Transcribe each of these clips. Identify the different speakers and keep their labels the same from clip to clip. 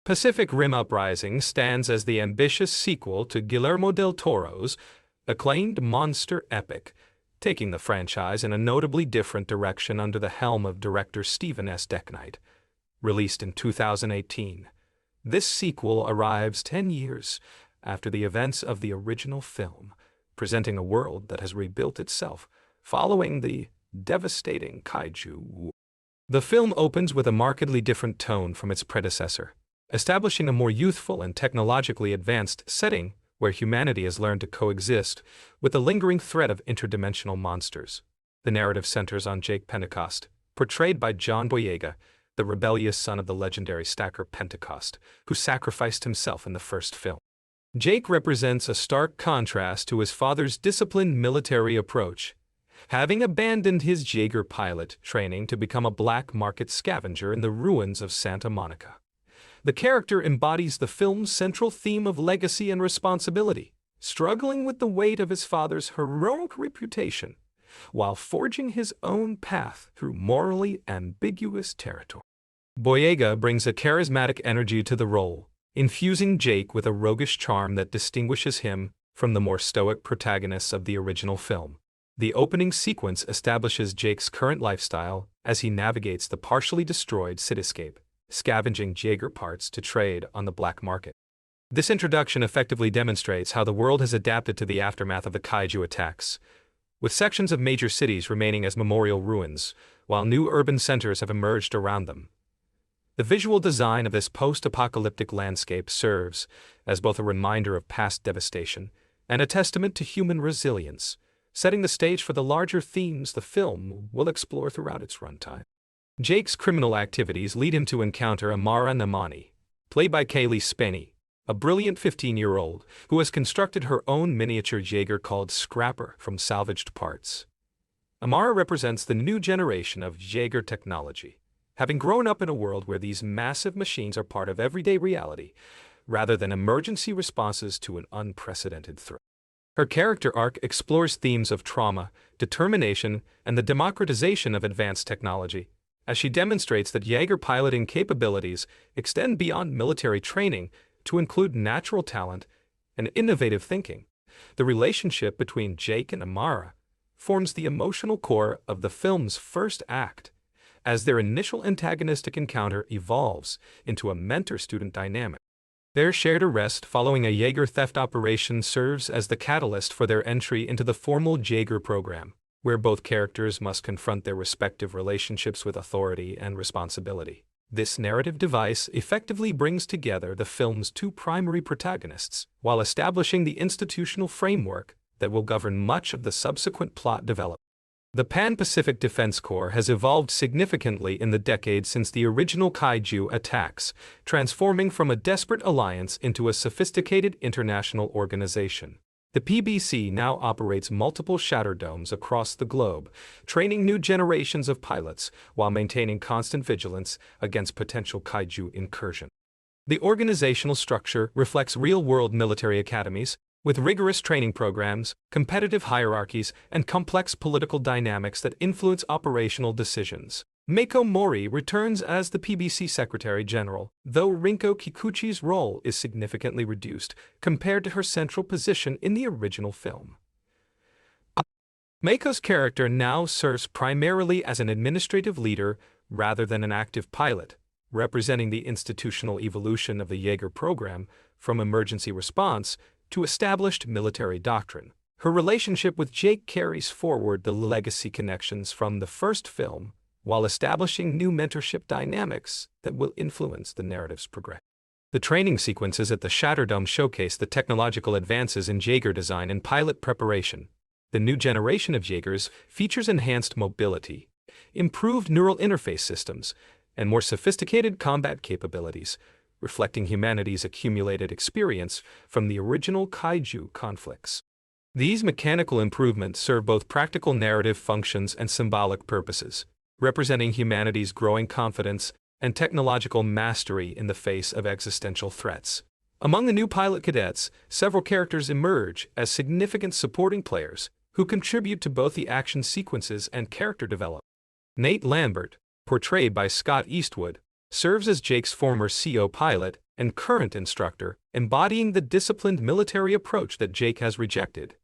Speaker 1: Pacific Rim Uprising stands as the ambitious sequel to Guillermo del Toro's acclaimed monster epic, taking the franchise in a notably different direction under the helm of director Stephen S. DeKnight. Released in 2018, this sequel arrives 10 years after the events of the original film, presenting a world that has rebuilt itself following the devastating Kaiju. The film opens with a markedly different tone from its predecessor, establishing a more youthful and technologically advanced setting where humanity has learned to coexist with the lingering threat of interdimensional monsters. The narrative centers on Jake Pentecost, portrayed by Boyega, the rebellious son of the legendary Stacker Pentecost, who sacrificed himself in the first film. Jake represents a stark contrast to his father's disciplined military approach, having abandoned his Jaeger pilot training to become a black market scavenger in the ruins of Santa Monica. The character embodies the film's central theme of legacy and responsibility, struggling with the weight of his father's heroic reputation, while forging his own path through morally ambiguous territory. Boyega brings a charismatic energy to the role, infusing Jake with a roguish charm that distinguishes him from the more stoic protagonists of the original film. The opening sequence establishes Jake's current lifestyle as he navigates the partially destroyed cityscape, scavenging Jaeger parts to trade on the black market. This introduction effectively demonstrates how the world has adapted to the aftermath of the Kaiju attacks, with sections of major cities remaining as memorial ruins, while new urban centers have emerged around them. The visual design of this post-apocalyptic landscape serves as both a reminder of past devastation and a testament to human resilience, setting the stage for the larger themes the film will explore throughout its runtime. Jake's criminal activities lead him to encounter Amara Namani, played by Cailee Spaeny, a brilliant 15-year-old who has constructed her own miniature Jaeger called Scrapper from salvaged parts. Amara represents the new generation of Jaeger technology, having grown up in a world where these massive machines are part of everyday reality, rather than emergency responses to an unprecedented threat. Her character arc explores themes of trauma, determination, and the democratization of advanced technology, as she demonstrates that Jaeger piloting capabilities extend beyond military training to include natural talent and innovative thinking. The relationship between Jake and Amara forms the emotional core of the film's first act, as their initial antagonistic encounter evolves into a mentor-student dynamic. Their shared arrest following a Jaeger theft operation serves as the catalyst for their entry into the formal Jaeger program, where both characters must confront their respective relationships with authority and responsibility. This narrative device effectively brings together the film's two primary protagonists, while establishing the institutional framework that will govern much of the subsequent plot development. The Pan-Pacific Defense Corps has evolved significantly in the decades since the original Kaiju attacks, transforming from a desperate alliance into a sophisticated international organization. The PBC now operates multiple Shatterdomes across the globe, training new generations of pilots while maintaining constant vigilance against potential Kaiju incursion. The organizational structure reflects real-world military academies, with rigorous training programs, competitive hierarchies, and complex political dynamics that influence operational decisions. Mori returns as the PBC Secretary General, though Rinko Kikuchi's role is significantly reduced compared to her central position in the original film. Mako's character now serves primarily as an administrative leader rather than an active pilot, representing the institutional evolution of the Jaeger program from emergency response to established military doctrine. Her relationship with Jake carries forward the legacy connections from the first film, while establishing new mentorship dynamics that will influence the narrative's progression. The training sequences at the Shatterdome showcase the technological advances in Jaeger design and pilot preparation. The new generation of Jaegers features enhanced mobility, improved neural interface systems, and more sophisticated combat capabilities, reflecting humanity's accumulated experience from the original Kaiju conflicts. These mechanical improvements serve both practical narrative functions and symbolic purposes, representing humanity's growing confidence and technological mastery in the face of existential threats. Among the new pilot cadets, several characters emerge as significant supporting players who contribute to both the action sequences and character development. Lambert, portrayed by Eastwood, serves as Jake's former CO pilot and current instructor, embodying the disciplined military approach that Jake has rejected.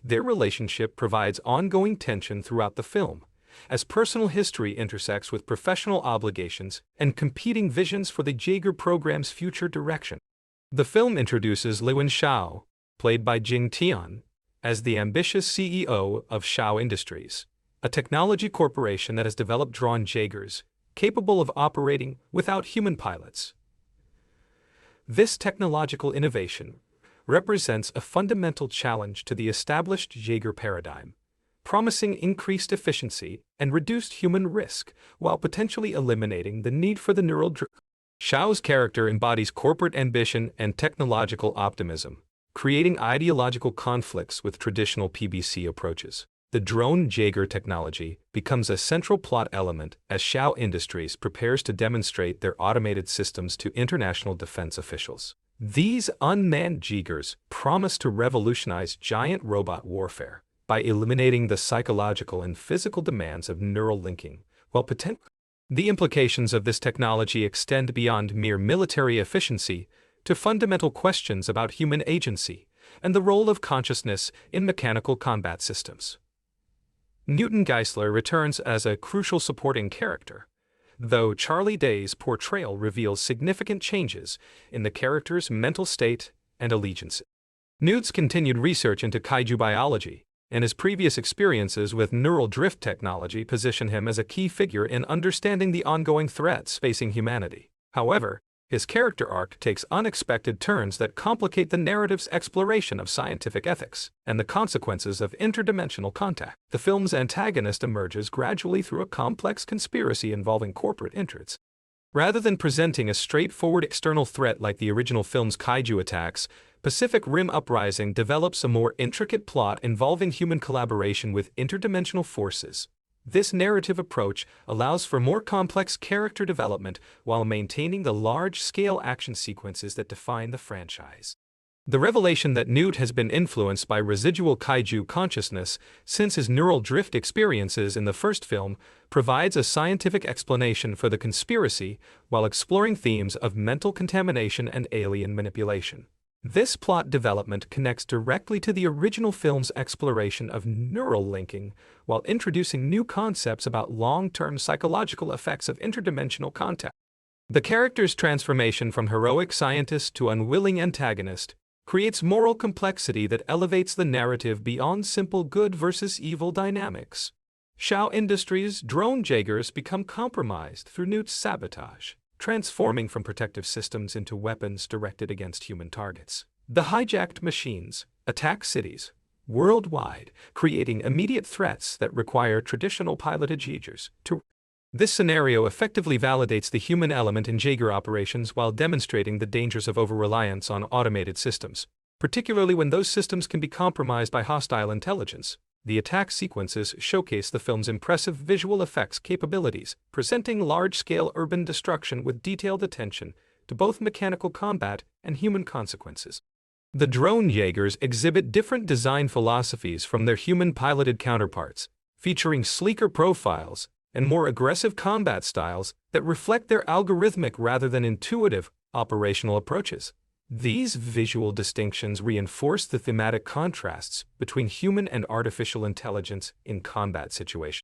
Speaker 1: Their relationship provides ongoing tension throughout the film, as personal history intersects with professional obligations and competing visions for the Jaeger program's future direction. The film introduces Liwen Shao, played by Jing Tian, as the ambitious CEO of Shao Industries, a technology corporation that has developed drone Jaegers, capable of operating without human pilots. This technological innovation represents a fundamental challenge to the established Jaeger paradigm, promising increased efficiency and reduced human risk while potentially eliminating the need for the neural drift. Shao's character embodies corporate ambition and technological optimism, creating ideological conflicts with traditional PBC approaches. The drone Jaeger technology becomes a central plot element as Shao Industries prepares to demonstrate their automated systems to international defense officials. These unmanned Jaegers promise to revolutionize giant robot warfare by eliminating the psychological and physical demands of neural linking, while the implications of this technology extend beyond mere military efficiency to fundamental questions about human agency and the role of consciousness in mechanical combat systems. Newton Geiszler returns as a crucial supporting character, though Charlie Day's portrayal reveals significant changes in the character's mental state and allegiance. Newt's continued research into kaiju biology and his previous experiences with neural drift technology position him as a key figure in understanding the ongoing threats facing humanity. However, his character arc takes unexpected turns that complicate the narrative's exploration of scientific ethics and the consequences of interdimensional contact. The film's antagonist emerges gradually through a complex conspiracy involving corporate interests. Rather than presenting a straightforward external threat like the original film's kaiju attacks, Pacific Rim Uprising develops a more intricate plot involving human collaboration with interdimensional forces. This narrative approach allows for more complex character development while maintaining the large-scale action sequences that define the franchise. The revelation that Newt has been influenced by residual kaiju consciousness since his neural drift experiences in the first film provides a scientific explanation for the conspiracy while exploring themes of mental contamination and alien manipulation. This plot development connects directly to the original film's exploration of neural linking while introducing new concepts about long-term psychological effects of interdimensional contact. The character's transformation from heroic scientist to unwilling antagonist creates moral complexity that elevates the narrative beyond simple good versus evil dynamics. Shao Industries' drone Jaegers become compromised through Newt's sabotage, transforming from protective systems into weapons directed against human targets. The hijacked machines attack cities worldwide, creating immediate threats that require traditional piloted Jaegers to. This scenario effectively validates the human element in Jaeger operations while demonstrating the dangers of over-reliance on automated systems, particularly when those systems can be compromised by hostile intelligence. The attack sequences showcase the film's impressive visual effects capabilities, presenting large-scale urban destruction with detailed attention to both mechanical combat and human consequences. The drone Jaegers exhibit different design philosophies from their human-piloted counterparts, featuring sleeker profiles and more aggressive combat styles that reflect their algorithmic rather than intuitive operational approaches. These visual distinctions reinforce the thematic contrasts between human and artificial intelligence in combat situations.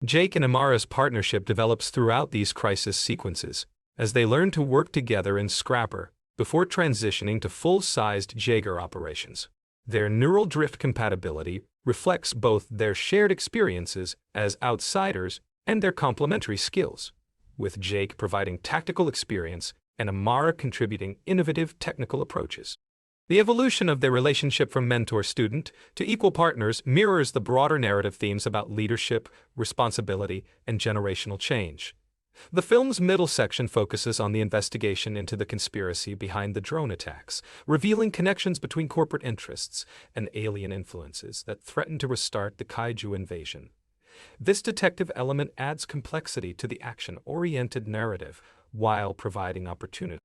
Speaker 1: Jake and Amara's partnership develops throughout these crisis sequences, as they learn to work together in Scrapper before transitioning to full-sized Jaeger operations. Their neural drift compatibility reflects both their shared experiences as outsiders and their complementary skills, with Jake providing tactical experience and Amara contributing innovative technical approaches. The evolution of their relationship from mentor-student to equal partners mirrors the broader narrative themes about leadership, responsibility, and generational change. The film's middle section focuses on the investigation into the conspiracy behind the drone attacks, revealing connections between corporate interests and alien influences that threaten to restart the Kaiju invasion. This detective element adds complexity to the action-oriented narrative while providing opportunity.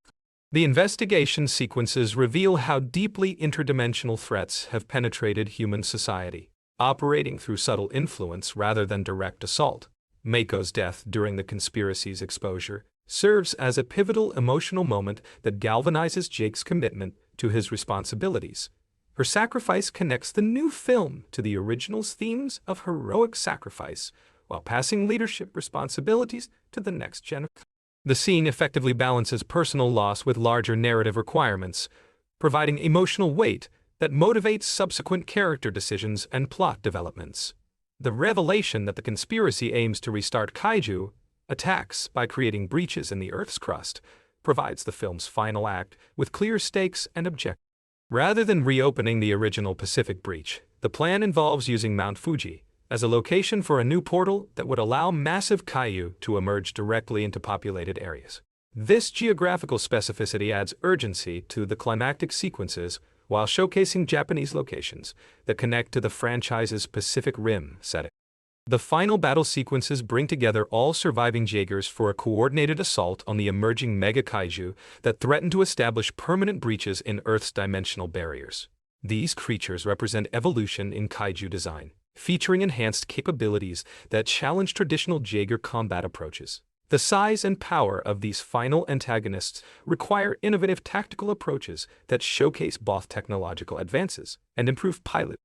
Speaker 1: The investigation sequences reveal how deeply interdimensional threats have penetrated human society, operating through subtle influence rather than direct assault. Mako's death during the conspiracy's exposure serves as a pivotal emotional moment that galvanizes Jake's commitment to his responsibilities. Her sacrifice connects the new film to the original's themes of heroic sacrifice, while passing leadership responsibilities to the next generation. The scene effectively balances personal loss with larger narrative requirements, providing emotional weight that motivates subsequent character decisions and plot developments. The revelation that the conspiracy aims to restart Kaiju attacks by creating breaches in the Earth's crust provides the film's final act with clear stakes and objectives. Rather than reopening the original Pacific breach, the plan involves using Mount Fuji as a location for a new portal that would allow massive Kaiju to emerge directly into populated areas. This geographical specificity adds urgency to the climactic sequences while showcasing Japanese locations that connect to the franchise's Pacific Rim setting. The final battle sequences bring together all surviving Jaegers for a coordinated assault on the emerging mega kaiju that threaten to establish permanent breaches in Earth's dimensional barriers. These creatures represent evolution in kaiju design, featuring enhanced capabilities that challenge traditional Jaeger combat approaches. The size and power of these final antagonists require innovative tactical approaches that showcase both technological advances and improve pilot.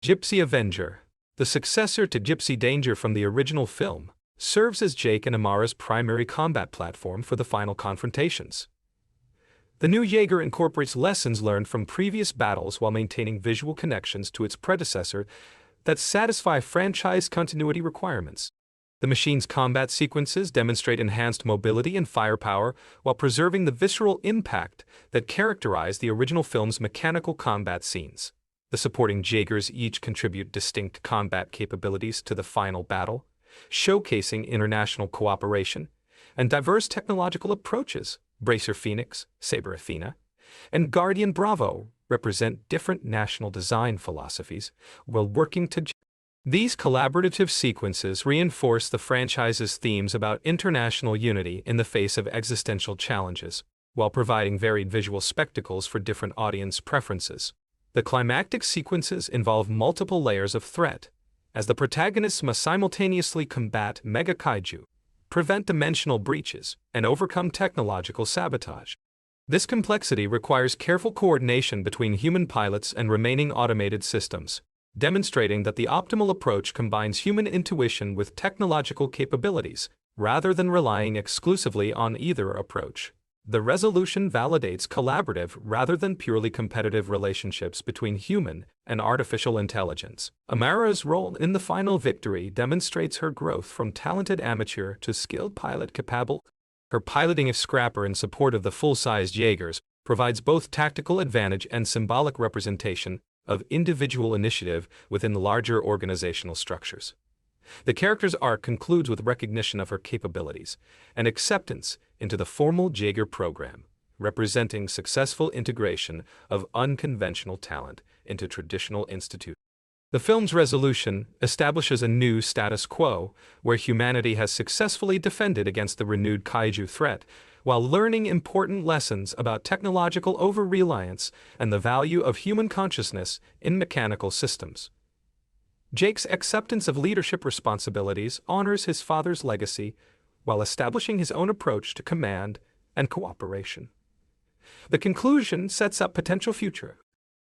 Speaker 1: Gypsy Avenger, the successor to Gypsy Danger from the original film, serves as Jake and Amara's primary combat platform for the final confrontations. The new Jaeger incorporates lessons learned from previous battles while maintaining visual connections to its predecessor that satisfy franchise continuity requirements. The machine's combat sequences demonstrate enhanced mobility and firepower while preserving the visceral impact that characterized the original film's mechanical combat scenes. The supporting Jaegers each contribute distinct combat capabilities to the final battle, showcasing international cooperation and diverse technological approaches. Bracer Phoenix, Saber Athena, and Guardian Bravo represent different national design philosophies while working to. These collaborative sequences reinforce the franchise's themes about international unity in the face of existential challenges, while providing varied visual spectacles for different audience preferences. The climactic sequences involve multiple layers of threat, as the protagonists must simultaneously combat mega kaiju, prevent dimensional breaches, and overcome technological sabotage. This complexity requires careful coordination between human pilots and remaining automated systems, demonstrating that the optimal approach combines human intuition with technological capabilities, rather than relying exclusively on either approach. The resolution validates collaborative rather than purely competitive relationships between human and artificial intelligence. Amara's role in the final victory demonstrates her growth from talented amateur to skilled pilot capable. Her piloting of Scrapper in support of the full-sized Jaegers provides both tactical advantage and symbolic representation of individual initiative within larger organizational structures. The character's arc concludes with recognition of her capabilities and acceptance into the formal Jaeger program, representing successful integration of unconventional talent into traditional institutions. The film's resolution establishes a new status quo where humanity has successfully defended against the renewed kaiju threat, while learning important lessons about technological over-reliance and the value of human consciousness in mechanical systems. Jake's acceptance of leadership responsibilities honors his father's legacy while establishing his own approach to command and cooperation. The conclusion sets up potential future.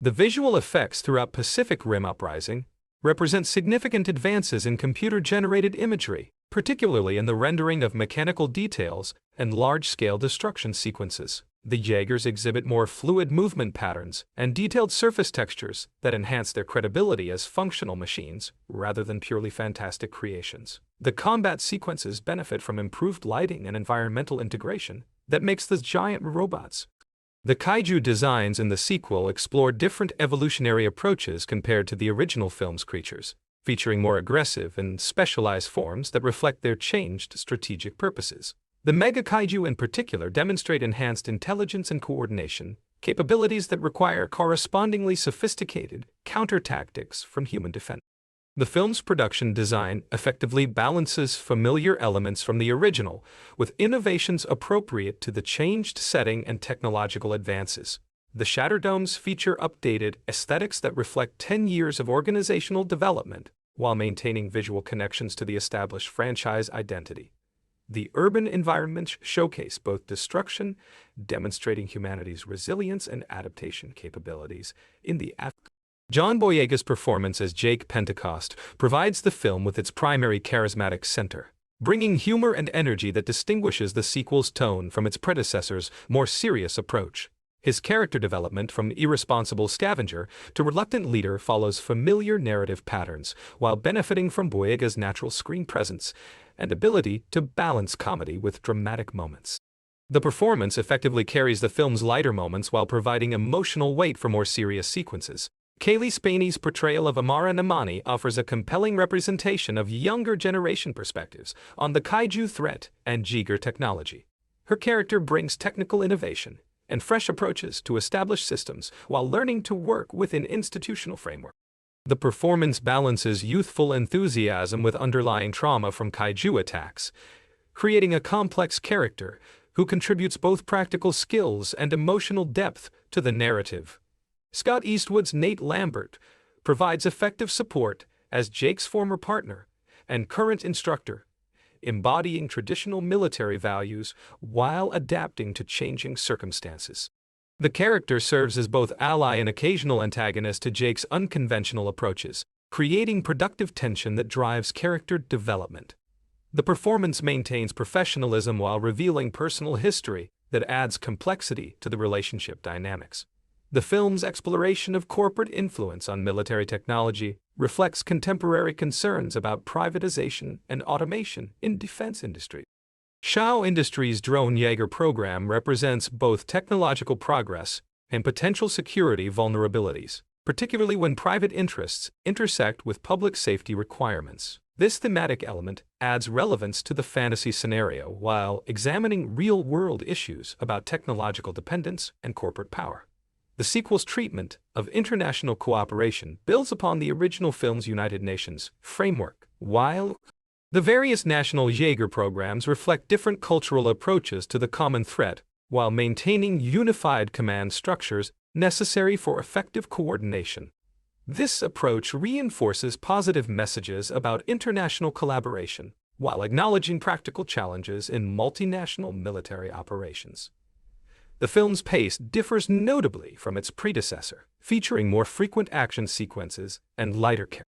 Speaker 1: The visual effects throughout Pacific Rim Uprising represent significant advances in computer-generated imagery, particularly in the rendering of mechanical details and large-scale destruction sequences. The Jaegers exhibit more fluid movement patterns and detailed surface textures that enhance their credibility as functional machines rather than purely fantastic creations. The combat sequences benefit from improved lighting and environmental integration that makes the giant robots. The kaiju designs in the sequel explore different evolutionary approaches compared to the original film's creatures, featuring more aggressive and specialized forms that reflect their changed strategic purposes. The mega kaiju in particular demonstrate enhanced intelligence and coordination, capabilities that require correspondingly sophisticated counter tactics from human defense. The film's production design effectively balances familiar elements from the original with innovations appropriate to the changed setting and technological advances. The Shatterdomes feature updated aesthetics that reflect 10 years of organizational development while maintaining visual connections to the established franchise identity. The urban environments showcase both destruction, demonstrating humanity's resilience and adaptation capabilities in the John Boyega's performance as Jake Pentecost provides the film with its primary charismatic center, bringing humor and energy that distinguishes the sequel's tone from its predecessor's more serious approach. His character development from irresponsible scavenger to reluctant leader follows familiar narrative patterns, while benefiting from Boyega's natural screen presence and ability to balance comedy with dramatic moments. The performance effectively carries the film's lighter moments while providing emotional weight for more serious sequences. Cailee Spaeny's portrayal of Amara Namani offers a compelling representation of younger generation perspectives on the Kaiju threat and Jaeger technology. Her character brings technical innovation and fresh approaches to established systems while learning to work within institutional framework. The performance balances youthful enthusiasm with underlying trauma from Kaiju attacks, creating a complex character who contributes both practical skills and emotional depth to the narrative. Scott Eastwood's Nate Lambert provides effective support as Jake's former partner and current instructor, embodying traditional military values while adapting to changing circumstances. The character serves as both ally and occasional antagonist to Jake's unconventional approaches, creating productive tension that drives character development. The performance maintains professionalism while revealing personal history that adds complexity to the relationship dynamics. The film's exploration of corporate influence on military technology reflects contemporary concerns about privatization and automation in defense industry. Shao Industries' drone Jaeger program represents both technological progress and potential security vulnerabilities, particularly when private interests intersect with public safety requirements. This thematic element adds relevance to the fantasy scenario while examining real-world issues about technological dependence and corporate power. The sequel's treatment of international cooperation builds upon the original film's United Nations framework, while the various national Jaeger programs reflect different cultural approaches to the common threat while maintaining unified command structures necessary for effective coordination. This approach reinforces positive messages about international collaboration while acknowledging practical challenges in multinational military operations. The film's pace differs notably from its predecessor, featuring more frequent action sequences and lighter character.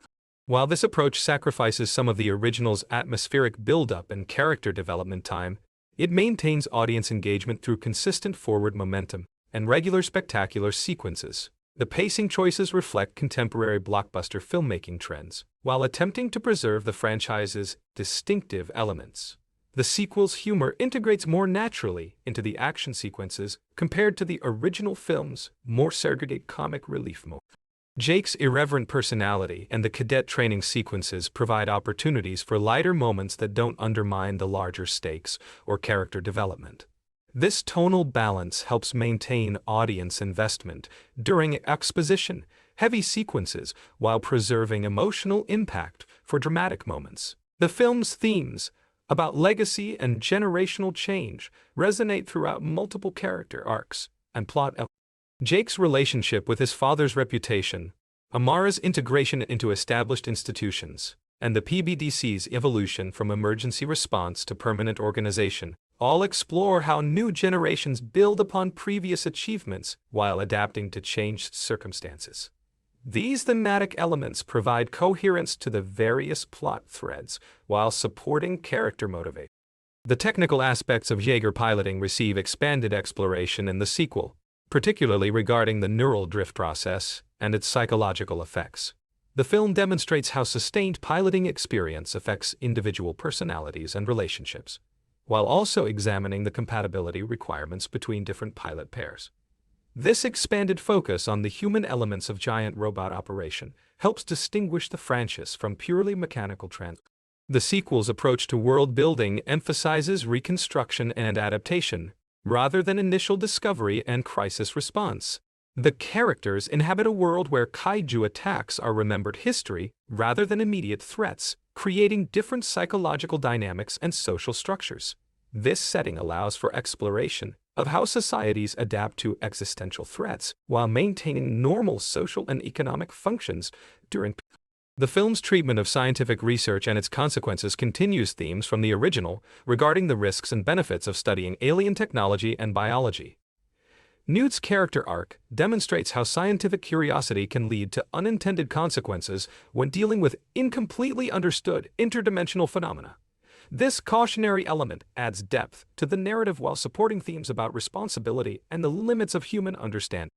Speaker 1: While this approach sacrifices some of the original's atmospheric build-up and character development time, it maintains audience engagement through consistent forward momentum and regular spectacular sequences. The pacing choices reflect contemporary blockbuster filmmaking trends, while attempting to preserve the franchise's distinctive elements. The sequel's humor integrates more naturally into the action sequences compared to the original film's more segregated comic relief mode. Jake's irreverent personality and the cadet training sequences provide opportunities for lighter moments that don't undermine the larger stakes or character development. This tonal balance helps maintain audience investment during exposition-heavy sequences while preserving emotional impact for dramatic moments. The film's themes about legacy and generational change resonate throughout multiple character arcs and plot elements. Jake's relationship with his father's reputation, Amara's integration into established institutions, and the PBDC's evolution from emergency response to permanent organization all explore how new generations build upon previous achievements while adapting to changed circumstances. These thematic elements provide coherence to the various plot threads while supporting character motivation. The technical aspects of Jaeger piloting receive expanded exploration in the sequel, particularly regarding the neural drift process and its psychological effects. The film demonstrates how sustained piloting experience affects individual personalities and relationships, while also examining the compatibility requirements between different pilot pairs. This expanded focus on the human elements of giant robot operation helps distinguish the franchise from purely mechanical trends. The sequel's approach to world building emphasizes reconstruction and adaptation, rather than initial discovery and crisis response. The characters inhabit a world where kaiju attacks are remembered history rather than immediate threats, creating different psychological dynamics and social structures. This setting allows for exploration of how societies adapt to existential threats while maintaining normal social and economic functions during The film's treatment of scientific research and its consequences continues themes from the original regarding the risks and benefits of studying alien technology and biology. Newt's character arc demonstrates how scientific curiosity can lead to unintended consequences when dealing with incompletely understood interdimensional phenomena. This cautionary element adds depth to the narrative while supporting themes about responsibility and the limits of human understanding.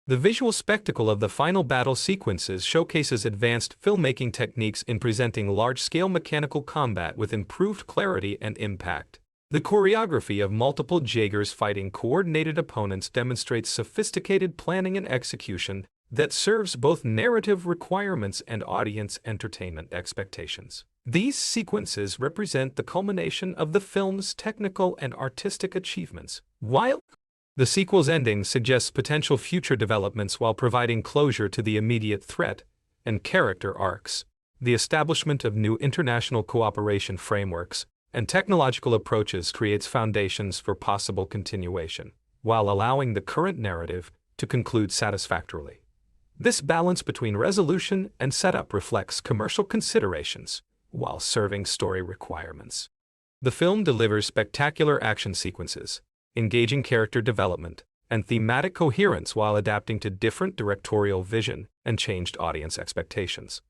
Speaker 1: The visual spectacle of the final battle sequences showcases advanced filmmaking techniques in presenting large-scale mechanical combat with improved clarity and impact. The choreography of multiple Jaegers fighting coordinated opponents demonstrates sophisticated planning and execution that serves both narrative requirements and audience entertainment expectations. These sequences represent the culmination of the film's technical and artistic achievements, while the sequel's ending suggests potential future developments while providing closure to the immediate threat and character arcs. The establishment of new international cooperation frameworks and technological approaches creates foundations for possible continuation, while allowing the current narrative to conclude satisfactorily. This balance between resolution and setup reflects commercial considerations while serving story requirements. The film delivers spectacular action sequences, engaging character development, and thematic coherence while adapting to different directorial vision and changed audience expectations.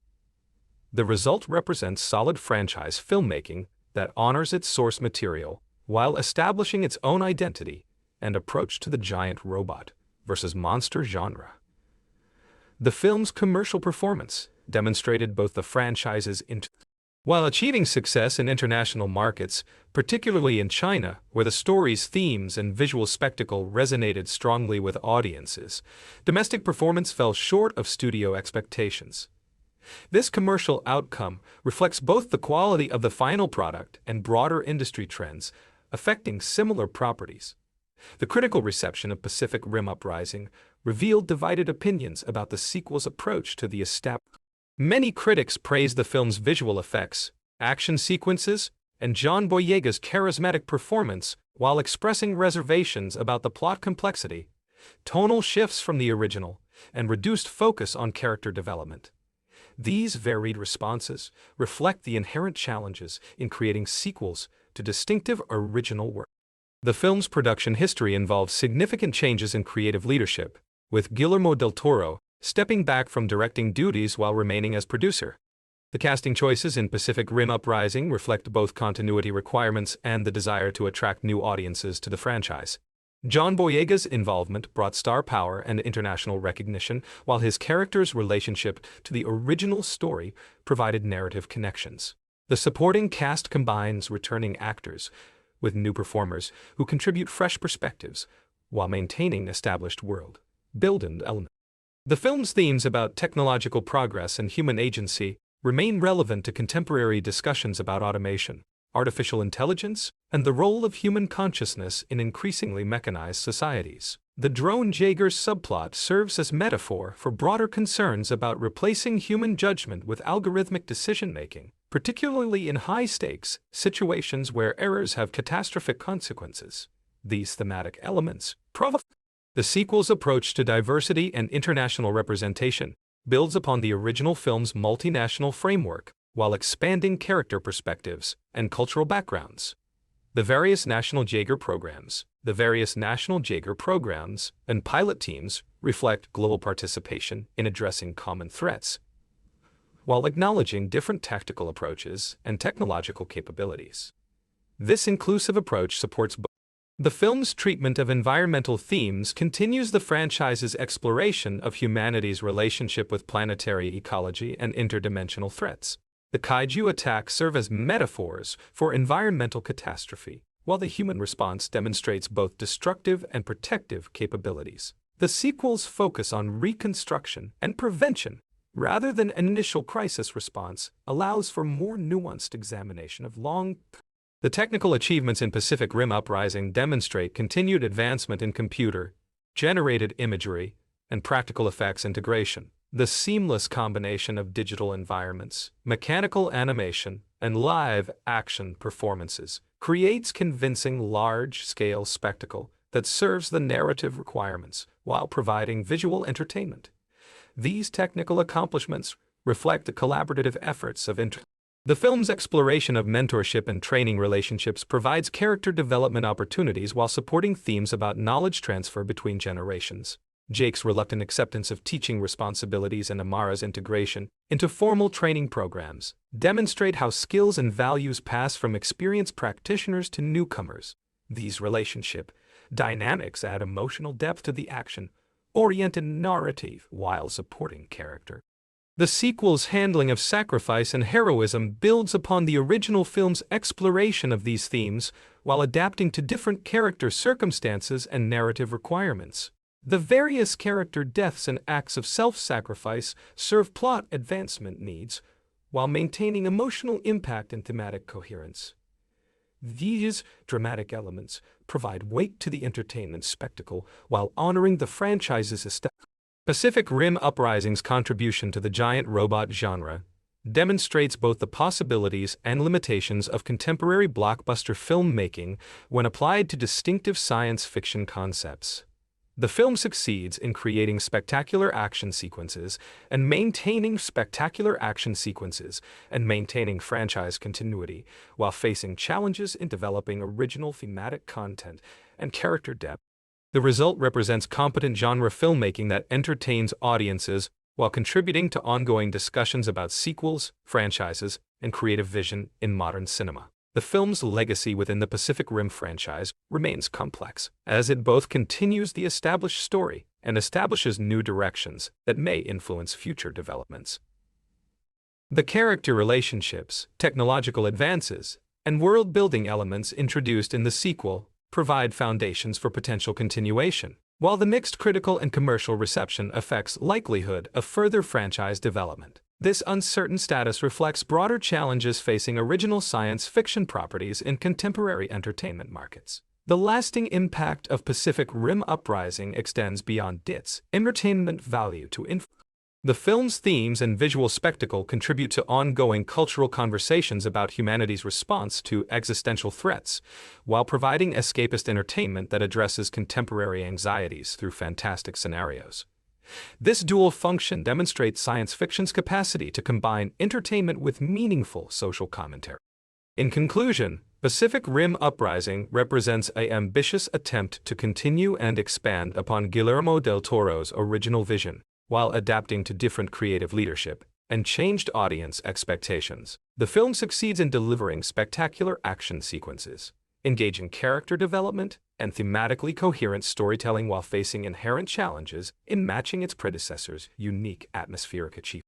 Speaker 1: The result represents solid franchise filmmaking that honors its source material while establishing its own identity and approach to the giant robot versus monster genre. The film's commercial performance demonstrated both the franchise's while achieving success in international markets, particularly in China, where the story's themes and visual spectacle resonated strongly with audiences, domestic performance fell short of studio expectations. This commercial outcome reflects both the quality of the final product and broader industry trends affecting similar properties. The critical reception of Pacific Rim Uprising revealed divided opinions about the sequel's approach to the established. Many critics praised the film's visual effects, action sequences, and John Boyega's charismatic performance, while expressing reservations about the plot complexity, tonal shifts from the original, and reduced focus on character development. These varied responses reflect the inherent challenges in creating sequels to distinctive original work. The film's production history involves significant changes in creative leadership, with Guillermo del Toro stepping back from directing duties while remaining as producer. The casting choices in Pacific Rim Uprising reflect both continuity requirements and the desire to attract new audiences to the franchise. John Boyega's involvement brought star power and international recognition, while his character's relationship to the original story provided narrative connections. The supporting cast combines returning actors with new performers who contribute fresh perspectives while maintaining established world-building elements. The film's themes about technological progress and human agency remain relevant to contemporary discussions about automation, artificial intelligence, and the role of human consciousness in increasingly mechanized societies. The drone Jaegers subplot serves as metaphor for broader concerns about replacing human judgment with algorithmic decision-making, particularly in high-stakes situations where errors have catastrophic consequences. These thematic elements provoke. The sequel's approach to diversity and international representation builds upon the original film's multinational framework while expanding character perspectives and cultural backgrounds. The various national Jaeger programs and pilot teams reflect global participation in addressing common threats, while acknowledging different tactical approaches and technological capabilities. This inclusive approach supports both. The film's treatment of environmental themes continues the franchise's exploration of humanity's relationship with planetary ecology and interdimensional threats. The Kaiju attacks serve as metaphors for environmental catastrophe, while the human response demonstrates both destructive and protective capabilities. The sequel's focus on reconstruction and prevention, rather than an initial crisis response, allows for more nuanced examination of The technical achievements in Pacific Rim Uprising demonstrate continued advancement in computer-generated imagery and practical effects integration. The seamless combination of digital environments, mechanical animation, and live-action performances creates convincing large-scale spectacle that serves the narrative requirements while providing visual entertainment. These technical accomplishments reflect the collaborative efforts of The film's exploration of mentorship and training relationships provides character development opportunities while supporting themes about knowledge transfer between generations. Jake's reluctant acceptance of teaching responsibilities and Amara's integration into formal training programs demonstrate how skills and values pass from experienced practitioners to newcomers. These relationship dynamics add emotional depth to the action-oriented narrative while supporting character. The sequel's handling of sacrifice and heroism builds upon the original film's exploration of these themes while adapting to different character circumstances and narrative requirements. The various character deaths and acts of self-sacrifice serve plot advancement needs while maintaining emotional impact and thematic coherence. These dramatic elements provide weight to the entertainment spectacle while honoring the franchise's aesthetic. Pacific Rim Uprising's contribution to the giant robot genre demonstrates both the possibilities and limitations of contemporary blockbuster filmmaking when applied to distinctive science fiction concepts. The film succeeds in creating spectacular action sequences and maintaining franchise continuity while facing challenges in developing original thematic content and character depth. The result represents competent genre filmmaking that entertains audiences while contributing to ongoing discussions about sequels, franchises, and creative vision in modern cinema. The film's legacy within the Pacific Rim franchise remains complex, as it both continues the established story and establishes new directions that may influence future developments. The character relationships, technological advances, and world-building elements introduced in the sequel provide foundations for potential continuation, while the mixed critical and commercial reception affects likelihood of further franchise development. This uncertain status reflects broader challenges facing original science fiction properties in contemporary entertainment markets. The lasting impact of Pacific Rim Uprising extends beyond its entertainment value to The film's themes and visual spectacle contribute to ongoing cultural conversations about humanity's response to existential threats, while providing escapist entertainment that addresses contemporary anxieties through fantastic scenarios. This dual function demonstrates science fiction's capacity to combine entertainment with meaningful social commentary. In conclusion, Pacific Rim Uprising represents an ambitious attempt to continue and expand upon Guillermo del Toro's original vision, while adapting to different creative leadership and changed audience expectations. The film succeeds in delivering spectacular action sequences, engaging character development, and thematically coherent storytelling while facing inherent challenges in matching its predecessor's unique atmospheric achievement.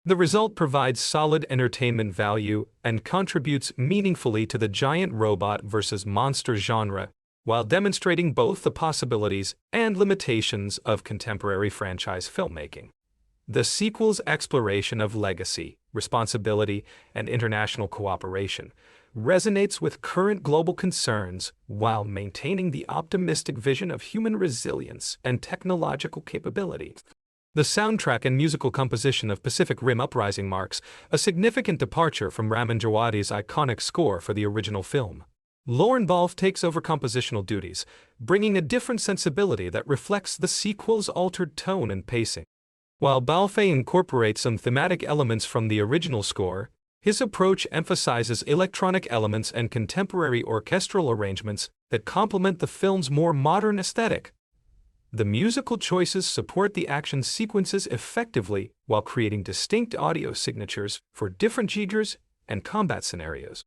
Speaker 1: The result provides solid entertainment value and contributes meaningfully to the giant robot versus monster genre, while demonstrating both the possibilities and limitations of contemporary franchise filmmaking. The sequel's exploration of legacy, responsibility, and international cooperation resonates with current global concerns while maintaining the optimistic vision of human resilience and technological capability. The soundtrack and musical composition of Pacific Rim Uprising marks a significant departure from Ramin Djawadi's iconic score for the original film. Lorne Balfe takes over compositional duties, bringing a different sensibility that reflects the sequel's altered tone and pacing. While Balfe incorporates some thematic elements from the original score, his approach emphasizes electronic elements and contemporary orchestral arrangements that complement the film's more modern aesthetic. The musical choices support the action sequences effectively while creating distinct audio signatures for different Jaegers and combat scenarios.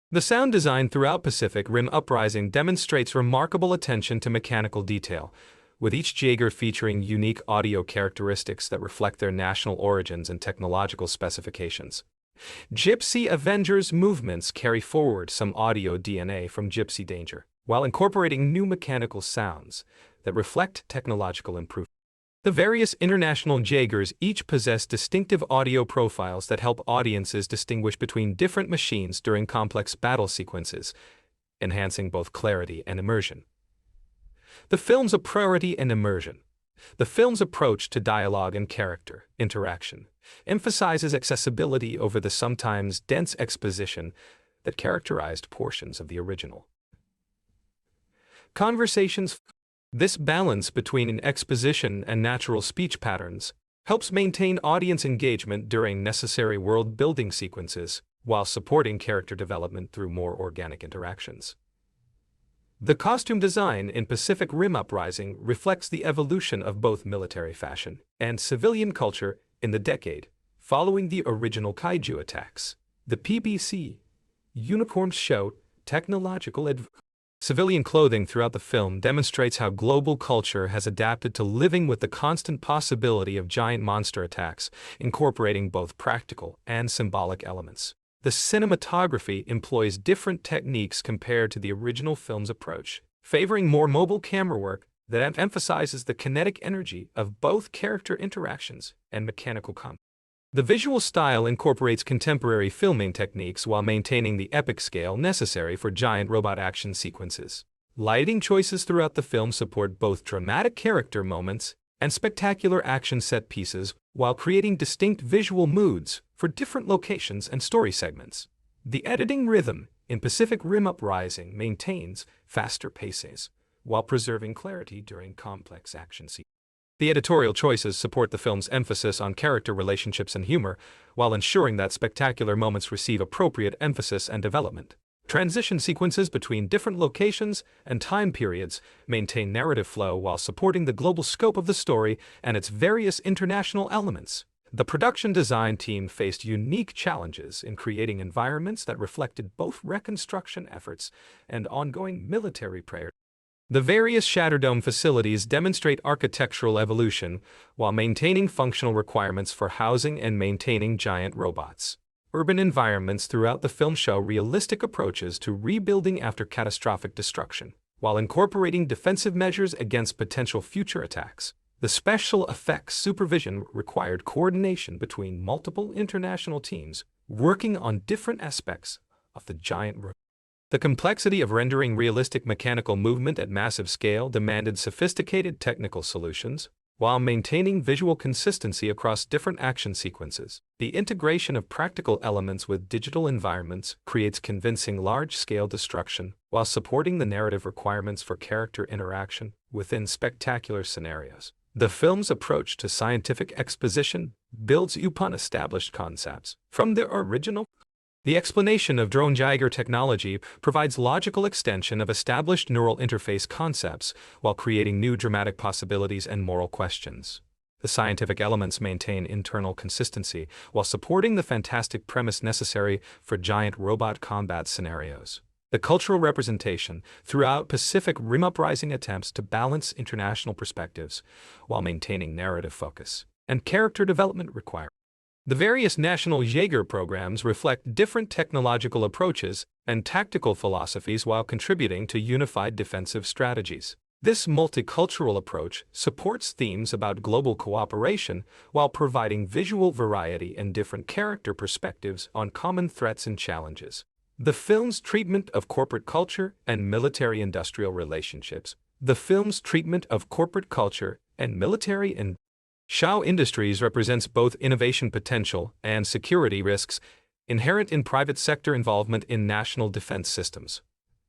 Speaker 1: The sound design throughout Pacific Rim Uprising demonstrates remarkable attention to mechanical detail, with each Jaeger featuring unique audio characteristics that reflect their national origins and technological specifications. Gypsy Avengers movements carry forward some audio DNA from Gypsy Danger, while incorporating new mechanical sounds that reflect technological improvement. The various international Jaegers each possess distinctive audio profiles that help audiences distinguish between different machines during complex battle sequences, enhancing both clarity and immersion. The film's approach to dialogue and character interaction emphasizes accessibility over the sometimes dense exposition that characterized portions of the original. Conversations. This balance between an exposition and natural speech patterns helps maintain audience engagement during necessary world-building sequences, while supporting character development through more organic interactions. The costume design in Pacific Rim Uprising reflects the evolution of both military fashion and civilian culture in the decade following the original Kaiju attacks. The PBC uniforms show technological civilian clothing throughout the film demonstrates how global culture has adapted to living with the constant possibility of giant monster attacks, incorporating both practical and symbolic elements. The cinematography employs different techniques compared to the original film's approach, favoring more mobile camera work that emphasizes the kinetic energy of both character interactions and mechanical combat. The visual style incorporates contemporary filming techniques while maintaining the epic scale necessary for giant robot action sequences. Lighting choices throughout the film support both dramatic character moments and spectacular action set pieces while creating distinct visual moods for different locations and story segments. The editing rhythm in Pacific Rim Uprising maintains faster paces while preserving clarity during complex action sequences. The editorial choices support the film's emphasis on character relationships and humor, while ensuring that spectacular moments receive appropriate emphasis and development. Transition sequences between different locations and time periods maintain narrative flow while supporting the global scope of the story and its various international elements. The production design team faced unique challenges in creating environments that reflected both reconstruction efforts and ongoing military priorities. The various Shatterdome facilities demonstrate architectural evolution while maintaining functional requirements for housing and maintaining giant robots. Urban environments throughout the film show realistic approaches to rebuilding after catastrophic destruction, while incorporating defensive measures against potential future attacks. The special effects supervision required coordination between multiple international teams working on different aspects of the giant robot. The complexity of rendering realistic mechanical movement at massive scale demanded sophisticated technical solutions, while maintaining visual consistency across different action sequences. The integration of practical elements with digital environments creates convincing large-scale destruction, while supporting the narrative requirements for character interaction within spectacular scenarios. The film's approach to scientific exposition builds upon established concepts from the original. The explanation of drone Jaeger technology provides logical extension of established neural interface concepts while creating new dramatic possibilities and moral questions. The scientific elements maintain internal consistency while supporting the fantastic premise necessary for giant robot combat scenarios. The cultural representation throughout Pacific Rim Uprising attempts to balance international perspectives while maintaining narrative focus and character development requirements. The various national Jaeger programs reflect different technological approaches and tactical philosophies while contributing to unified defensive strategies. This multicultural approach supports themes about global cooperation while providing visual variety and different character perspectives on common threats and challenges. The film's treatment of corporate culture and military-industrial relationships. The film's treatment of corporate culture and military and Shao Industries represents both innovation potential and security risks inherent in private sector involvement in national defense systems.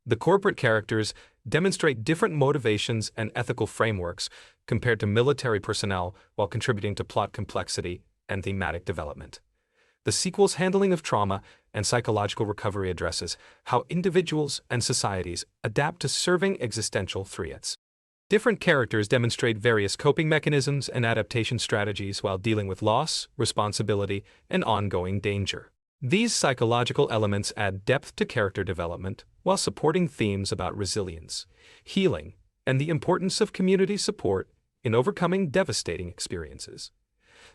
Speaker 1: The corporate characters demonstrate different motivations and ethical frameworks compared to military personnel while contributing to plot complexity and thematic development. The sequel's handling of trauma and psychological recovery addresses how individuals and societies adapt to serving existential threats. Different characters demonstrate various coping mechanisms and adaptation strategies while dealing with loss, responsibility, and ongoing danger. These psychological elements add depth to character development while supporting themes about resilience, healing, and the importance of community support in overcoming devastating experiences.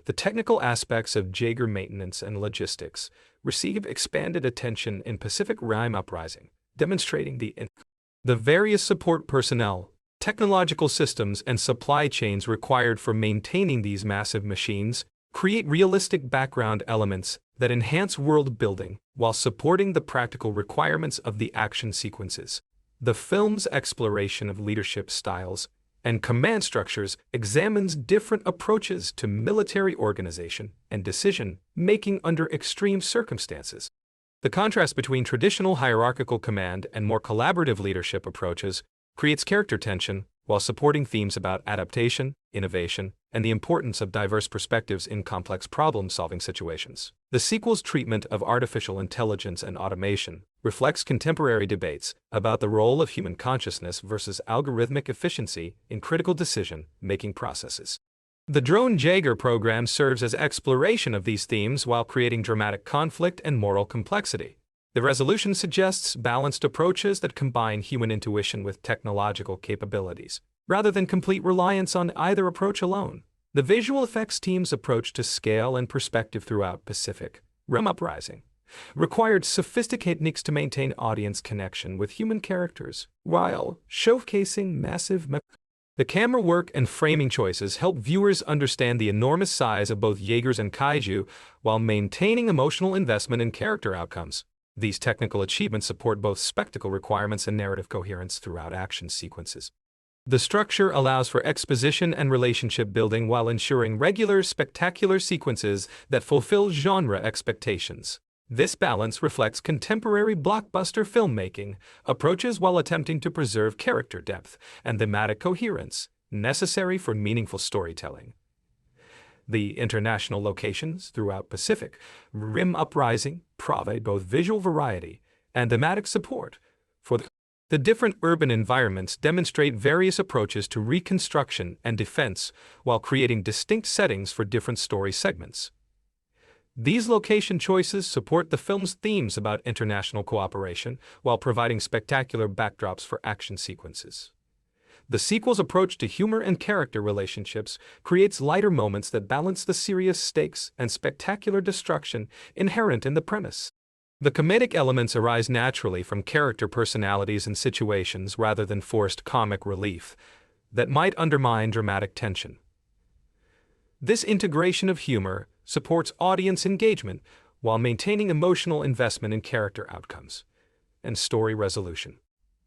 Speaker 1: The technical aspects of Jaeger maintenance and logistics receive expanded attention in Pacific Rim Uprising, demonstrating the various support personnel, technological systems, and supply chains required for maintaining these massive machines create realistic background elements that enhance world building while supporting the practical requirements of the action sequences. The film's exploration of leadership styles and command structures examines different approaches to military organization and decision-making under extreme circumstances. The contrast between traditional hierarchical command and more collaborative leadership approaches creates character tension while supporting themes about adaptation, innovation, and the importance of diverse perspectives in complex problem-solving situations. The sequel's treatment of artificial intelligence and automation reflects contemporary debates about the role of human consciousness versus algorithmic efficiency in critical decision-making processes. The drone Jaeger program serves as exploration of these themes while creating dramatic conflict and moral complexity. The resolution suggests balanced approaches that combine human intuition with technological capabilities, rather than complete reliance on either approach alone. The visual effects team's approach to scale and perspective throughout Pacific Rim Uprising required sophisticated techniques to maintain audience connection with human characters, while showcasing massive the camera work and framing choices help viewers understand the enormous size of both Jaegers and Kaiju while maintaining emotional investment in character outcomes. These technical achievements support both spectacle requirements and narrative coherence throughout action sequences. The structure allows for exposition and relationship building while ensuring regular, spectacular sequences that fulfill genre expectations. This balance reflects contemporary blockbuster filmmaking approaches while attempting to preserve character depth and thematic coherence necessary for meaningful storytelling. The international locations throughout Pacific Rim Uprising provide both visual variety and thematic support for the different urban environments demonstrate various approaches to reconstruction and defense while creating distinct settings for different story segments. These location choices support the film's themes about international cooperation while providing spectacular backdrops for action sequences. The sequel's approach to humor and character relationships creates lighter moments that balance the serious stakes and spectacular destruction inherent in the premise. The comedic elements arise naturally from character personalities and situations rather than forced comic relief that might undermine dramatic tension. This integration of humor supports audience engagement while maintaining emotional investment in character outcomes and story resolution.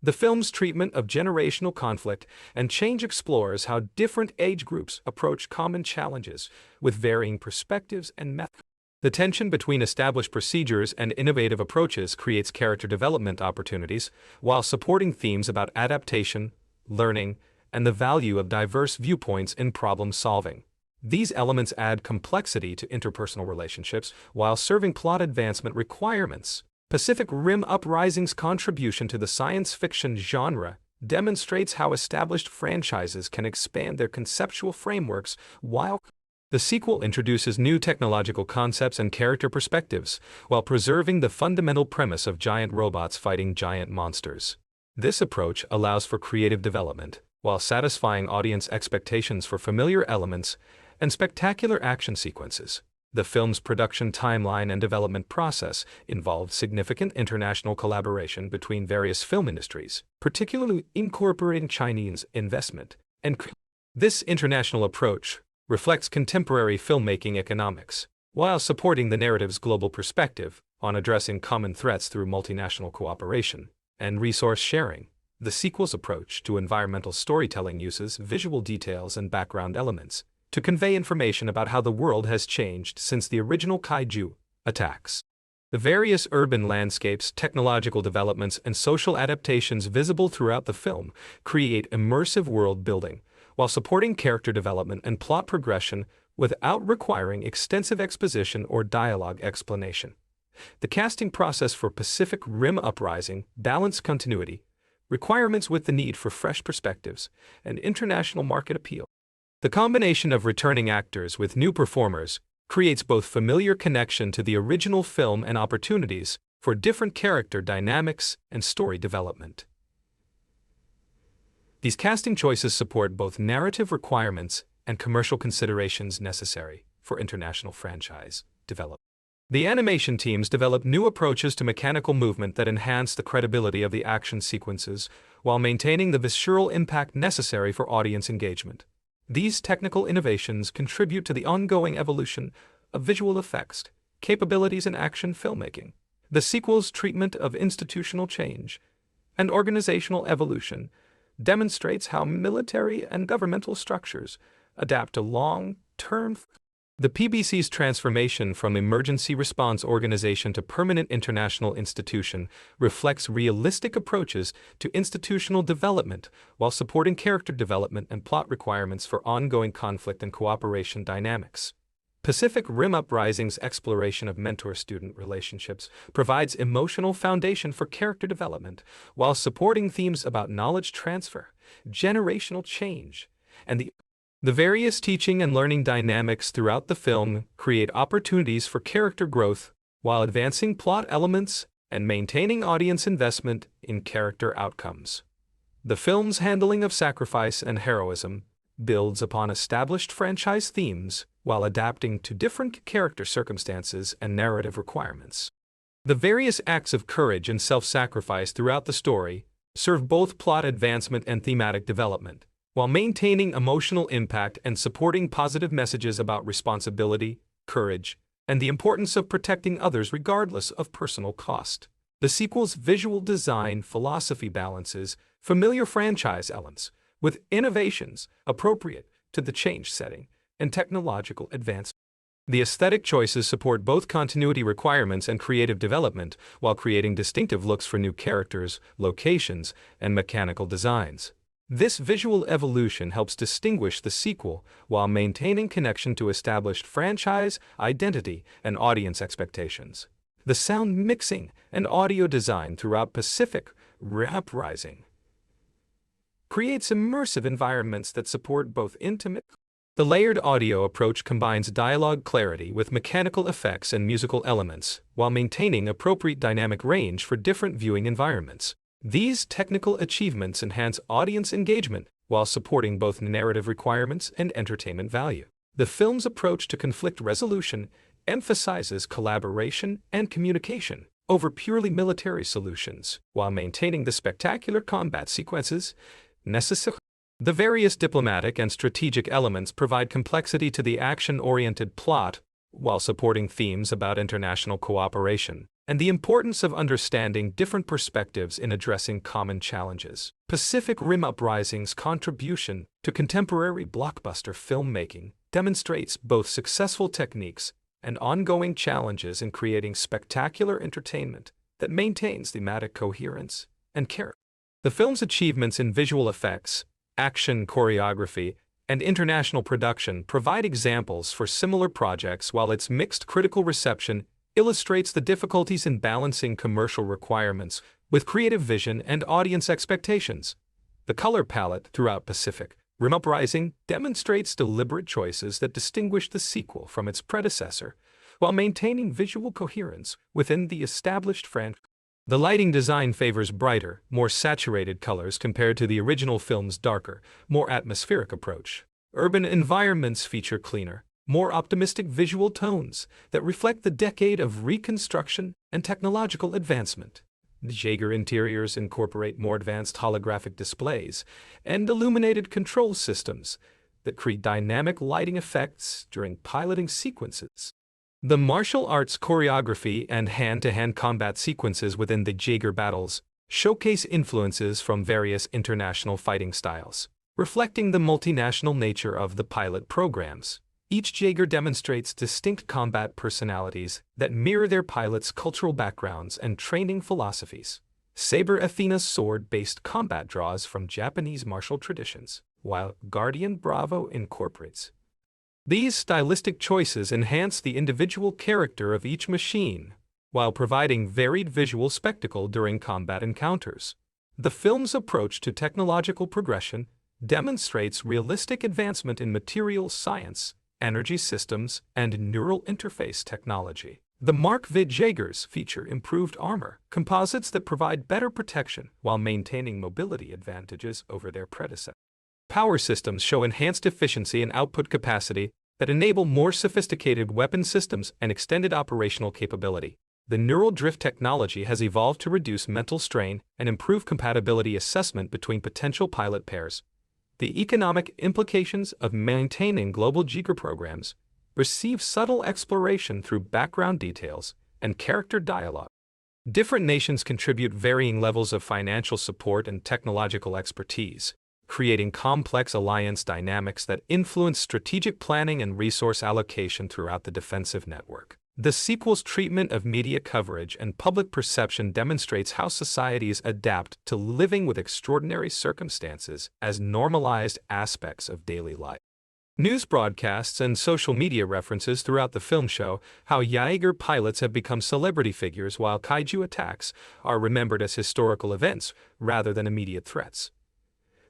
Speaker 1: The film's treatment of generational conflict and change explores how different age groups approach common challenges with varying perspectives and methods. The tension between established procedures and innovative approaches creates character development opportunities while supporting themes about adaptation, learning, and the value of diverse viewpoints in problem solving. These elements add complexity to interpersonal relationships while serving plot advancement requirements. Pacific Rim Uprising's contribution to the science fiction genre demonstrates how established franchises can expand their conceptual frameworks while the sequel introduces new technological concepts and character perspectives while preserving the fundamental premise of giant robots fighting giant monsters. This approach allows for creative development while satisfying audience expectations for familiar elements and spectacular action sequences. The film's production timeline and development process involved significant international collaboration between various film industries, particularly incorporating Chinese investment. And this international approach reflects contemporary filmmaking economics, while supporting the narrative's global perspective on addressing common threats through multinational cooperation and resource sharing. The sequel's approach to environmental storytelling uses visual details and background elements to convey information about how the world has changed since the original Kaiju attacks. The various urban landscapes, technological developments, and social adaptations visible throughout the film create immersive world building, while supporting character development and plot progression without requiring extensive exposition or dialogue explanation. The casting process for Pacific Rim Uprising balanced continuity, requirements with the need for fresh perspectives, and international market appeal. The combination of returning actors with new performers creates both familiar connection to the original film and opportunities for different character dynamics and story development. These casting choices support both narrative requirements and commercial considerations necessary for international franchise development. The animation teams develop new approaches to mechanical movement that enhance the credibility of the action sequences while maintaining the visceral impact necessary for audience engagement. These technical innovations contribute to the ongoing evolution of visual effects capabilities in action filmmaking. The sequel's treatment of institutional change and organizational evolution demonstrates how military and governmental structures adapt to long-term The PBC's transformation from emergency response organization to permanent international institution reflects realistic approaches to institutional development while supporting character development and plot requirements for ongoing conflict and cooperation dynamics. Pacific Rim Uprising's exploration of mentor-student relationships provides emotional foundation for character development while supporting themes about knowledge transfer, generational change, and the various teaching and learning dynamics throughout the film create opportunities for character growth while advancing plot elements and maintaining audience investment in character outcomes. The film's handling of sacrifice and heroism builds upon established franchise themes while adapting to different character circumstances and narrative requirements. The various acts of courage and self-sacrifice throughout the story serve both plot advancement and thematic development, while maintaining emotional impact and supporting positive messages about responsibility, courage, and the importance of protecting others regardless of personal cost. The sequel's visual design philosophy balances familiar franchise elements with innovations appropriate to the changed setting and technological advancement. The aesthetic choices support both continuity requirements and creative development while creating distinctive looks for new characters, locations, and mechanical designs. This visual evolution helps distinguish the sequel while maintaining connection to established franchise, identity, and audience expectations. The sound mixing and audio design throughout Pacific Rim Uprising creates immersive environments that support both intimate. The layered audio approach combines dialogue clarity with mechanical effects and musical elements, while maintaining appropriate dynamic range for different viewing environments. These technical achievements enhance audience engagement while supporting both narrative requirements and entertainment value. The film's approach to conflict resolution emphasizes collaboration and communication over purely military solutions, while maintaining the spectacular combat sequences necessary. The various diplomatic and strategic elements provide complexity to the action-oriented plot while supporting themes about international cooperation and the importance of understanding different perspectives in addressing common challenges. Pacific Rim Uprising's contribution to contemporary blockbuster filmmaking demonstrates both successful techniques and ongoing challenges in creating spectacular entertainment that maintains thematic coherence and character. The film's achievements in visual effects, action choreography, and international production provide examples for similar projects, while its mixed critical reception illustrates the difficulties in balancing commercial requirements with creative vision and audience expectations. The color palette throughout Pacific Rim Uprising demonstrates deliberate choices that distinguish the sequel from its predecessor, while maintaining visual coherence within the established franchise. The lighting design favors brighter, more saturated colors compared to the original film's darker, more atmospheric approach. Urban environments feature cleaner, more optimistic visual tones that reflect the decade of reconstruction and technological advancement. The Jaeger interiors incorporate more advanced holographic displays and illuminated control systems that create dynamic lighting effects during piloting sequences. The martial arts choreography and hand-to-hand combat sequences within the Jaeger battles showcase influences from various international fighting styles, reflecting the multinational nature of the pilot programs. Each Jaeger demonstrates distinct combat personalities that mirror their pilots' cultural backgrounds and training philosophies. Saber Athena's sword-based combat draws from Japanese martial traditions, while Guardian Bravo incorporates. These stylistic choices enhance the individual character of each machine, while providing varied visual spectacle during combat encounters. The film's approach to technological progression demonstrates realistic advancement in materials science, energy systems, and neural interface technology. The Mark V Jaegers feature improved armor, composites that provide better protection while maintaining mobility advantages over their predecessors. Power systems show enhanced efficiency and output capacity that enable more sophisticated weapon systems and extended operational capability. The neural drift technology has evolved to reduce mental strain and improve compatibility assessment between potential pilot pairs. The economic implications of maintaining global Jaeger programs receive subtle exploration through background details and character dialogue. Different nations contribute varying levels of financial support and technological expertise, creating complex alliance dynamics that influence strategic planning and resource allocation throughout the defensive network. The sequel's treatment of media coverage and public perception demonstrates how societies adapt to living with extraordinary circumstances as normalized aspects of daily life. News broadcasts and social media references throughout the film show how Jaeger pilots have become celebrity figures while kaiju attacks are remembered as historical events rather than immediate threats.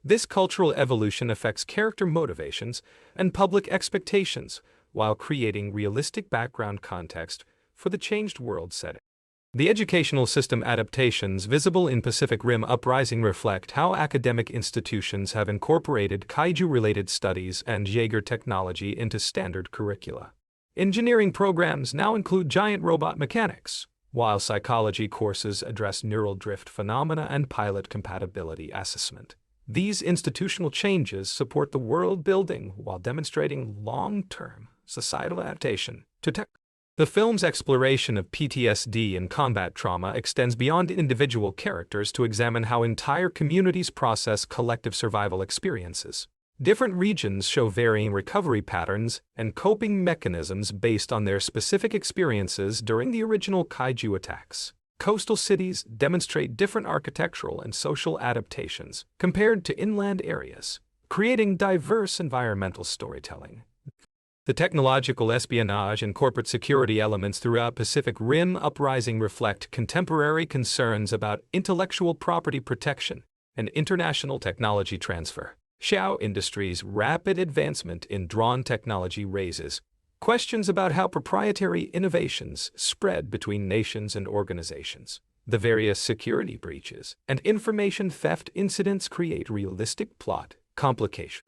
Speaker 1: This cultural evolution affects character motivations and public expectations while creating realistic background context for the changed world setting. The educational system adaptations visible in Pacific Rim Uprising reflect how academic institutions have incorporated kaiju-related studies and Jaeger technology into standard curricula. Engineering programs now include giant robot mechanics, while psychology courses address neural drift phenomena and pilot compatibility assessment. These institutional changes support the world building while demonstrating long-term societal adaptation to tech. The film's exploration of PTSD and combat trauma extends beyond individual characters to examine how entire communities process collective survival experiences. Different regions show varying recovery patterns and coping mechanisms based on their specific experiences during the original kaiju attacks. Coastal cities demonstrate different architectural and social adaptations compared to inland areas, creating diverse environmental storytelling. The technological espionage and corporate security elements throughout Pacific Rim Uprising reflect contemporary concerns about intellectual property protection and international technology transfer. Shao Industries' rapid advancement in drone technology raises questions about how proprietary innovations spread between nations and organizations. The various security breaches and information theft incidents create realistic plot complications.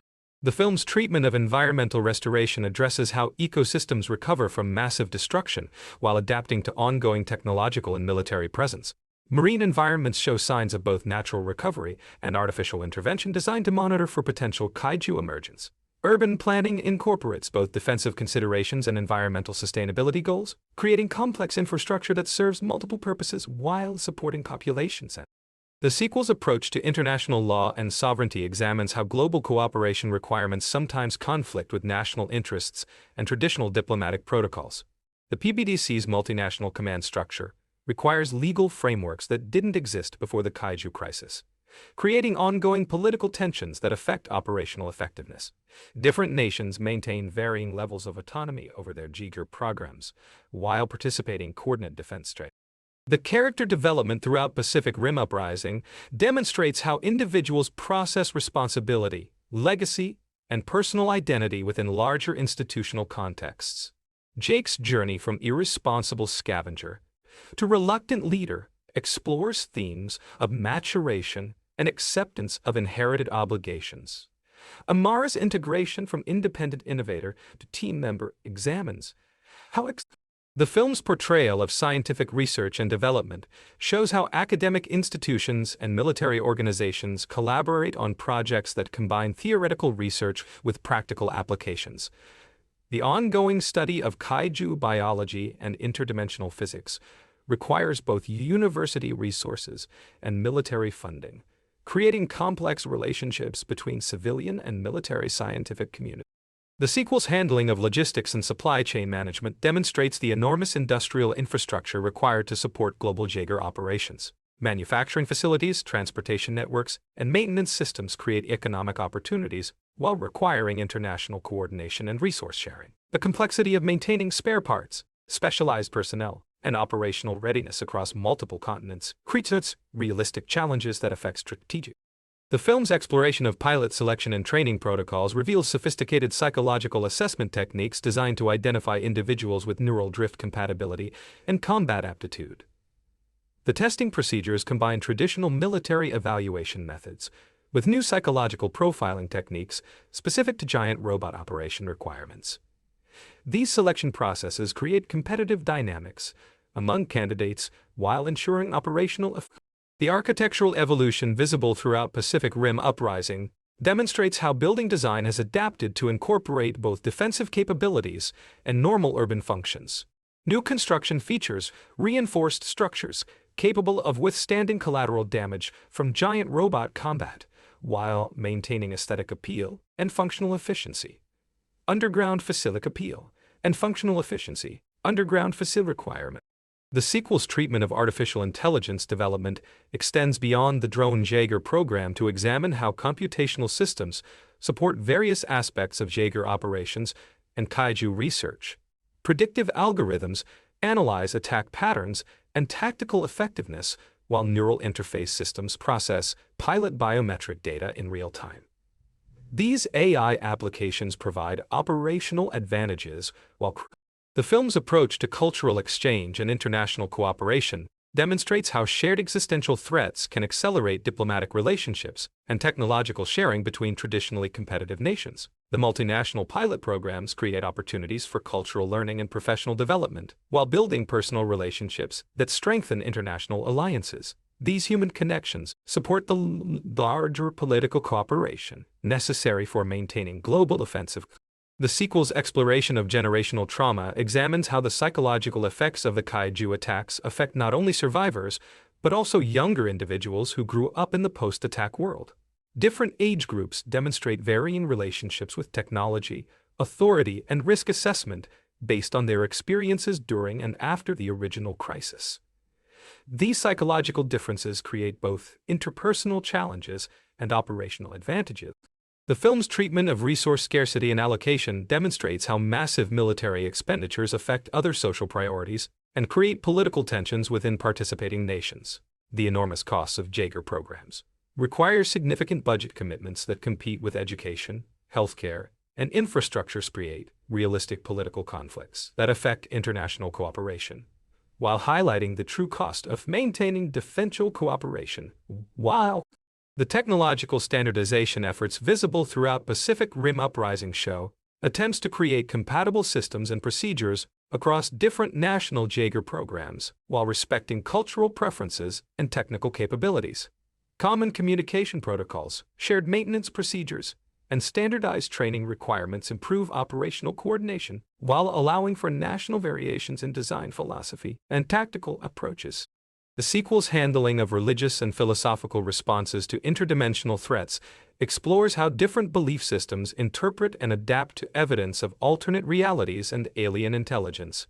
Speaker 1: The film's treatment of environmental restoration addresses how ecosystems recover from massive destruction while adapting to ongoing technological and military presence. Marine environments show signs of both natural recovery and artificial intervention designed to monitor for potential kaiju emergence. Urban planning incorporates both defensive considerations and environmental sustainability goals, creating complex infrastructure that serves multiple purposes while supporting populations. The sequel's approach to international law and sovereignty examines how global cooperation requirements sometimes conflict with national interests and traditional diplomatic protocols. The PBDC's multinational command structure requires legal frameworks that didn't exist before the kaiju crisis, creating ongoing political tensions that affect operational effectiveness. Different nations maintain varying levels of autonomy over their Jaeger programs while participating in coordinated defense strategies. The character development throughout Pacific Rim Uprising demonstrates how individuals process responsibility, legacy, and personal identity within larger institutional contexts. Jake's journey from irresponsible scavenger to reluctant leader explores themes of maturation and acceptance of inherited obligations. Amara's integration from independent innovator to team member examines how the film's portrayal of scientific research and development shows how academic institutions and military organizations collaborate on projects that combine theoretical research with practical applications. The ongoing study of kaiju biology and interdimensional physics requires both university resources and military funding, creating complex relationships between civilian and military scientific communities. The sequel's handling of logistics and supply chain management demonstrates the enormous industrial infrastructure required to support global Jaeger operations. Manufacturing facilities, transportation networks, and maintenance systems create economic opportunities while requiring international coordination and resource sharing. The complexity of maintaining spare parts, specialized personnel, and operational readiness across multiple continents creates realistic challenges that affect strategic. The film's exploration of pilot selection and training protocols reveals sophisticated psychological assessment techniques designed to identify individuals with neural drift compatibility and combat aptitude. The testing procedures combine traditional military evaluation methods with new psychological profiling techniques specific to giant robot operation requirements. These selection processes create competitive dynamics among candidates while ensuring operational effectiveness. The architectural evolution visible throughout Pacific Rim Uprising demonstrates how building design has adapted to incorporate both defensive capabilities and normal urban functions. New construction features reinforced structures capable of withstanding collateral damage from giant robot combat, while maintaining aesthetic appeal and functional efficiency. Underground facilic appeal and functional efficiency. Underground facil requirement. The sequel's treatment of artificial intelligence development extends beyond the drone Jaeger program to examine how computational systems support various aspects of Jaeger operations and Kaiju research. Predictive algorithms analyze attack patterns and tactical effectiveness, while neural interface systems process pilot biometric data in real time. These AI applications provide operational advantages, while the film's approach to cultural exchange and international cooperation demonstrates how shared existential threats can accelerate diplomatic relationships and technological sharing between traditionally competitive nations. The multinational pilot programs create opportunities for cultural learning and professional development, while building personal relationships that strengthen international alliances. These human connections support the larger political cooperation necessary for maintaining global offensive. The sequel's exploration of generational trauma examines how the psychological effects of the Kaiju attacks affect not only survivors, but also younger individuals who grew up in the post-attack world. Different age groups demonstrate varying relationships with technology, authority, and risk assessment based on their experiences during and after the original crisis. These psychological differences create both interpersonal challenges and operational advantages. The film's treatment of resource scarcity and allocation demonstrates how massive military expenditures affect other social priorities and create political tensions within participating nations. The enormous costs of Jaeger programs require significant budget commitments that compete with education, healthcare, and infrastructure, create realistic political conflicts that affect international cooperation, while highlighting the true cost of maintaining defensive cooperation. While the technological standardization efforts visible throughout Pacific Rim Uprising show attempts to create compatible systems and procedures across different national Jaeger programs while respecting cultural preferences and technical capabilities. Common communication protocols, shared maintenance procedures, and standardized training requirements improve operational coordination while allowing for national variations in design philosophy and tactical approaches. The sequel's handling of religious and philosophical responses to interdimensional threats explores how different belief systems interpret and adapt to evidence of alternate realities and alien intelligence.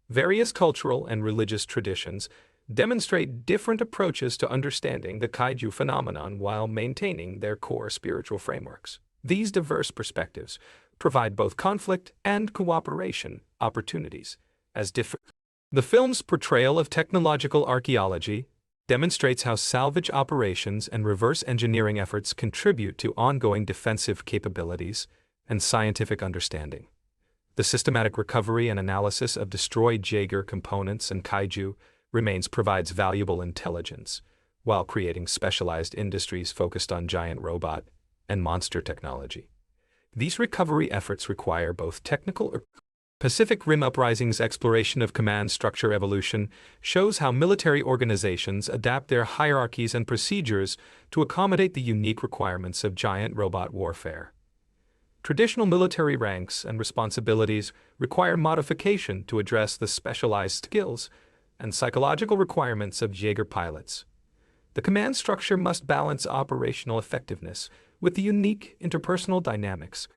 Speaker 1: Various cultural and religious traditions demonstrate different approaches to understanding the Kaiju phenomenon while maintaining their core spiritual frameworks. These diverse perspectives provide both conflict and cooperation opportunities as different. The film's portrayal of technological archaeology demonstrates how salvage operations and reverse engineering efforts contribute to ongoing defensive capabilities and scientific understanding. The systematic recovery and analysis of destroyed Jaeger components and Kaiju provides valuable intelligence, while creating specialized industries focused on giant robot and monster technology. These recovery efforts require both technical. Pacific Rim Uprising's exploration of command structure evolution shows how military organizations adapt their hierarchies and procedures to accommodate the unique requirements of giant robot warfare. Traditional military ranks and responsibilities require modification to address the specialized skills and psychological requirements of Jaeger pilots. The command structure must balance operational effectiveness with the unique interpersonal dynamics.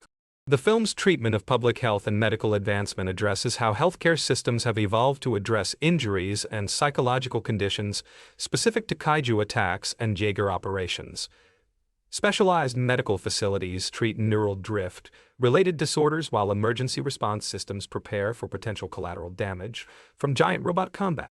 Speaker 1: The film's treatment of public health and medical advancement addresses how healthcare systems have evolved to address injuries and psychological conditions specific to Kaiju attacks and Jaeger operations. Specialized medical facilities treat neural drift-related disorders, while emergency response systems prepare for potential collateral damage from giant robot combat.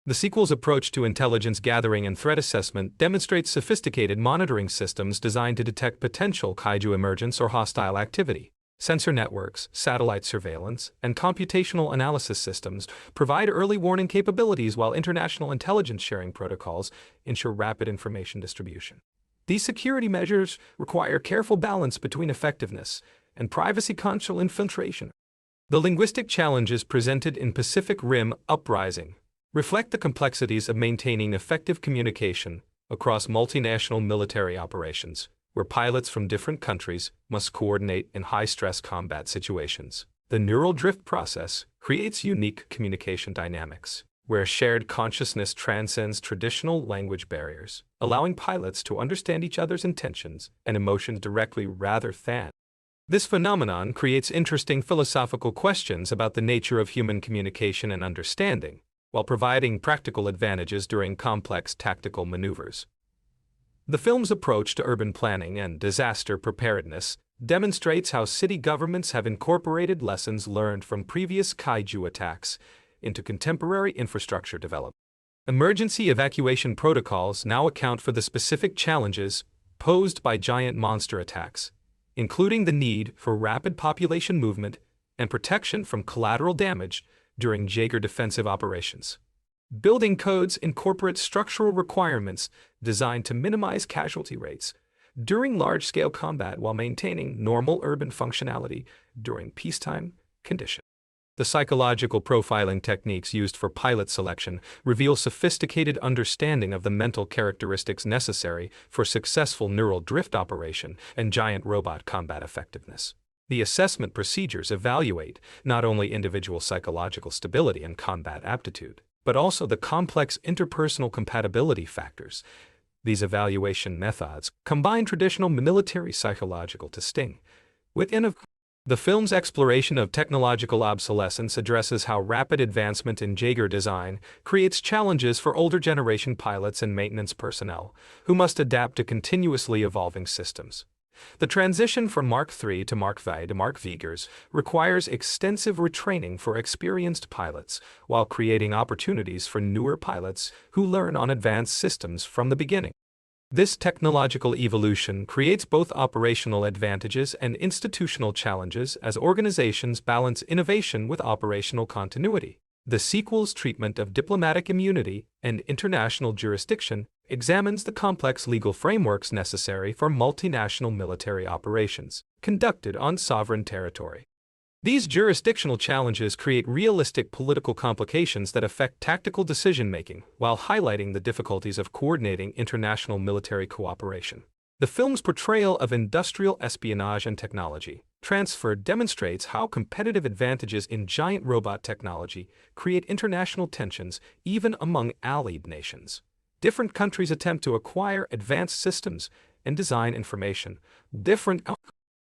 Speaker 1: The sequel's approach to intelligence gathering and threat assessment demonstrates sophisticated monitoring systems designed to detect potential Kaiju emergence or hostile activity. Sensor networks, satellite surveillance, and computational analysis systems provide early warning capabilities, while international intelligence sharing protocols ensure rapid information distribution. These security measures require careful balance between effectiveness and privacy-conscious infiltration. The linguistic challenges presented in Pacific Rim Uprising reflect the complexities of maintaining effective communication across multinational military operations, where pilots from different countries must coordinate in high-stress combat situations. The neural drift process creates unique communication dynamics, where shared consciousness transcends traditional language barriers, allowing pilots to understand each other's intentions and emotions directly rather than. This phenomenon creates interesting philosophical questions about the nature of human communication and understanding, while providing practical advantages during complex tactical maneuvers. The film's approach to urban planning and disaster preparedness demonstrates how city governments have incorporated lessons learned from previous kaiju attacks into contemporary infrastructure development. Emergency evacuation protocols now account for the specific challenges posed by giant monster attacks, including the need for rapid population movement and protection from collateral damage during Jaeger defensive operations. Building codes incorporate structural requirements designed to minimize casualty rates during large-scale combat while maintaining normal urban functionality during peacetime conditions. The psychological profiling techniques used for pilot selection reveal sophisticated understanding of the mental characteristics necessary for successful neural drift operation and giant robot combat effectiveness. The assessment procedures evaluate not only individual psychological stability and combat aptitude, but also the complex interpersonal compatibility factors. These evaluation methods combine traditional military psychological testing with the film's exploration of technological obsolescence addresses how rapid advancement in Jaeger design creates challenges for older generation pilots and maintenance personnel who must adapt to continuously evolving systems. The transition from Mark III to Mark V to Mark Jaegers requires extensive retraining for experienced pilots, while creating opportunities for newer pilots who learn on advanced systems from the beginning. This technological evolution creates both operational advantages and institutional challenges as organizations balance innovation with operational continuity. The sequel's treatment of diplomatic immunity and international jurisdiction examines the complex legal frameworks necessary for multinational military operations conducted on sovereign territory. These jurisdictional challenges create realistic political complications that affect tactical decision-making while highlighting the difficulties of coordinating international military cooperation. The film's portrayal of industrial espionage and technology transfer demonstrates how competitive advantages in giant robot technology create international tensions even among allied nations. Different countries attempt to acquire advanced systems and design information.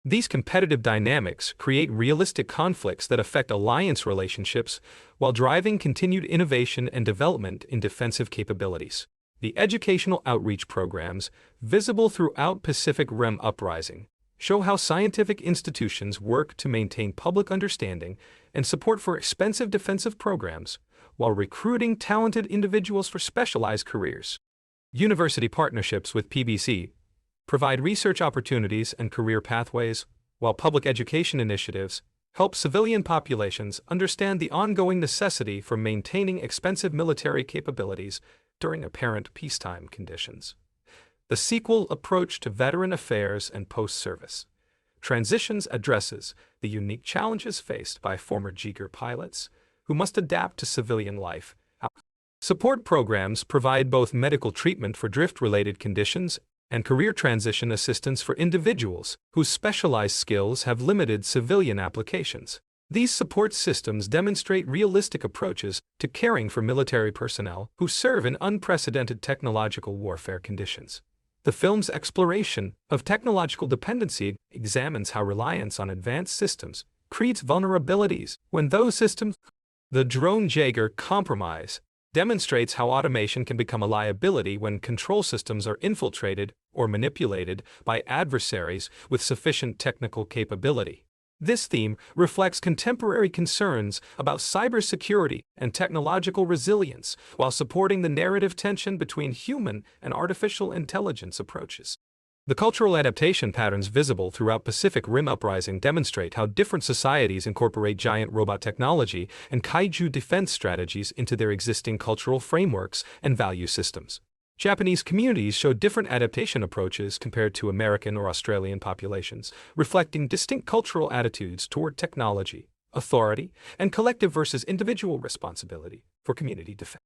Speaker 1: These competitive dynamics create realistic conflicts that affect alliance relationships while driving continued innovation and development in defensive capabilities. The educational outreach programs, visible throughout Pacific Rim Uprising, show how scientific institutions work to maintain public understanding and support for expensive defensive programs while recruiting talented individuals for specialized careers. University partnerships with PBC provide research opportunities and career pathways, while public education initiatives help civilian populations understand the ongoing necessity for maintaining expensive military capabilities during apparent peacetime conditions. The sequel approach to veteran affairs and post-service transitions addresses the unique challenges faced by former Jaeger pilots who must adapt to civilian life. Support programs provide both medical treatment for drift-related conditions and career transition assistance for individuals whose specialized skills have limited civilian applications. These support systems demonstrate realistic approaches to caring for military personnel who serve in unprecedented technological warfare conditions. The film's exploration of technological dependency examines how reliance on advanced systems creates vulnerabilities when those systems. The drone Jaeger compromise demonstrates how automation can become a liability when control systems are infiltrated or manipulated by adversaries with sufficient technical capability. This theme reflects contemporary concerns about cybersecurity and technological resilience while supporting the narrative tension between human and artificial intelligence approaches. The cultural adaptation patterns visible throughout Pacific Rim Uprising demonstrate how different societies incorporate giant robot technology and kaiju defense strategies into their existing cultural frameworks and value systems. Japanese communities show different adaptation approaches compared to American or Australian populations, reflecting distinct cultural attitudes toward technology, authority, and collective versus individual responsibility for community defense.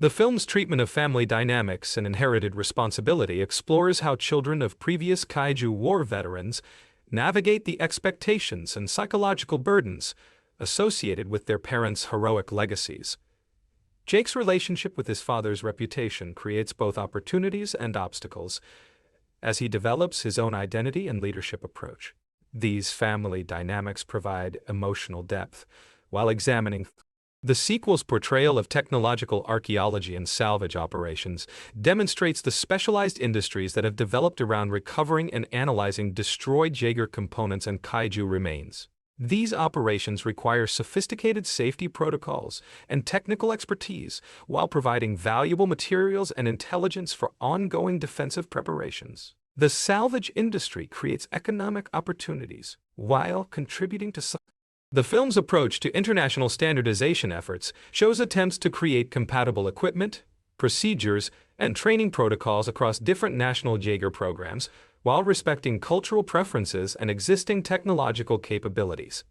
Speaker 1: The film's treatment of family dynamics and inherited responsibility explores how children of previous kaiju war veterans navigate the expectations and psychological burdens associated with their parents' heroic legacies. Jake's relationship with his father's reputation creates both opportunities and obstacles as he develops his own identity and leadership approach. These family dynamics provide emotional depth while examining the sequel's portrayal of technological archaeology and salvage operations demonstrates the specialized industries that have developed around recovering and analyzing destroyed Jaeger components and Kaiju remains. These operations require sophisticated safety protocols and technical expertise while providing valuable materials and intelligence for ongoing defensive preparations. The salvage industry creates economic opportunities while contributing to the film's approach to international standardization efforts shows attempts to create compatible equipment, procedures, and training protocols across different national Jaeger programs while respecting cultural preferences and existing technological capabilities.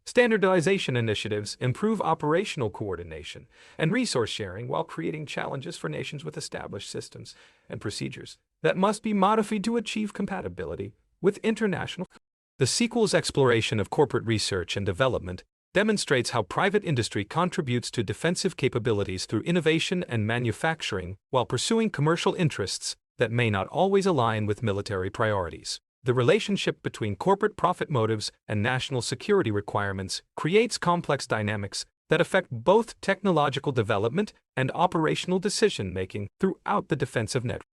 Speaker 1: Standardization initiatives improve operational coordination and resource sharing while creating challenges for nations with established systems and procedures that must be modified to achieve compatibility with international. The sequel's exploration of corporate research and development demonstrates how private industry contributes to defensive capabilities through innovation and manufacturing while pursuing commercial interests that may not always align with military priorities. The relationship between corporate profit motives and national security requirements creates complex dynamics that affect both technological development and operational decision-making throughout the defensive network.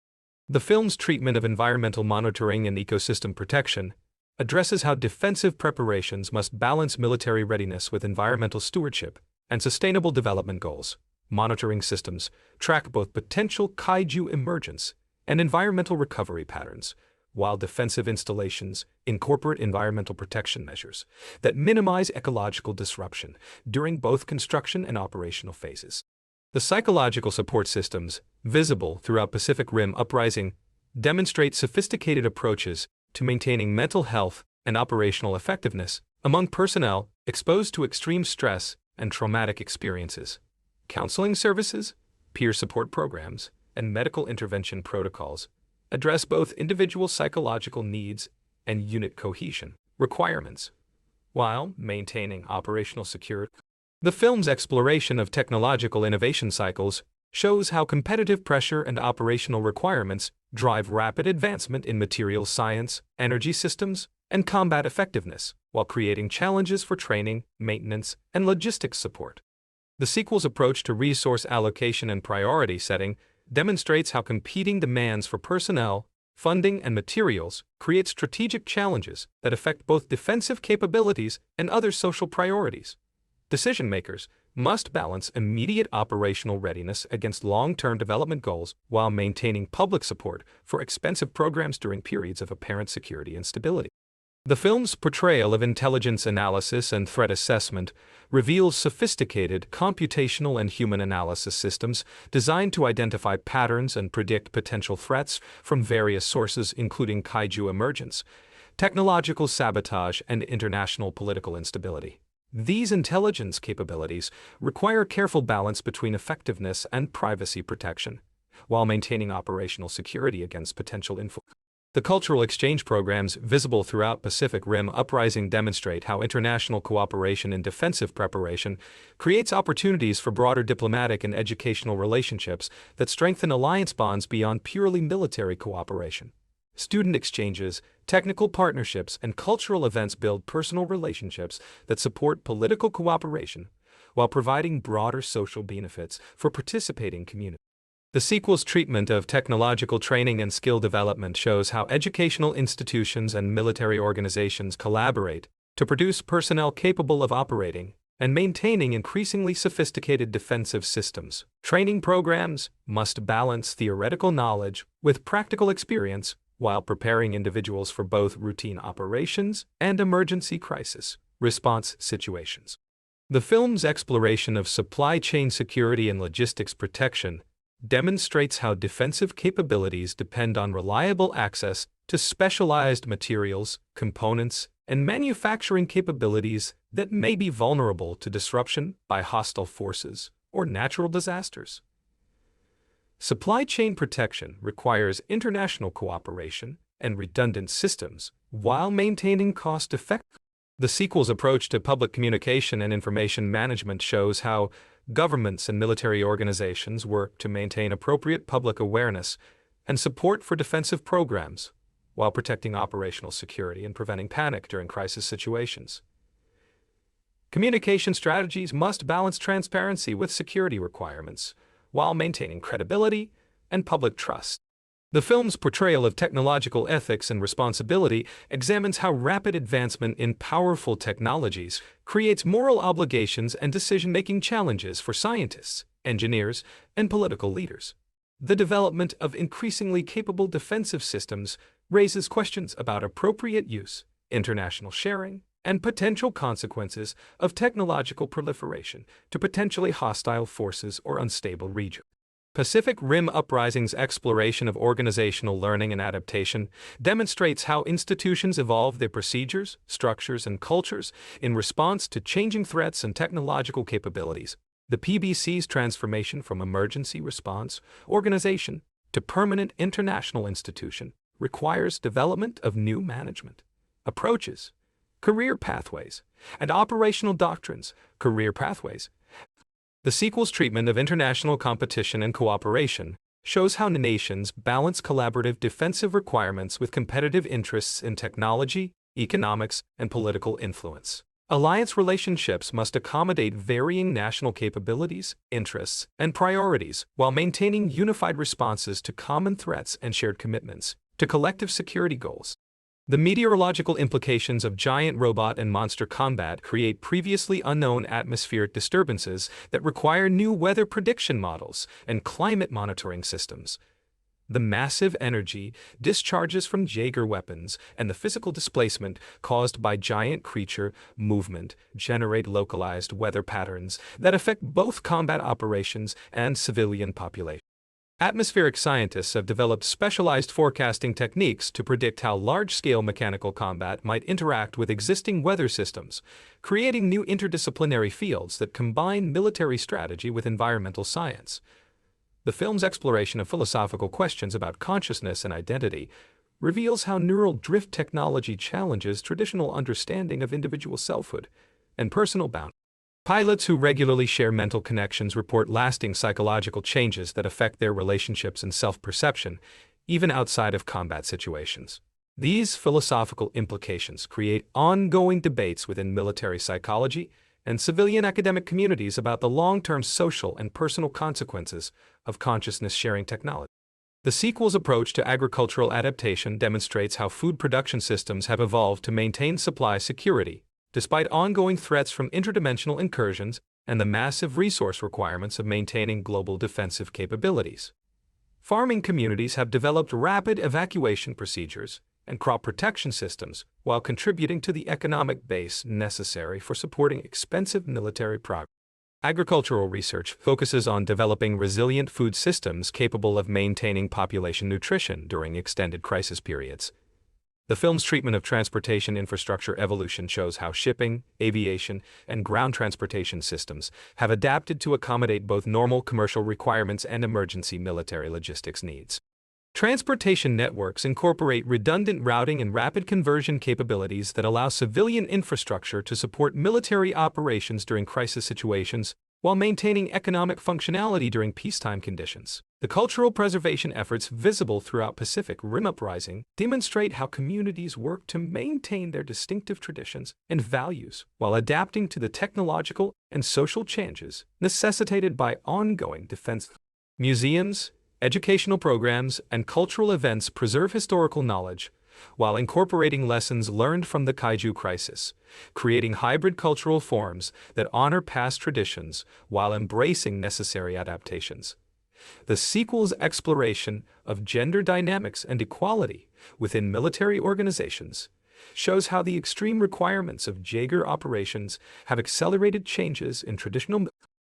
Speaker 1: The film's treatment of environmental monitoring and ecosystem protection addresses how defensive preparations must balance military readiness with environmental stewardship and sustainable development goals. Monitoring systems track both potential Kaiju emergence and environmental recovery patterns, while defensive installations incorporate environmental protection measures that minimize ecological disruption during both construction and operational phases. The psychological support systems, visible throughout Pacific Rim Uprising, demonstrate sophisticated approaches to maintaining mental health and operational effectiveness among personnel exposed to extreme stress and traumatic experiences. Counseling services, peer support programs, and medical intervention protocols address both individual psychological needs and unit cohesion requirements, while maintaining operational security. The film's exploration of technological innovation cycles shows how competitive pressure and operational requirements drive rapid advancement in materials science, energy systems, and combat effectiveness, while creating challenges for training, maintenance, and logistics support. The sequel's approach to resource allocation and priority setting demonstrates how competing demands for personnel, funding, and materials create strategic challenges that affect both defensive capabilities and other social priorities. Decision-makers must balance immediate operational readiness against long-term development goals while maintaining public support for expensive programs during periods of apparent security and stability. The film's portrayal of intelligence analysis and threat assessment reveals sophisticated computational and human analysis systems designed to identify patterns and predict potential threats from various sources, including Kaiju emergence, technological sabotage, and international political instability. These intelligence capabilities require careful balance between effectiveness and privacy protection, while maintaining operational security against potential influence. The cultural exchange programs visible throughout Pacific Rim Uprising demonstrate how international cooperation in defensive preparation creates opportunities for broader diplomatic and educational relationships that strengthen alliance bonds beyond purely military cooperation. Student exchanges, technical partnerships, and cultural events build personal relationships that support political cooperation while providing broader social benefits for participating communities. The sequel's treatment of technological training and skill development shows how educational institutions and military organizations collaborate to produce personnel capable of operating and maintaining increasingly sophisticated defensive systems. Training programs must balance theoretical knowledge with practical experience while preparing individuals for both routine operations and emergency crisis response situations. The film's exploration of supply chain security and logistics protection demonstrates how defensive capabilities depend on reliable access to specialized materials, components, and manufacturing capabilities that may be vulnerable to disruption by hostile forces or natural disasters. Supply chain protection requires international cooperation and redundant systems while maintaining cost-effectiveness. The sequel's approach to public communication and information management shows how governments and military organizations work to maintain appropriate public awareness and support for defensive programs while protecting operational security and preventing panic during crisis situations. Communication strategies must balance transparency with security requirements while maintaining credibility and public trust. The film's portrayal of technological ethics and responsibility examines how rapid advancement in powerful technologies creates moral obligations and decision-making challenges for scientists, engineers, and political leaders. The development of increasingly capable defensive systems raises questions about appropriate use, international sharing, and potential consequences of technological proliferation to potentially hostile forces or unstable regions. Pacific Rim Uprising's exploration of organizational learning and adaptation demonstrates how institutions evolve their procedures, structures, and cultures in response to changing threats and technological capabilities. The PBC's transformation from emergency response organization to permanent international institution requires development of new management approaches, career pathways, and operational doctrines, career pathways. The sequel's treatment of international competition and cooperation shows how nations balance collaborative defensive requirements with competitive interests in technology, economics, and political influence. Alliance relationships must accommodate varying national capabilities, interests, and priorities while maintaining unified responses to common threats and shared commitments to collective security goals. The meteorological implications of giant robot and monster combat create previously unknown atmospheric disturbances that require new weather prediction models and climate monitoring systems. The massive energy discharges from Jaeger weapons and the physical displacement caused by giant creature movement generate localized weather patterns that affect both combat operations and civilian populations. Atmospheric scientists have developed specialized forecasting techniques to predict how large-scale mechanical combat might interact with existing weather systems, creating new interdisciplinary fields that combine military strategy with environmental science. The film's exploration of philosophical questions about consciousness and identity reveals how neural drift technology challenges traditional understanding of individual selfhood and personal boundaries. Pilots who regularly share mental connections report lasting psychological changes that affect their relationships and self-perception, even outside of combat situations. These philosophical implications create ongoing debates within military psychology and civilian academic communities about the long-term social and personal consequences of consciousness-sharing technology. The sequel's approach to agricultural adaptation demonstrates how food production systems have evolved to maintain supply security, despite ongoing threats from interdimensional incursions and the massive resource requirements of maintaining global defensive capabilities. Farming communities have developed rapid evacuation procedures and crop protection systems while contributing to the economic base necessary for supporting expensive military progress. Agricultural research focuses on developing resilient food systems capable of maintaining population nutrition during extended crisis periods. The film's treatment of transportation infrastructure evolution shows how shipping, aviation, and ground transportation systems have adapted to accommodate both normal commercial requirements and emergency military logistics needs. Transportation networks incorporate redundant routing and rapid conversion capabilities that allow civilian infrastructure to support military operations during crisis situations while maintaining economic functionality during peacetime conditions. The cultural preservation efforts visible throughout Pacific Rim Uprising demonstrate how communities work to maintain their distinctive traditions and values while adapting to the technological and social changes necessitated by ongoing defense. Museums, educational programs, and cultural events preserve historical knowledge while incorporating lessons learned from the Kaiju crisis, creating hybrid cultural forms that honor past traditions while embracing necessary adaptations. The sequel's exploration of gender dynamics and equality within military organizations shows how the extreme requirements of Jaeger operations have accelerated changes in traditional.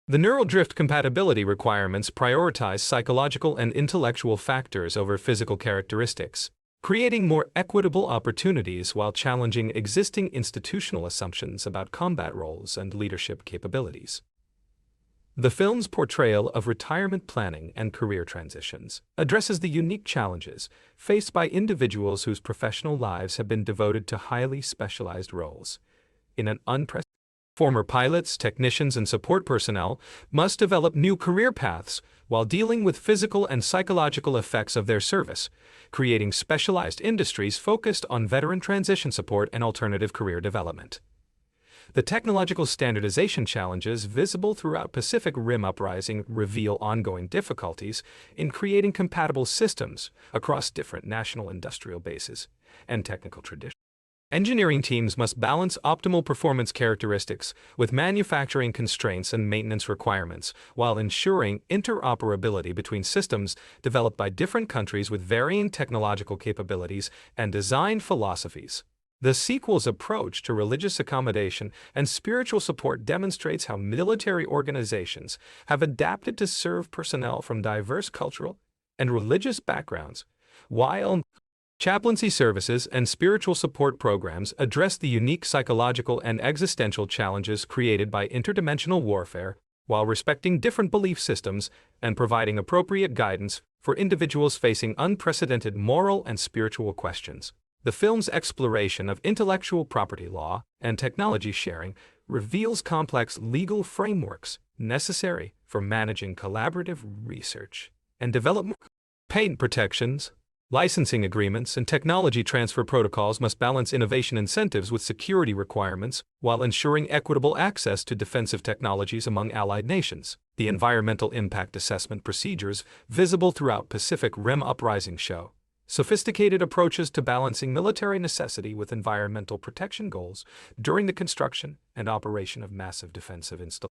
Speaker 1: The neural drift compatibility requirements prioritize psychological and intellectual factors over physical characteristics, creating more equitable opportunities while challenging existing institutional assumptions about combat roles and leadership capabilities. The film's portrayal of retirement planning and career transitions addresses the unique challenges faced by individuals whose professional lives have been devoted to highly specialized roles. In an unprecedented Former pilots, technicians, and support personnel must develop new career paths while dealing with physical and psychological effects of their service, creating specialized industries focused on veteran transition support and alternative career development. The technological standardization challenges visible throughout Pacific Rim Uprising reveal ongoing difficulties in creating compatible systems across different national industrial bases and technical traditions. Engineering teams must balance optimal performance characteristics with manufacturing constraints and maintenance requirements, while ensuring interoperability between systems developed by different countries with varying technological capabilities and design philosophies. The sequel's approach to religious accommodation and spiritual support demonstrates how military organizations have adapted to serve personnel from diverse cultural and religious backgrounds, while chaplaincy services and spiritual support programs address the unique psychological and existential challenges created by interdimensional warfare, while respecting different belief systems and providing appropriate guidance for individuals facing unprecedented moral and spiritual questions. The film's exploration of intellectual property law and technology sharing reveals complex legal frameworks necessary for managing collaborative research and development. Patent protections, licensing agreements, and technology transfer protocols must balance innovation incentives with security requirements while ensuring equitable access to defensive technologies among allied nations. The environmental impact assessment procedures visible throughout Pacific Rim Uprising show sophisticated approaches to balancing military necessity with environmental protection goals during the construction and operation of massive defensive installations.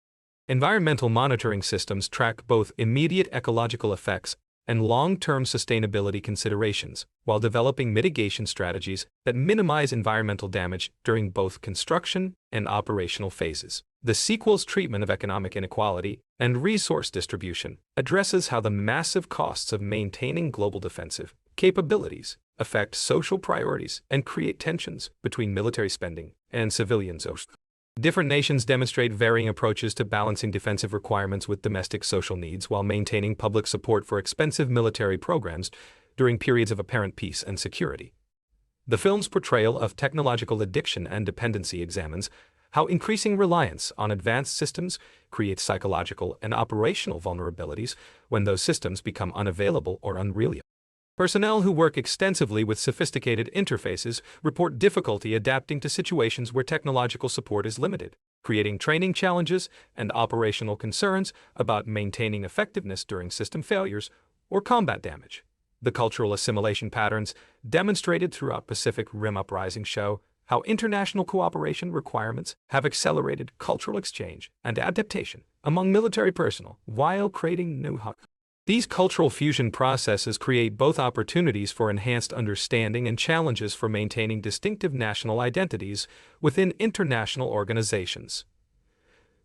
Speaker 1: Environmental monitoring systems track both immediate ecological effects and long-term sustainability considerations, while developing mitigation strategies that minimize environmental damage during both construction and operational phases. The sequel's treatment of economic inequality and resource distribution addresses how the massive costs of maintaining global defensive capabilities affect social priorities and create tensions between military spending and civilians. Different nations demonstrate varying approaches to balancing defensive requirements with domestic social needs while maintaining public support for expensive military programs during periods of apparent peace and security. The film's portrayal of technological addiction and dependency examines how increasing reliance on advanced systems creates psychological and operational vulnerabilities when those systems become unavailable or unreliable. Personnel who work extensively with sophisticated interfaces report difficulty adapting to situations where technological support is limited, creating training challenges and operational concerns about maintaining effectiveness during system failures or combat damage. The cultural assimilation patterns demonstrated throughout Pacific Rim Uprising show how international cooperation requirements have accelerated cultural exchange and adaptation among military personnel while creating new hubs. These cultural fusion processes create both opportunities for enhanced understanding and challenges for maintaining distinctive national identities within international organizations.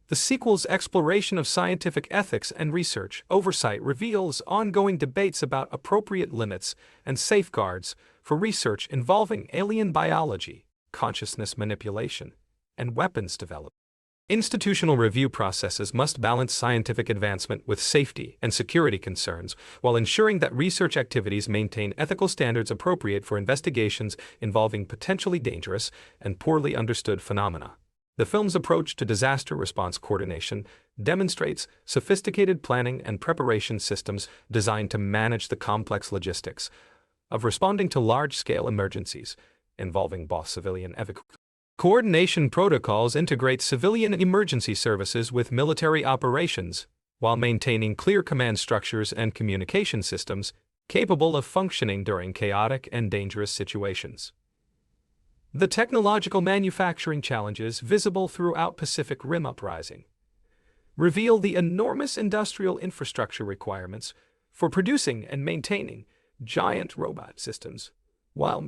Speaker 1: The sequel's exploration of scientific ethics and research oversight reveals ongoing debates about appropriate limits and safeguards for research involving alien biology, consciousness manipulation, and weapons development. Institutional review processes must balance scientific advancement with safety and security concerns while ensuring that research activities maintain ethical standards appropriate for investigations involving potentially dangerous and poorly understood phenomena. The film's approach to disaster response coordination demonstrates sophisticated planning and preparation systems designed to manage the complex logistics of responding to large-scale emergencies involving both civilian evacuation. Coordination protocols integrate civilian emergency services with military operations, while maintaining clear command structures and communication systems capable of functioning during chaotic and dangerous situations. The technological manufacturing challenges visible throughout Pacific Rim Uprising reveal the enormous industrial infrastructure requirements for producing and maintaining giant robot systems, while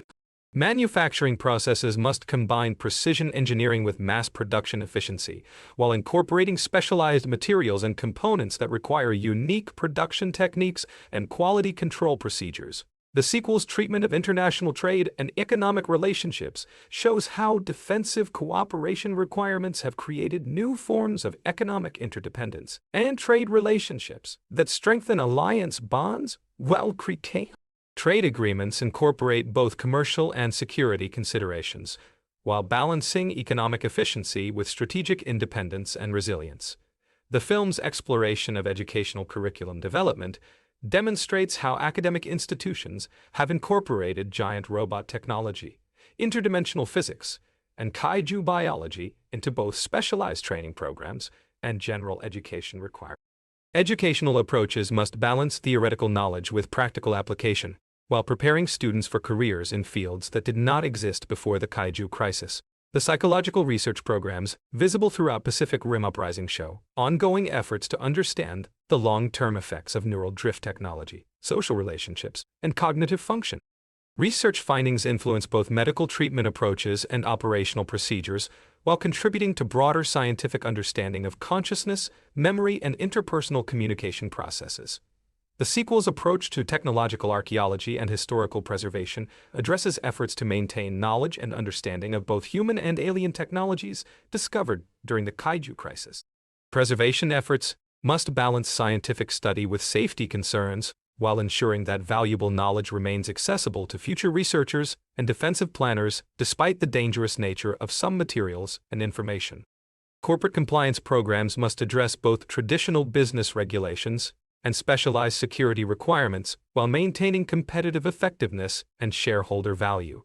Speaker 1: manufacturing processes must combine precision engineering with mass production efficiency, while incorporating specialized materials and components that require unique production techniques and quality control procedures. The sequel's treatment of international trade and economic relationships shows how defensive cooperation requirements have created new forms of economic interdependence and trade relationships that strengthen alliance bonds while creating. Trade agreements incorporate both commercial and security considerations, while balancing economic efficiency with strategic independence and resilience. The film's exploration of educational curriculum development demonstrates how academic institutions have incorporated giant robot technology, interdimensional physics, and kaiju biology into both specialized training programs and general education requirements. Educational approaches must balance theoretical knowledge with practical application, while preparing students for careers in fields that did not exist before the Kaiju crisis. The psychological research programs, visible throughout Pacific Rim Uprising, show ongoing efforts to understand the long-term effects of neural drift technology, social relationships, and cognitive function. Research findings influence both medical treatment approaches and operational procedures, while contributing to broader scientific understanding of consciousness, memory, and interpersonal communication processes. The sequel's approach to technological archaeology and historical preservation addresses efforts to maintain knowledge and understanding of both human and alien technologies discovered during the Kaiju crisis. Preservation efforts must balance scientific study with safety concerns, while ensuring that valuable knowledge remains accessible to future researchers and defensive planners despite the dangerous nature of some materials and information. Corporate compliance programs must address both traditional business regulations and specialized security requirements while maintaining competitive effectiveness and shareholder value.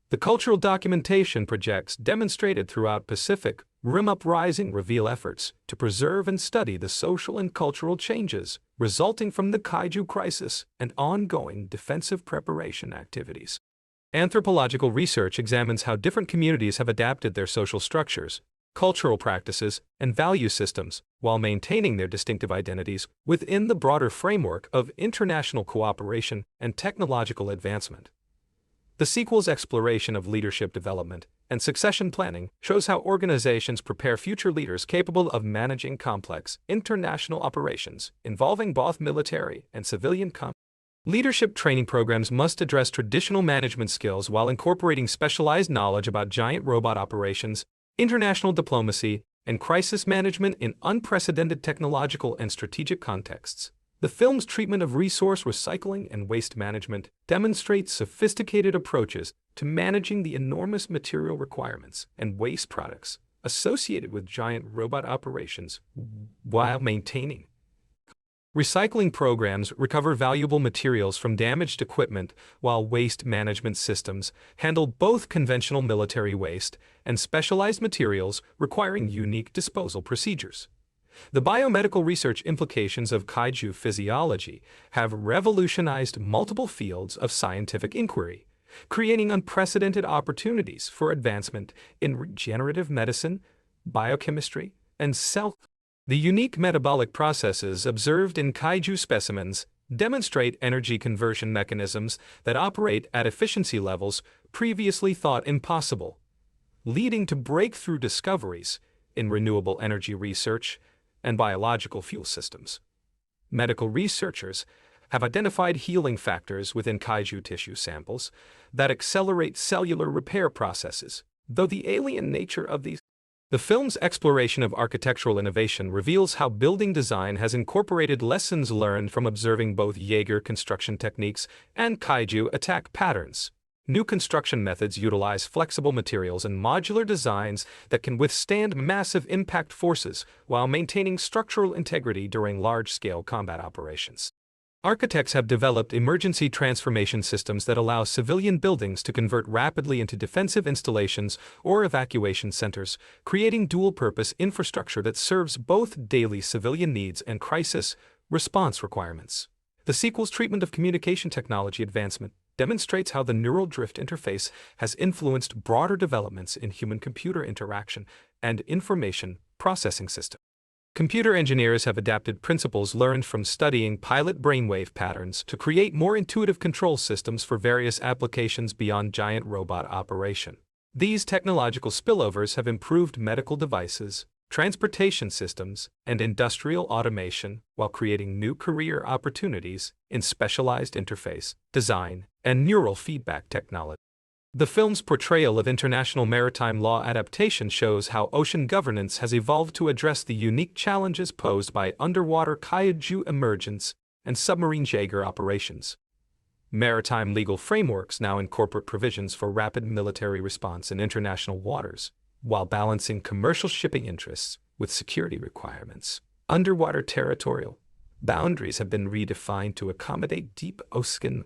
Speaker 1: The cultural documentation projects demonstrated throughout Pacific Rim Uprising reveal efforts to preserve and study the social and cultural changes resulting from the Kaiju crisis and ongoing defensive preparation activities. Anthropological research examines how different communities have adapted their social structures, cultural practices, and value systems while maintaining their distinctive identities within the broader framework of international cooperation and technological advancement. The sequel's exploration of leadership development and succession planning shows how organizations prepare future leaders capable of managing complex international operations involving both military and civilian Leadership training programs must address traditional management skills while incorporating specialized knowledge about giant robot operations, international diplomacy, and crisis management in unprecedented technological and strategic contexts. The film's treatment of resource recycling and waste management demonstrates sophisticated approaches to managing the enormous material requirements and waste products associated with giant robot operations while maintaining. Recycling programs recover valuable materials from damaged equipment, while waste management systems handle both conventional military waste and specialized materials requiring unique disposal procedures. The biomedical research implications of kaiju physiology have revolutionized multiple fields of scientific inquiry, creating unprecedented opportunities for advancement in regenerative medicine, biochemistry, and cell. The unique metabolic processes observed in kaiju specimens demonstrate energy conversion mechanisms that operate at efficiency levels previously thought impossible, leading to breakthrough discoveries in renewable energy research and biological fuel systems. Medical researchers have identified healing factors within kaiju tissue samples that accelerate cellular repair processes, though the alien nature of these. The film's exploration of architectural innovation reveals how building design has incorporated lessons learned from observing both Jaeger construction techniques and kaiju attack patterns. New construction methods utilize flexible materials and modular designs that can withstand massive impact forces while maintaining structural integrity during large-scale combat operations. Architects have developed emergency transformation systems that allow civilian buildings to convert rapidly into defensive installations or evacuation centers, creating dual-purpose infrastructure that serves both daily civilian needs and crisis response requirements. The sequel's treatment of communication technology advancement demonstrates how the neural drift interface has influenced broader developments in human-computer interaction and information processing systems. Computer engineers have adapted principles learned from studying pilot brainwave patterns to create more intuitive control systems for various applications beyond giant robot operation. These technological spillovers have improved medical devices, transportation systems, and industrial automation while creating new career opportunities in specialized interface, design, and neural feedback technology. The film's portrayal of international maritime law adaptation shows how ocean governance has evolved to address the unique challenges posed by underwater kaiju emergence and submarine Jaeger operations. Maritime legal frameworks now incorporate provisions for rapid military response in international waters, while balancing commercial shipping interests with security requirements. Underwater territorial boundaries have been redefined to accommodate deep ocean.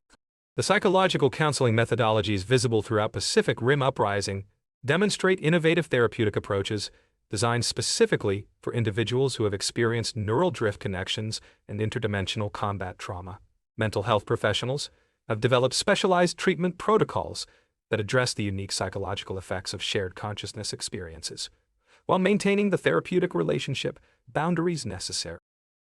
Speaker 1: The psychological counseling methodologies visible throughout Pacific Rim Uprising demonstrate innovative therapeutic approaches designed specifically for individuals who have experienced neural drift connections and interdimensional combat trauma. Mental health professionals have developed specialized treatment protocols that address the unique psychological effects of shared consciousness experiences, while maintaining the therapeutic relationship boundaries necessary.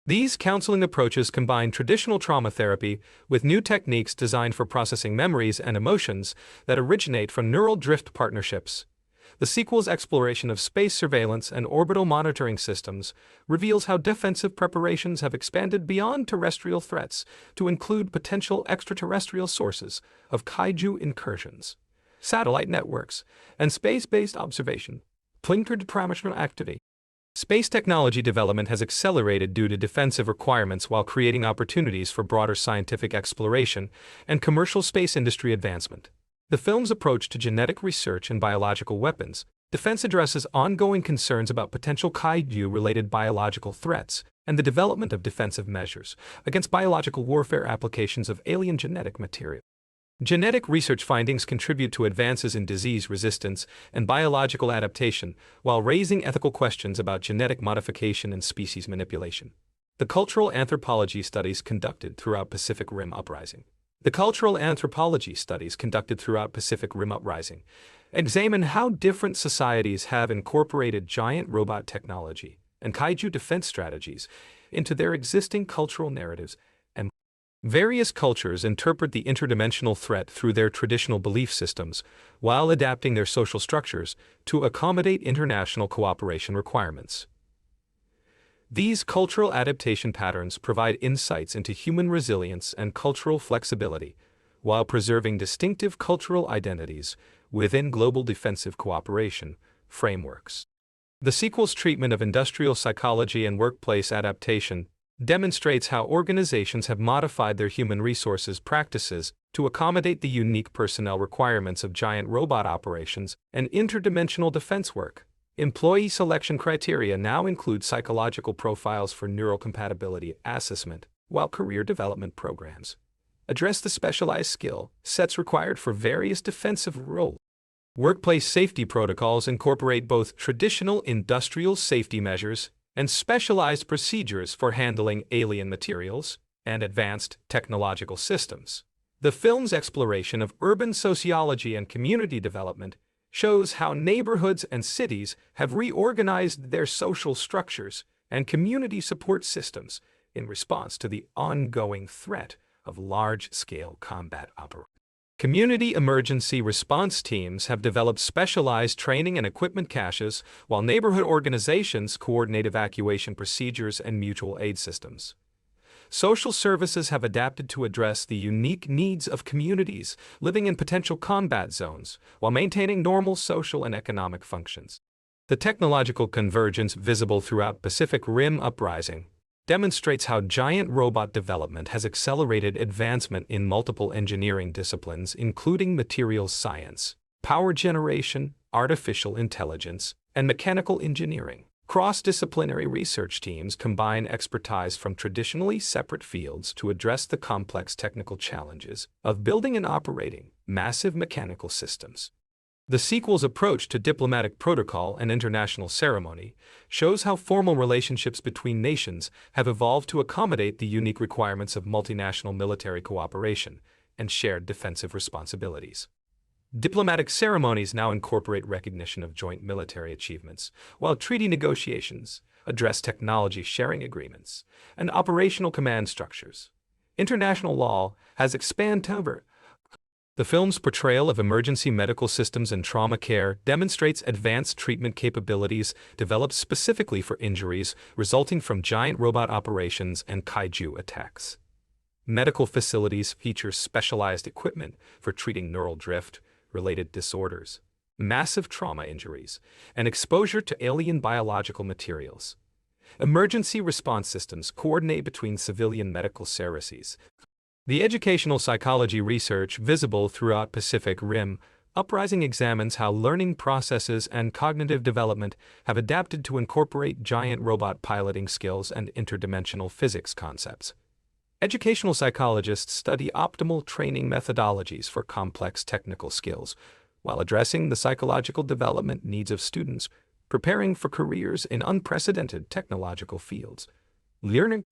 Speaker 1: These counseling approaches combine traditional trauma therapy with new techniques designed for processing memories and emotions that originate from neural drift partnerships. The sequel's exploration of space surveillance and orbital monitoring systems reveals how defensive preparations have expanded beyond terrestrial threats to include potential extraterrestrial sources of kaiju incursions, satellite networks, and space-based observation. Plinkered parameter activity. Space technology development has accelerated due to defensive requirements while creating opportunities for broader scientific exploration and commercial space industry advancement. The film's approach to genetic research and biological weapons defense addresses ongoing concerns about potential kaiju-related biological threats and the development of defensive measures against biological warfare applications of alien genetic material. Genetic research findings contribute to advances in disease resistance and biological adaptation while raising ethical questions about genetic modification and species manipulation. The cultural anthropology studies conducted throughout Pacific Rim Uprising. Examine how different societies have incorporated giant robot technology and kaiju defense strategies into their existing cultural narratives, and various cultures interpret the interdimensional threat through their traditional belief systems while adapting their social structures to accommodate international cooperation requirements. These cultural adaptation patterns provide insights into human resilience and cultural flexibility, while preserving distinctive cultural identities within global defensive cooperation frameworks. The sequel's treatment of industrial psychology and workplace adaptation demonstrates how organizations have modified their human resources practices to accommodate the unique personnel requirements of giant robot operations and interdimensional defense work. Employee selection criteria now include psychological profiles for neurocompatibility assessment, while career development programs address the specialized skill sets required for various defensive roles. Workplace safety protocols incorporate both traditional industrial safety measures and specialized procedures for handling alien materials and advanced technological systems. The film's exploration of urban sociology and community development shows how neighborhoods and cities have reorganized their social structures and community support systems in response to the ongoing threat of large-scale combat operations. Community emergency response teams have developed specialized training and equipment caches, while neighborhood organizations coordinate evacuation procedures and mutual aid systems. Social services have adapted to address the unique needs of communities living in potential combat zones while maintaining normal social and economic functions. The technological convergence visible throughout Pacific Rim Uprising demonstrates how giant robot development has accelerated advancement in multiple engineering disciplines, including materials science, power generation, artificial intelligence, and mechanical engineering. Cross-disciplinary research teams combine expertise from traditionally separate fields to address the complex technical challenges of building and operating massive mechanical systems. The sequel's approach to diplomatic protocol and international ceremony shows how formal relationships between nations have evolved to accommodate the unique requirements of multinational military cooperation and shared defensive responsibilities. Diplomatic ceremonies now incorporate recognition of joint military achievements, while treaty negotiations address technology sharing agreements and operational command structures. International law has expanded over. The film's portrayal of emergency medical systems and trauma care demonstrates advanced treatment capabilities developed specifically for injuries resulting from giant robot operations and kaiju attacks. Medical facilities feature specialized equipment for treating neural drift-related disorders, massive trauma injuries, and exposure to alien biological materials. Emergency response systems coordinate between civilian medical services. The educational psychology research visible throughout Pacific Rim, Uprising examines how learning processes and cognitive development have adapted to incorporate giant robot piloting skills and interdimensional physics concepts. Educational psychologists study optimal training methodologies for complex technical skills, while addressing the psychological development needs of students preparing for careers in unprecedented technological fields. Learning.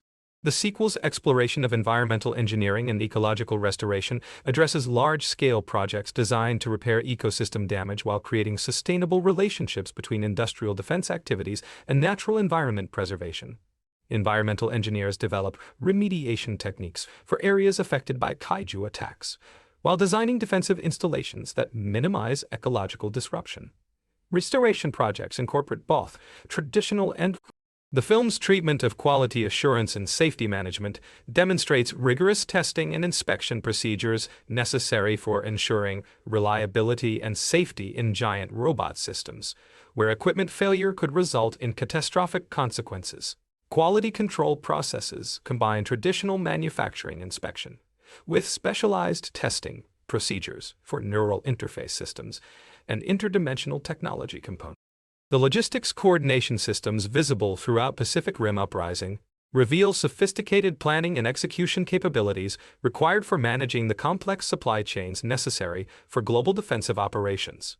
Speaker 1: The sequel's exploration of environmental engineering and ecological restoration addresses large-scale projects designed to repair ecosystem damage while creating sustainable relationships between industrial defense activities and natural environment preservation. Environmental engineers develop remediation techniques for areas affected by kaiju attacks, while designing defensive installations that minimize ecological disruption. Restoration projects incorporate both traditional and the film's treatment of quality assurance and safety management demonstrates rigorous testing and inspection procedures necessary for ensuring reliability and safety in giant robot systems, where equipment failure could result in catastrophic consequences. Quality control processes combine traditional manufacturing inspection with specialized testing procedures for neural interface systems and interdimensional technology components. The logistics coordination systems visible throughout Pacific Rim Uprising reveal sophisticated planning and execution capabilities required for managing the complex supply chains necessary for global defensive operations.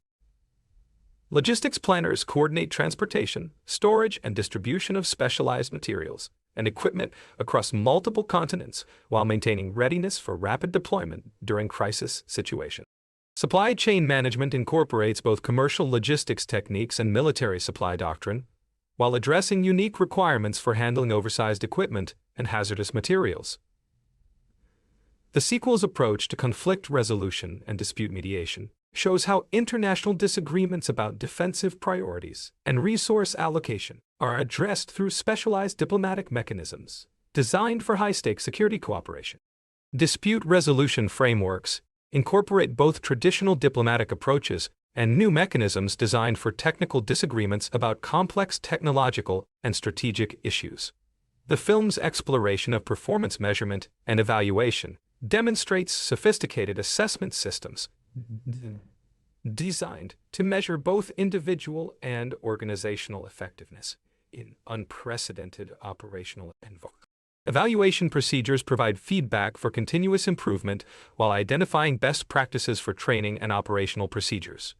Speaker 1: Logistics planners coordinate transportation, storage, and distribution of specialized materials and equipment across multiple continents while maintaining readiness for rapid deployment during crisis situations. Supply chain management incorporates both commercial logistics techniques and military supply doctrine, while addressing unique requirements for handling oversized equipment and hazardous materials. The sequel's approach to conflict resolution and dispute mediation shows how international disagreements about defensive priorities and resource allocation are addressed through specialized diplomatic mechanisms designed for high-stakes security cooperation. Dispute resolution frameworks incorporate both traditional diplomatic approaches and new mechanisms designed for technical disagreements about complex technological and strategic issues. The film's exploration of performance measurement and evaluation demonstrates sophisticated assessment systems designed to measure both individual and organizational effectiveness in unprecedented operational environments. Evaluation procedures provide feedback for continuous improvement while identifying best practices for training and operational procedures.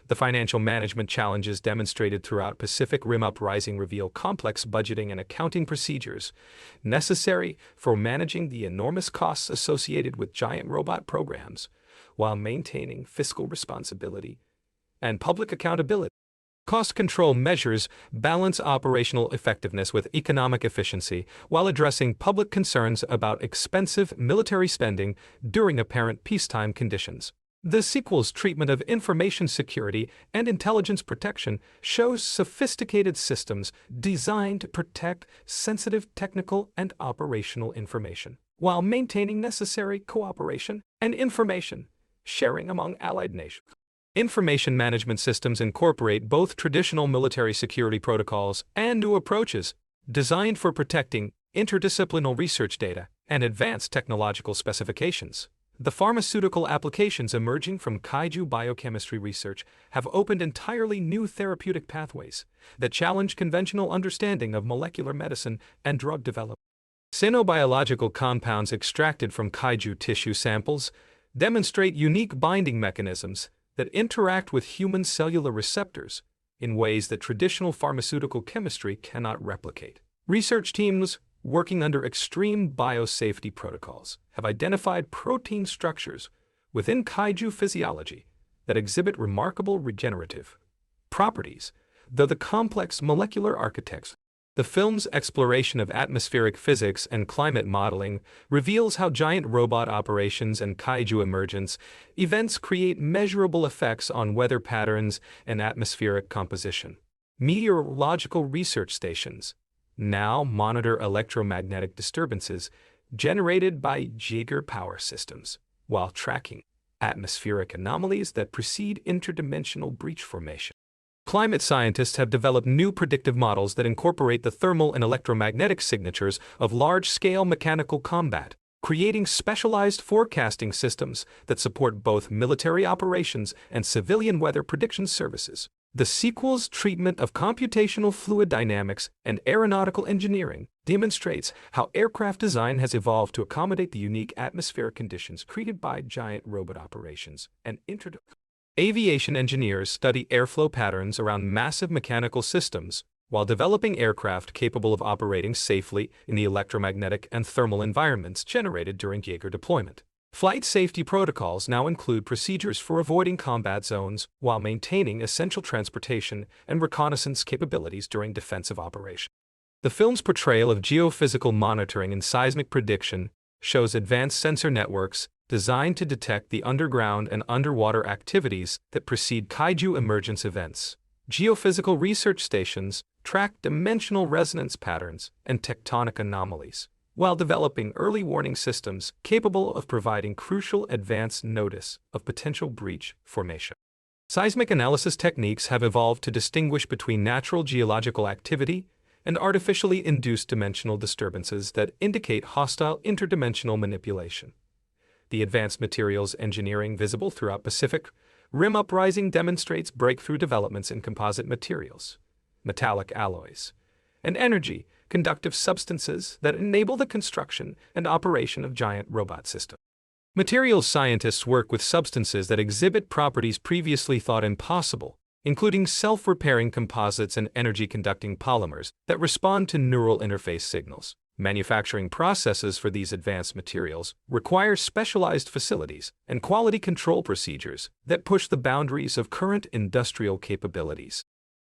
Speaker 1: The financial management challenges demonstrated throughout Pacific Rim Uprising reveal complex budgeting and accounting procedures necessary for managing the enormous costs associated with giant robot programs while maintaining fiscal responsibility and public accountability. Cost control measures balance operational effectiveness with economic efficiency while addressing public concerns about expensive military spending during apparent peacetime conditions. The sequel's treatment of information security and intelligence protection shows sophisticated systems designed to protect sensitive technical and operational information, while maintaining necessary cooperation and information sharing among allied nations. Information management systems incorporate both traditional military security protocols and new approaches designed for protecting interdisciplinary research data and advanced technological specifications. The pharmaceutical applications emerging from kaiju biochemistry research have opened entirely new therapeutic pathways that challenge conventional understanding of molecular medicine and drug development. Xenobiological compounds extracted from kaiju tissue samples demonstrate unique binding mechanisms that interact with human cellular receptors in ways that traditional pharmaceutical chemistry cannot replicate. Research teams working under extreme biosafety protocols have identified protein structures within kaiju physiology that exhibit remarkable regenerative properties, though the complex molecular architecture. The film's exploration of atmospheric physics and climate modeling reveals how giant robot operations and kaiju emergence events create measurable effects on weather patterns and atmospheric composition. Meteorological research stations now monitor electromagnetic disturbances generated by Jaeger power systems, while tracking atmospheric anomalies that precede interdimensional breach formation. Climate scientists have developed new predictive models that incorporate the thermal and electromagnetic signatures of large-scale mechanical combat creating specialized forecasting systems that support both military operations and civilian weather prediction services. The sequel's treatment of computational fluid dynamics and aeronautical engineering demonstrates how aircraft design has evolved to accommodate the unique atmospheric conditions created by giant robot operations and Aviation engineers study airflow patterns around massive mechanical systems while developing aircraft capable of operating safely in the electromagnetic and thermal environments generated during Jaeger deployment. Flight safety protocols now include procedures for avoiding combat zones while maintaining essential transportation and reconnaissance capabilities during defensive operations. The film's portrayal of geophysical monitoring and seismic prediction shows advanced sensor networks designed to detect the underground and underwater activities that precede Kaiju emergence events. Geophysical research stations track dimensional resonance patterns and tectonic anomalies, while developing early warning systems capable of providing crucial advance notice of potential breach formation. Seismic analysis techniques have evolved to distinguish between natural geological activity and artificially induced dimensional disturbances that indicate hostile interdimensional manipulation. The advanced materials engineering visible throughout Pacific Rim Uprising demonstrates breakthrough developments in composite materials, metallic alloys, and energy-conductive substances that enable the construction and operation of giant robot systems. Materials scientists work with substances that exhibit properties previously thought impossible, including self-repairing composites and energy-conducting polymers that respond to neural interface signals. Manufacturing processes for these advanced materials require specialized facilities and quality control procedures that push the boundaries of current industrial capabilities.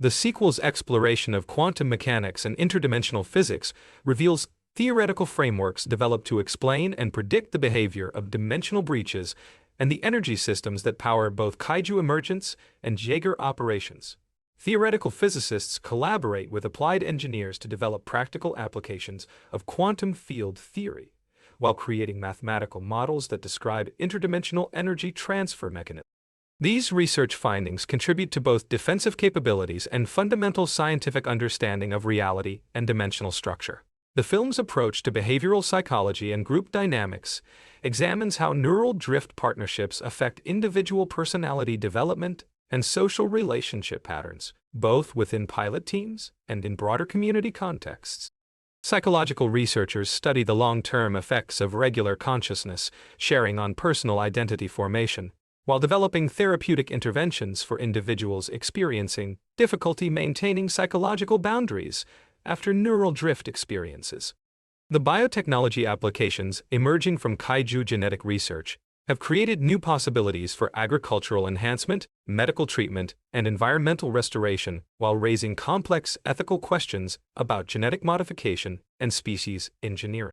Speaker 1: The sequel's exploration of quantum mechanics and interdimensional physics reveals theoretical frameworks developed to explain and predict the behavior of dimensional breaches and the energy systems that power both Kaiju emergence and Jaeger operations. Theoretical physicists collaborate with applied engineers to develop practical applications of quantum field theory, while creating mathematical models that describe interdimensional energy transfer mechanisms. These research findings contribute to both defensive capabilities and fundamental scientific understanding of reality and dimensional structure. The film's approach to behavioral psychology and group dynamics examines how neural drift partnerships affect individual personality development and social relationship patterns, both within pilot teams and in broader community contexts. Psychological researchers study the long-term effects of regular consciousness sharing on personal identity formation, while developing therapeutic interventions for individuals experiencing difficulty maintaining psychological boundaries after neural drift experiences. The biotechnology applications emerging from Kaiju genetic research have created new possibilities for agricultural enhancement, medical treatment, and environmental restoration while raising complex ethical questions about genetic modification and species engineering.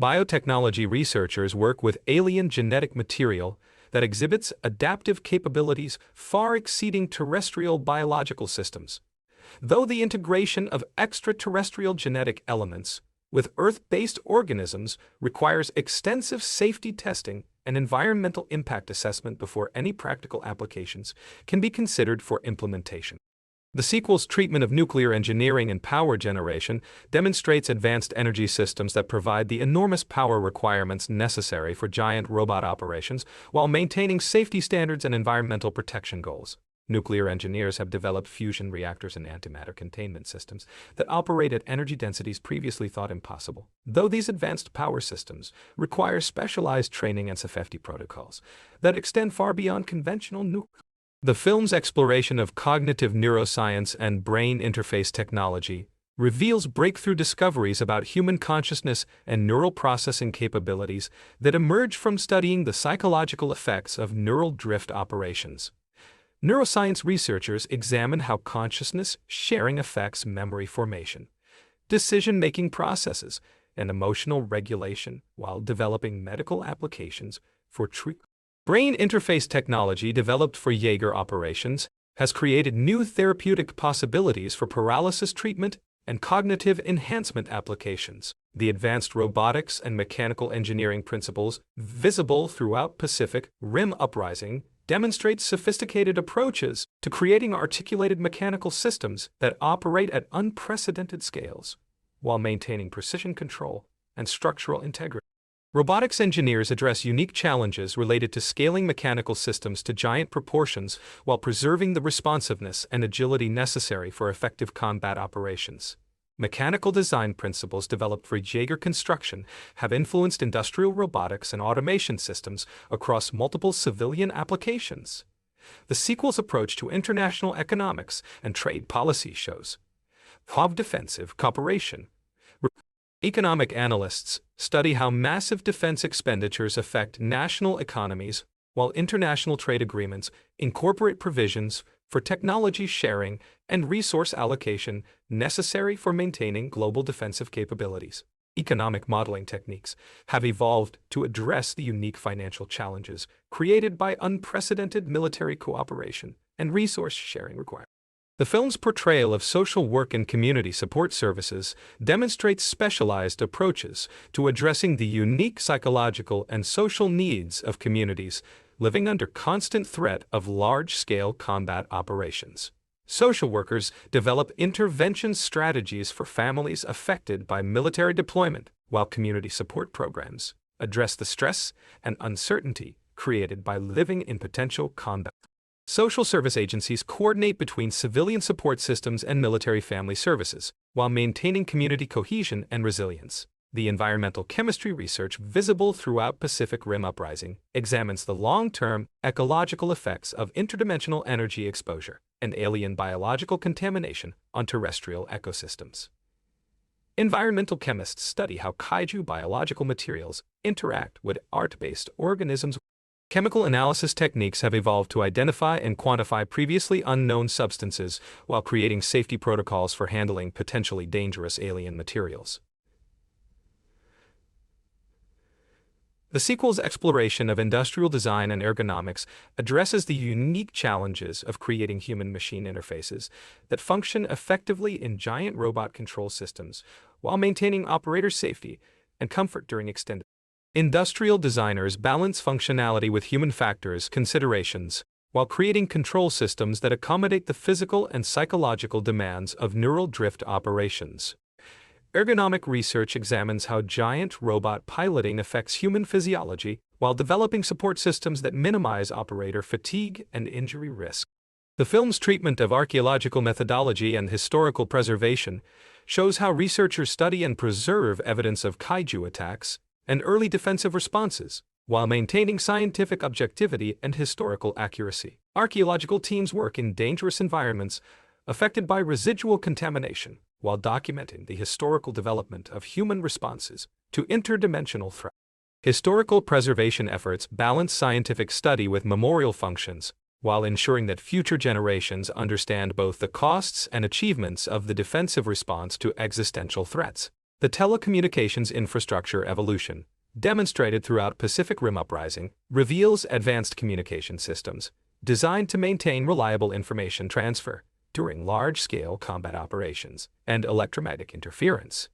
Speaker 1: Biotechnology researchers work with alien genetic material that exhibits adaptive capabilities far exceeding terrestrial biological systems, though the integration of extraterrestrial genetic elements with Earth-based organisms requires extensive safety testing and environmental impact assessment before any practical applications can be considered for implementation. The sequel's treatment of nuclear engineering and power generation demonstrates advanced energy systems that provide the enormous power requirements necessary for giant robot operations while maintaining safety standards and environmental protection goals. Nuclear engineers have developed fusion reactors and antimatter containment systems that operate at energy densities previously thought impossible. Though these advanced power systems require specialized training and safety protocols that extend far beyond conventional nuclear. The film's exploration of cognitive neuroscience and brain interface technology reveals breakthrough discoveries about human consciousness and neural processing capabilities that emerge from studying the psychological effects of neural drift operations. Neuroscience researchers examine how consciousness sharing affects memory formation, decision-making processes, and emotional regulation while developing medical applications for treatment. Brain interface technology developed for Jaeger operations has created new therapeutic possibilities for paralysis treatment and cognitive enhancement applications. The advanced robotics and mechanical engineering principles visible throughout Pacific Rim Uprising demonstrate sophisticated approaches to creating articulated mechanical systems that operate at unprecedented scales while maintaining precision control and structural integrity. Robotics engineers address unique challenges related to scaling mechanical systems to giant proportions while preserving the responsiveness and agility necessary for effective combat operations. Mechanical design principles developed for Jaeger construction have influenced industrial robotics and automation systems across multiple civilian applications. The sequel's approach to international economics and trade policy shows how defensive cooperation. Economic analysts study how massive defense expenditures affect national economies, while international trade agreements incorporate provisions for technology sharing and resource allocation necessary for maintaining global defensive capabilities. Economic modeling techniques have evolved to address the unique financial challenges created by unprecedented military cooperation and resource sharing requirements. The film's portrayal of social work and community support services demonstrates specialized approaches to addressing the unique psychological and social needs of communities living under constant threat of large-scale combat operations. Social workers develop intervention strategies for families affected by military deployment, while community support programs address the stress and uncertainty created by living in potential combat. Social service agencies coordinate between civilian support systems and military family services, while maintaining community cohesion and resilience. The environmental chemistry research visible throughout Pacific Rim Uprising examines the long-term ecological effects of interdimensional energy exposure and alien biological contamination on terrestrial ecosystems. Environmental chemists study how Kaiju biological materials interact with art-based organisms. Chemical analysis techniques have evolved to identify and quantify previously unknown substances while creating safety protocols for handling potentially dangerous alien materials. The sequel's exploration of industrial design and ergonomics addresses the unique challenges of creating human-machine interfaces that function effectively in giant robot control systems while maintaining operator safety and comfort during extended. Industrial designers balance functionality with human factors considerations while creating control systems that accommodate the physical and psychological demands of neural drift operations. Ergonomic research examines how giant robot piloting affects human physiology while developing support systems that minimize operator fatigue and injury risk. The film's treatment of archaeological methodology and historical preservation shows how researchers study and preserve evidence of kaiju attacks and early defensive responses, while maintaining scientific objectivity and historical accuracy. Archaeological teams work in dangerous environments affected by residual contamination, while documenting the historical development of human responses to interdimensional threats. Historical preservation efforts balance scientific study with memorial functions, while ensuring that future generations understand both the costs and achievements of the defensive response to existential threats. The telecommunications infrastructure evolution, demonstrated throughout Pacific Rim Uprising, reveals advanced communication systems designed to maintain reliable information transfer during large-scale combat operations and electromagnetic interference.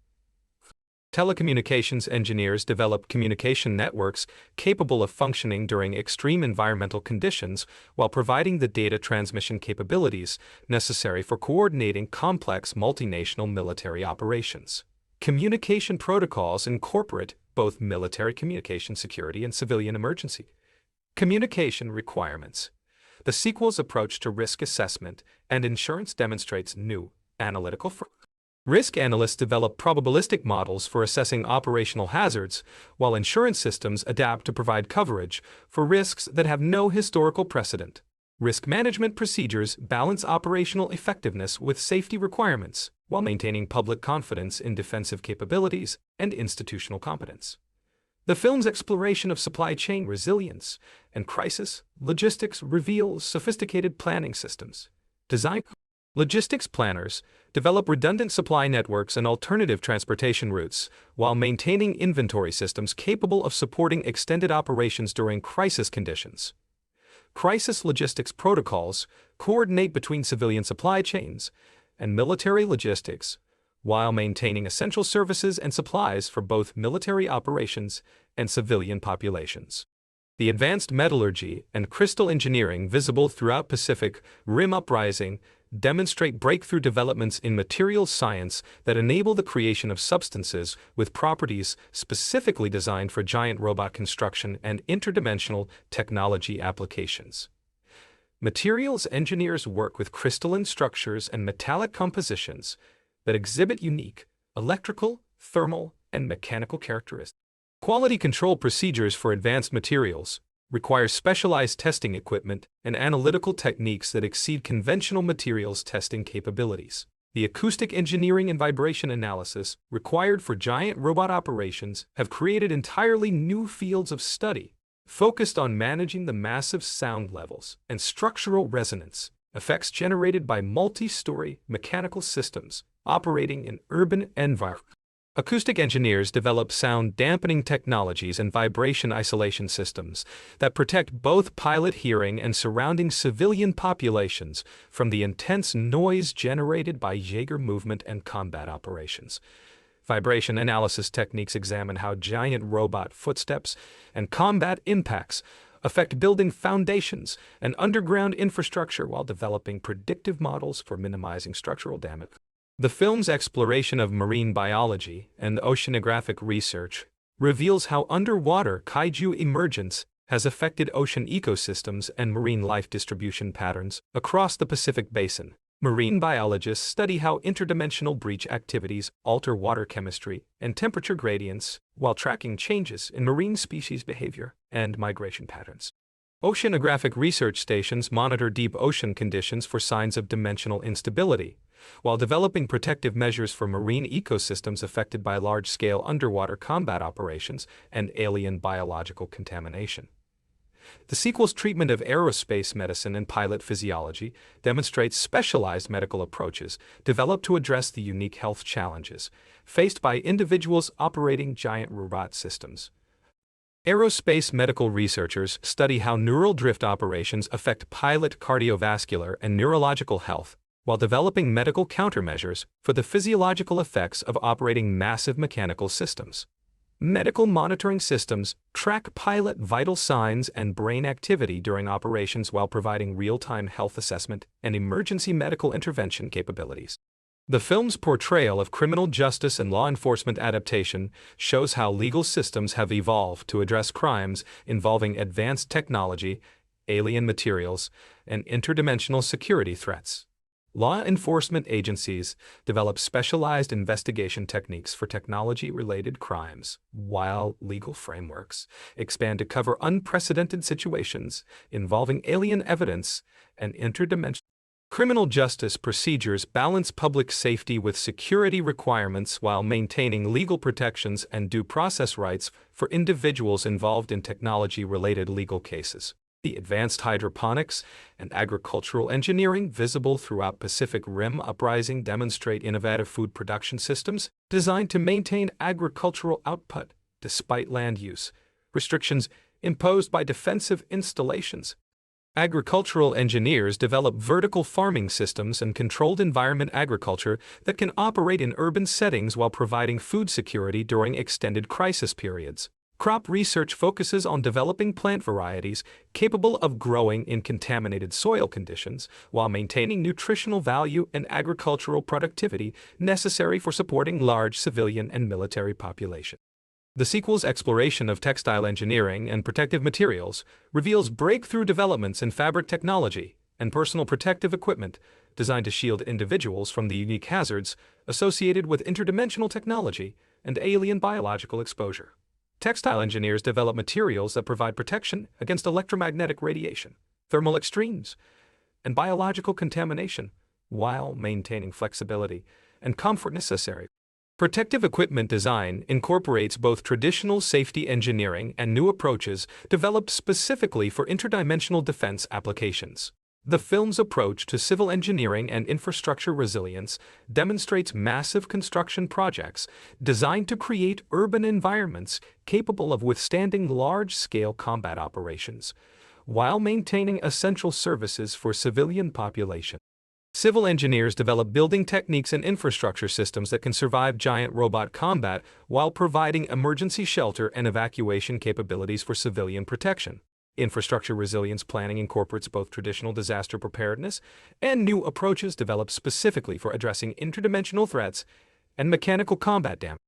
Speaker 1: Telecommunications engineers develop communication networks capable of functioning during extreme environmental conditions while providing the data transmission capabilities necessary for coordinating complex multinational military operations. Communication protocols incorporate both military communication security and civilian emergency communication requirements. The sequel's approach to risk assessment and insurance demonstrates new analytical frameworks. Risk analysts develop probabilistic models for assessing operational hazards, while insurance systems adapt to provide coverage for risks that have no historical precedent. Risk management procedures balance operational effectiveness with safety requirements, while maintaining public confidence in defensive capabilities and institutional competence. The film's exploration of supply chain resilience and crisis logistics reveals sophisticated planning systems. Logistics planners develop redundant supply networks and alternative transportation routes while maintaining inventory systems capable of supporting extended operations during crisis conditions. Crisis logistics protocols coordinate between civilian supply chains and military logistics while maintaining essential services and supplies for both military operations and civilian populations. The advanced metallurgy and crystal engineering visible throughout Pacific Rim Uprising demonstrate breakthrough developments in materials science that enable the creation of substances with properties specifically designed for giant robot construction and interdimensional technology applications. Materials engineers work with crystalline structures and metallic compositions that exhibit unique electrical, thermal, and mechanical characteristics. Quality control procedures for advanced materials require specialized testing equipment and analytical techniques that exceed conventional materials testing capabilities. The acoustic engineering and vibration analysis required for giant robot operations have created entirely new fields of study focused on managing the massive sound levels and structural resonance effects generated by multi-story mechanical systems operating in urban environments. Acoustic engineers develop sound dampening technologies and vibration isolation systems that protect both pilot hearing and surrounding civilian populations from the intense noise generated by Jaeger movement and combat operations. Vibration analysis techniques examine how giant robot footsteps and combat impacts affect building foundations and underground infrastructure while developing predictive models for minimizing structural damage. The film's exploration of marine biology and oceanographic research reveals how underwater kaiju emergence has affected ocean ecosystems and marine life distribution patterns across the Pacific Basin. Marine biologists study how interdimensional breach activities alter water chemistry and temperature gradients while tracking changes in marine species behavior and migration patterns. Oceanographic research stations monitor deep ocean conditions for signs of dimensional instability, while developing protective measures for marine ecosystems affected by large-scale underwater combat operations and alien biological contamination. The sequel's treatment of aerospace medicine and pilot physiology demonstrates specialized medical approaches developed to address the unique health challenges faced by individuals operating giant robot systems. Aerospace medical researchers study how neural drift operations affect pilot cardiovascular and neurological health, while developing medical countermeasures for the physiological effects of operating massive mechanical systems. Medical monitoring systems track pilot vital signs and brain activity during operations while providing real-time health assessment and emergency medical intervention capabilities. The film's portrayal of criminal justice and law enforcement adaptation shows how legal systems have evolved to address crimes involving advanced technology, alien materials, and interdimensional security threats. Law enforcement agencies develop specialized investigation techniques for technology-related crimes, while legal frameworks expand to cover unprecedented situations involving alien evidence and interdimensional. Criminal justice procedures balance public safety with security requirements while maintaining legal protections and due process rights for individuals involved in technology-related legal cases. The advanced hydroponics and agricultural engineering visible throughout Pacific Rim Uprising demonstrate innovative food production systems designed to maintain agricultural output despite land use restrictions imposed by defensive installations. Agricultural engineers develop vertical farming systems and controlled environment agriculture that can operate in urban settings while providing food security during extended crisis periods. Crop research focuses on developing plant varieties capable of growing in contaminated soil conditions while maintaining nutritional value and agricultural productivity necessary for supporting large civilian and military populations. The sequel's exploration of textile engineering and protective materials reveals breakthrough developments in fabric technology and personal protective equipment designed to shield individuals from the unique hazards associated with interdimensional technology and alien biological exposure. Textile engineers develop materials that provide protection against electromagnetic radiation, thermal extremes, and biological contamination, while maintaining flexibility and comfort necessary. Protective equipment design incorporates both traditional safety engineering and new approaches developed specifically for interdimensional defense applications. The film's approach to civil engineering and infrastructure resilience demonstrates massive construction projects designed to create urban environments capable of withstanding large-scale combat operations, while maintaining essential services for civilian population. Civil engineers develop building techniques and infrastructure systems that can survive giant robot combat while providing emergency shelter and evacuation capabilities for civilian protection. Infrastructure resilience planning incorporates both traditional disaster preparedness and new approaches developed specifically for addressing interdimensional threats and mechanical combat damage.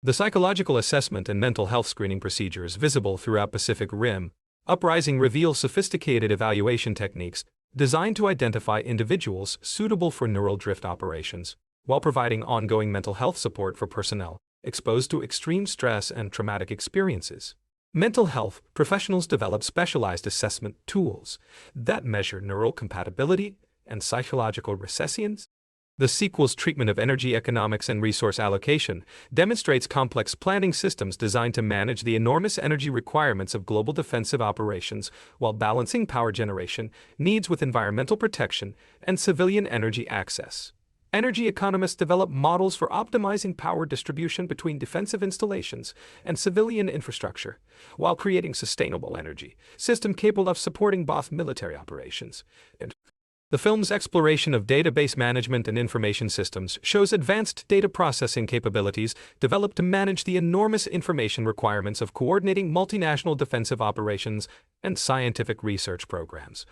Speaker 1: The psychological assessment and mental health screening procedures visible throughout Pacific Rim Uprising reveal sophisticated evaluation techniques designed to identify individuals suitable for neural drift operations, while providing ongoing mental health support for personnel exposed to extreme stress and traumatic experiences. Mental health professionals develop specialized assessment tools that measure neural compatibility and psychological recessions. The sequel's treatment of energy economics and resource allocation demonstrates complex planning systems designed to manage the enormous energy requirements of global defensive operations while balancing power generation needs with environmental protection and civilian energy access. Energy economists develop models for optimizing power distribution between defensive installations and civilian infrastructure, while creating sustainable energy system capable of supporting both military operations. The film's exploration of database management and information systems shows advanced data processing capabilities developed to manage the enormous information requirements of coordinating multinational defensive operations and scientific research programs.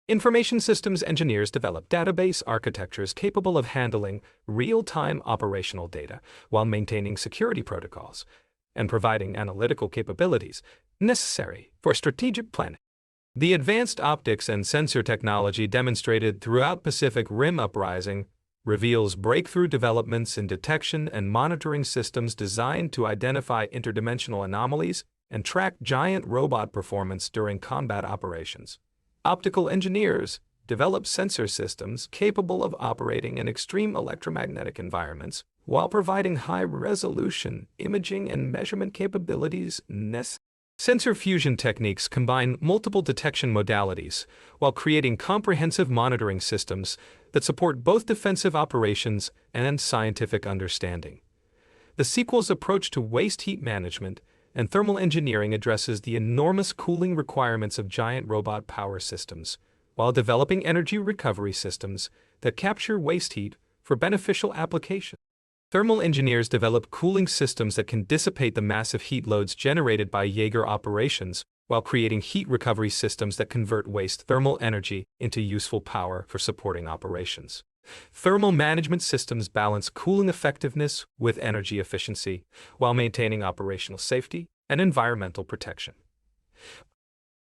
Speaker 1: Information systems engineers develop database architectures capable of handling real-time operational data while maintaining security protocols and providing analytical capabilities necessary for strategic planning. The advanced optics and sensor technology demonstrated throughout Pacific Rim Uprising reveals breakthrough developments in detection and monitoring systems designed to identify interdimensional anomalies and track giant robot performance during combat operations. Optical engineers develop sensor systems capable of operating in extreme electromagnetic environments while providing high-resolution imaging and measurement capabilities necessary. Sensor fusion techniques combine multiple detection modalities while creating comprehensive monitoring systems that support both defensive operations and scientific understanding. The sequel's approach to waste heat management and thermal engineering addresses the enormous cooling requirements of giant robot power systems, while developing energy recovery systems that capture waste heat for beneficial applications. Thermal engineers develop cooling systems that can dissipate the massive heat loads generated by Jaeger operations, while creating heat recovery systems that convert waste thermal energy into useful power for supporting operations. Thermal management systems balance cooling effectiveness with energy efficiency, while maintaining operational safety and environmental protection.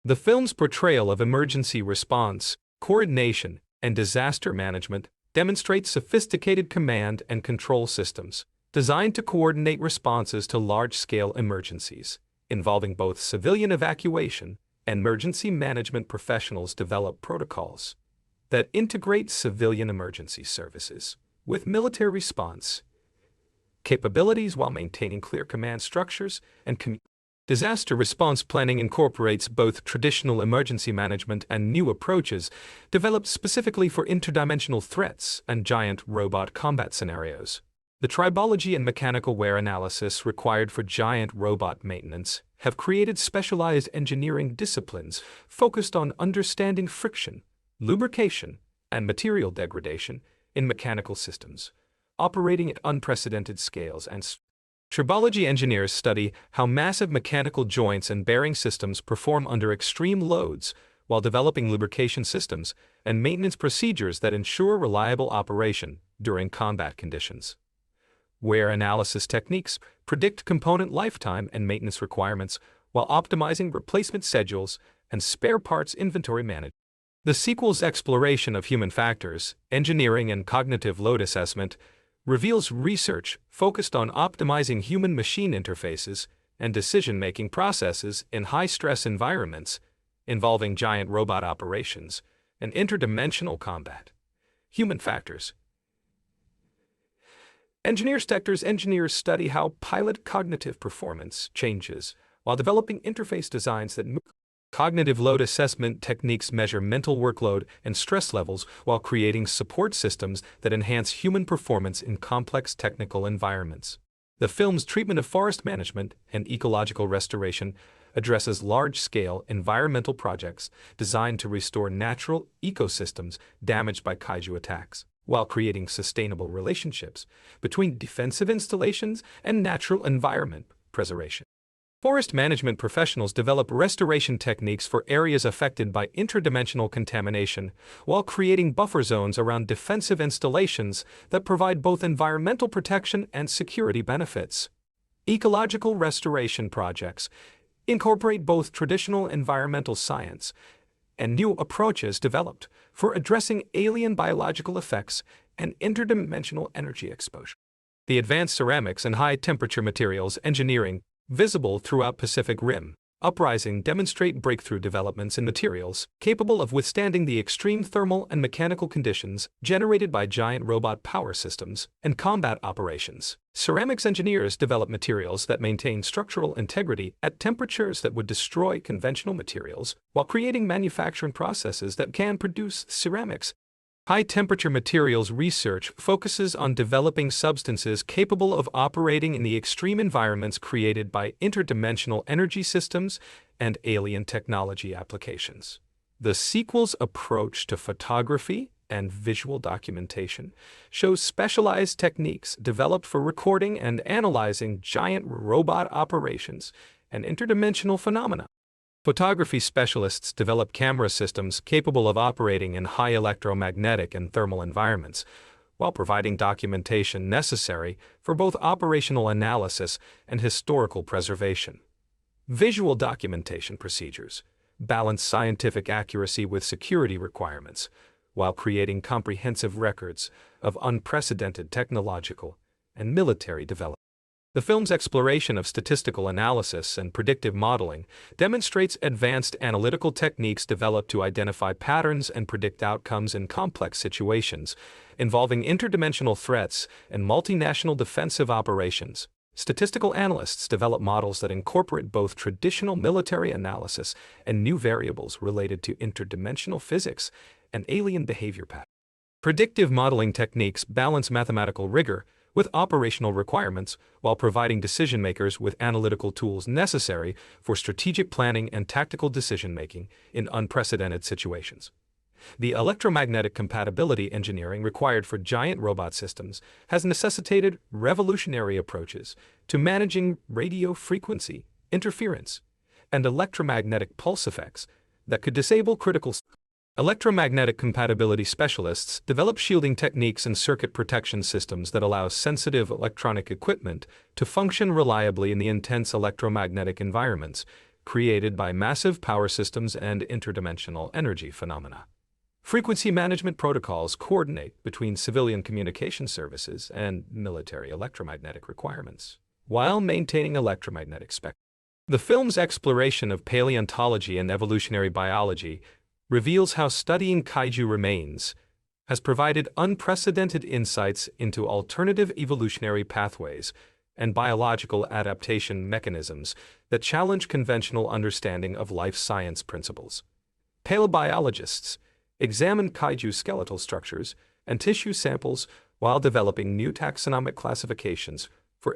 Speaker 1: The film's portrayal of emergency response, coordination, and disaster management demonstrates sophisticated command and control systems designed to coordinate responses to large-scale emergencies, involving both civilian evacuation and emergency management. Professionals develop protocols that integrate civilian emergency services with military response capabilities while maintaining clear command structures and communication. Disaster response planning incorporates both traditional emergency management and new approaches developed specifically for interdimensional threats and giant robot combat scenarios. The tribology and mechanical wear analysis required for giant robot maintenance have created specialized engineering disciplines focused on understanding friction, lubrication, and material degradation in mechanical systems, operating at unprecedented scales. And tribology engineers study how massive mechanical joints and bearing systems perform under extreme loads while developing lubrication systems and maintenance procedures that ensure reliable operation during combat conditions. Wear analysis techniques predict component lifetime and maintenance requirements while optimizing replacement schedules and spare parts inventory management. The sequel's exploration of human factors, engineering, and cognitive load assessment reveals research focused on optimizing human-machine interfaces and decision-making processes in high-stress environments involving giant robot operations and interdimensional combat. Human factors. Engineers study how pilot cognitive performance changes while developing interface designs that move. Cognitive load assessment techniques measure mental workload and stress levels while creating support systems that enhance human performance in complex technical environments. The film's treatment of forest management and ecological restoration addresses large-scale environmental projects designed to restore natural ecosystems damaged by Kaiju attacks, while creating sustainable relationships between defensive installations and natural environment preservation. Forest management professionals develop restoration techniques for areas affected by interdimensional contamination, while creating buffer zones around defensive installations that provide both environmental protection and security benefits. Ecological restoration projects incorporate both traditional environmental science and new approaches developed for addressing alien biological effects and interdimensional energy exposure. The advanced ceramics and high-temperature materials engineering visible throughout Pacific Rim Uprising demonstrate breakthrough developments in materials capable of withstanding the extreme thermal and mechanical conditions generated by giant robot power systems and combat operations. Ceramics engineers develop materials that maintain structural integrity at temperatures that would destroy conventional materials, while creating manufacturing processes that can produce ceramics. High-temperature materials research focuses on developing substances capable of operating in the extreme environments created by interdimensional energy systems and alien technology applications. The sequel's approach to photography and visual documentation shows specialized techniques developed for recording and analyzing giant robot operations and interdimensional phenomena. Photography specialists develop camera systems capable of operating in high electromagnetic and thermal environments, while providing documentation necessary for both operational analysis and historical preservation. Visual documentation procedures balance scientific accuracy with security requirements, while creating comprehensive records of unprecedented technological and military development. The film's exploration of statistical analysis and predictive modeling demonstrates advanced analytical techniques developed to identify patterns and predict outcomes in complex situations involving interdimensional threats and multinational defensive operations. Statistical analysts develop models that incorporate both traditional military analysis and new variables related to interdimensional physics and alien behavior patterns. Predictive modeling techniques balance mathematical rigor with operational requirements, while providing decision-makers with analytical tools necessary for strategic planning and tactical decision-making in unprecedented situations. The electromagnetic compatibility engineering required for giant robot systems has necessitated revolutionary approaches to managing radio frequency interference and electromagnetic pulse effects that could disable critical. Electromagnetic compatibility specialists develop shielding techniques and circuit protection systems that allow sensitive electronic equipment to function reliably in the intense electromagnetic environments created by massive power systems and interdimensional energy phenomena. Frequency management protocols coordinate between civilian communication services and military electromagnetic requirements, while maintaining electromagnetic spectrum. The film's exploration of paleontology and evolutionary biology reveals how studying kaiju remains has provided unprecedented insights into alternative evolutionary pathways and biological adaptation mechanisms that challenge conventional understanding of life science principles. Paleobiologists examine kaiju skeletal structures and tissue samples while developing new taxonomic classifications for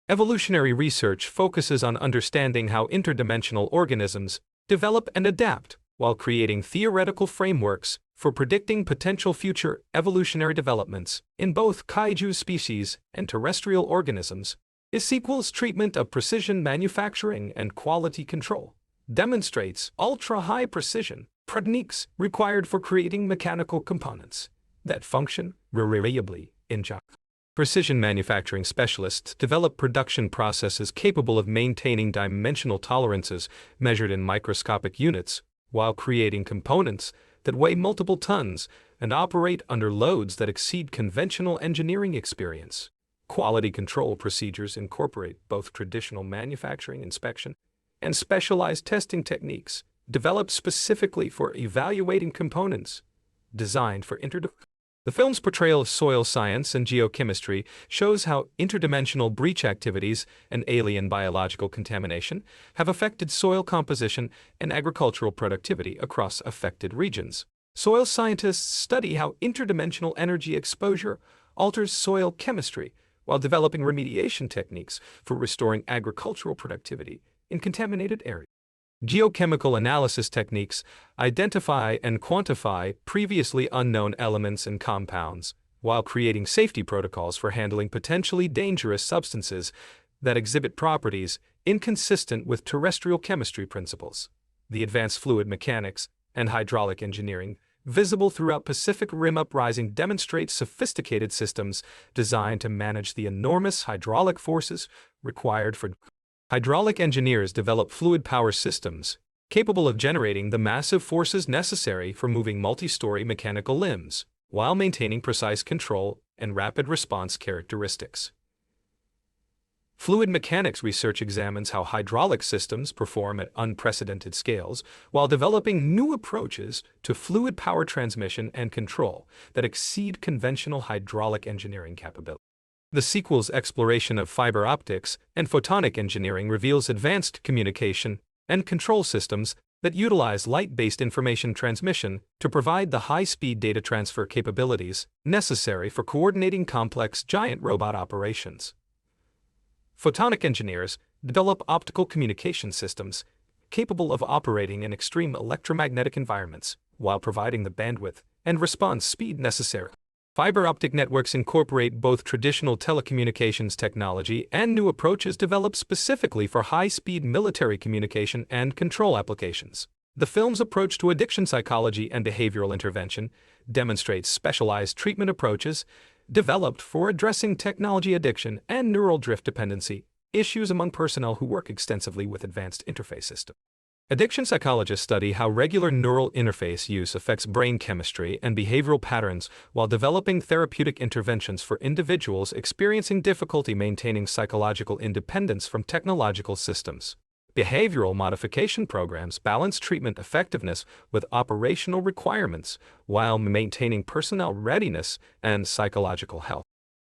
Speaker 1: evolutionary research focuses on understanding how interdimensional organisms develop and adapt, while creating theoretical frameworks for predicting potential future evolutionary developments in both kaiju species and terrestrial organisms. Eastwood's treatment of precision manufacturing and quality control demonstrates ultra-high precision techniques required for creating mechanical components that function reliably in Jaegers. Precision manufacturing specialists develop production processes capable of maintaining dimensional tolerances measured in microscopic units, while creating components that weigh multiple tons and operate under loads that exceed conventional engineering experience. Quality control procedures incorporate both traditional manufacturing inspection and specialized testing techniques developed specifically for evaluating components designed for The film's portrayal of soil science and geochemistry shows how interdimensional breach activities and alien biological contamination have affected soil composition and agricultural productivity across affected regions. Soil scientists study how interdimensional energy exposure alters soil chemistry while developing remediation techniques for restoring agricultural productivity in contaminated areas. Geochemical analysis techniques identify and quantify previously unknown elements and compounds, while creating safety protocols for handling potentially dangerous substances that exhibit properties inconsistent with terrestrial chemistry principles. The advanced fluid mechanics and hydraulic engineering visible throughout Pacific Rim Uprising demonstrates sophisticated systems designed to manage the enormous hydraulic forces required for hydraulic engineers develop fluid power systems capable of generating the massive forces necessary for moving multi-story mechanical limbs while maintaining precise control and rapid response characteristics. Fluid mechanics research examines how hydraulic systems perform at unprecedented scales while developing new approaches to fluid power transmission and control that exceed conventional hydraulic engineering capability. The sequel's exploration of fiber optics and photonic engineering reveals advanced communication and control systems that utilize light-based information transmission to provide the high-speed data transfer capabilities necessary for coordinating complex giant robot operations. Photonic engineers develop optical communication systems capable of operating in extreme electromagnetic environments while providing the bandwidth and response speed necessary. Fiber optic networks incorporate both traditional telecommunications technology and new approaches developed specifically for high-speed military communication and control applications. The film's approach to addiction psychology and behavioral intervention demonstrates specialized treatment approaches developed for addressing technology addiction and neural drift dependency issues among personnel who work extensively with advanced interface systems. Addiction psychologists study how regular neural interface use affects brain chemistry and behavioral patterns while developing therapeutic interventions for individuals experiencing difficulty maintaining psychological independence from technological systems. Behavioral modification programs balance treatment effectiveness with operational requirements while maintaining personnel readiness and psychological health.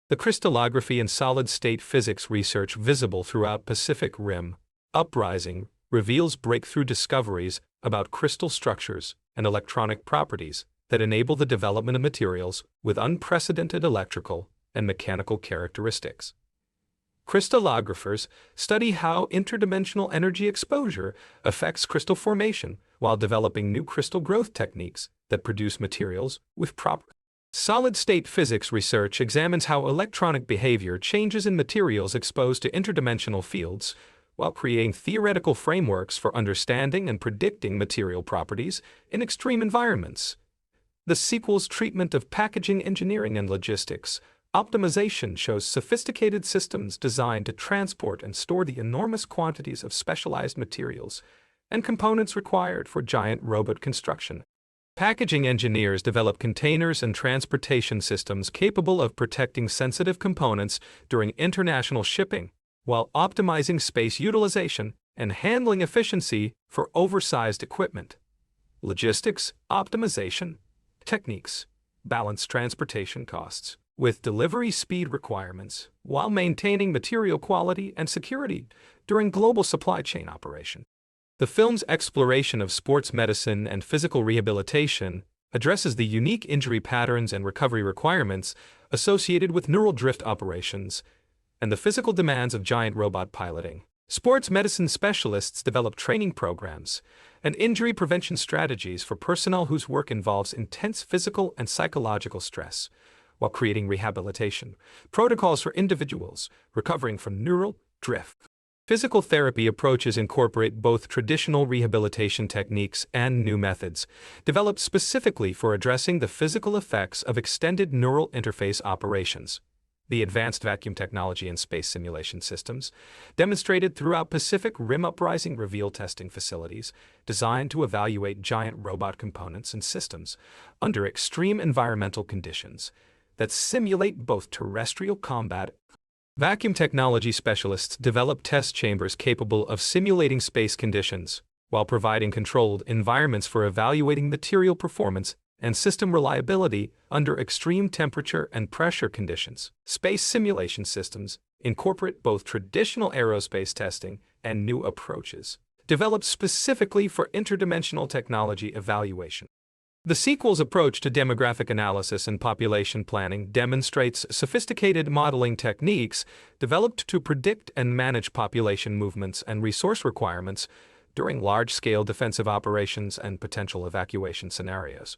Speaker 1: The crystallography and solid-state physics research visible throughout Pacific Rim Uprising reveals breakthrough discoveries about crystal structures and electronic properties that enable the development of materials with unprecedented electrical and mechanical characteristics. Crystallographers study how interdimensional energy exposure affects crystal formation while developing new crystal growth techniques that produce materials with proper. Solid-state physics research examines how electronic behavior changes in materials exposed to interdimensional fields while creating theoretical frameworks for understanding and predicting material properties in extreme environments. The sequel's treatment of packaging engineering and logistics optimization shows sophisticated systems designed to transport and store the enormous quantities of specialized materials and components required for giant robot construction. Packaging engineers develop containers and transportation systems capable of protecting sensitive components during international shipping, while optimizing space utilization and handling efficiency for oversized equipment. Logistics optimization techniques balance transportation costs with delivery speed requirements while maintaining material quality and security during global supply chain operation. The film's exploration of sports medicine and physical rehabilitation addresses the unique injury patterns and recovery requirements associated with neural drift operations and the physical demands of giant robot piloting. Sports medicine specialists develop training programs and injury prevention strategies for personnel whose work involves intense physical and psychological stress, while creating rehabilitation protocols for individuals recovering from neural drift. Physical therapy approaches incorporate both traditional rehabilitation techniques and new methods, developed specifically for addressing the physical effects of extended neural interface operations. The advanced vacuum technology and space simulation systems, demonstrated throughout Pacific Rim Uprising reveal testing facilities designed to evaluate giant robot components and systems under extreme environmental conditions that simulate both terrestrial combat. Vacuum technology specialists develop test chambers capable of simulating space conditions while providing controlled environments for evaluating material performance and system reliability under extreme temperature and pressure conditions. Space simulation systems incorporate both traditional aerospace testing and new approaches, developed specifically for interdimensional technology evaluation. The sequel's approach to demographic analysis and population planning demonstrates sophisticated modeling techniques developed to predict and manage population movements and resource requirements during large-scale defensive operations and potential evacuation scenarios.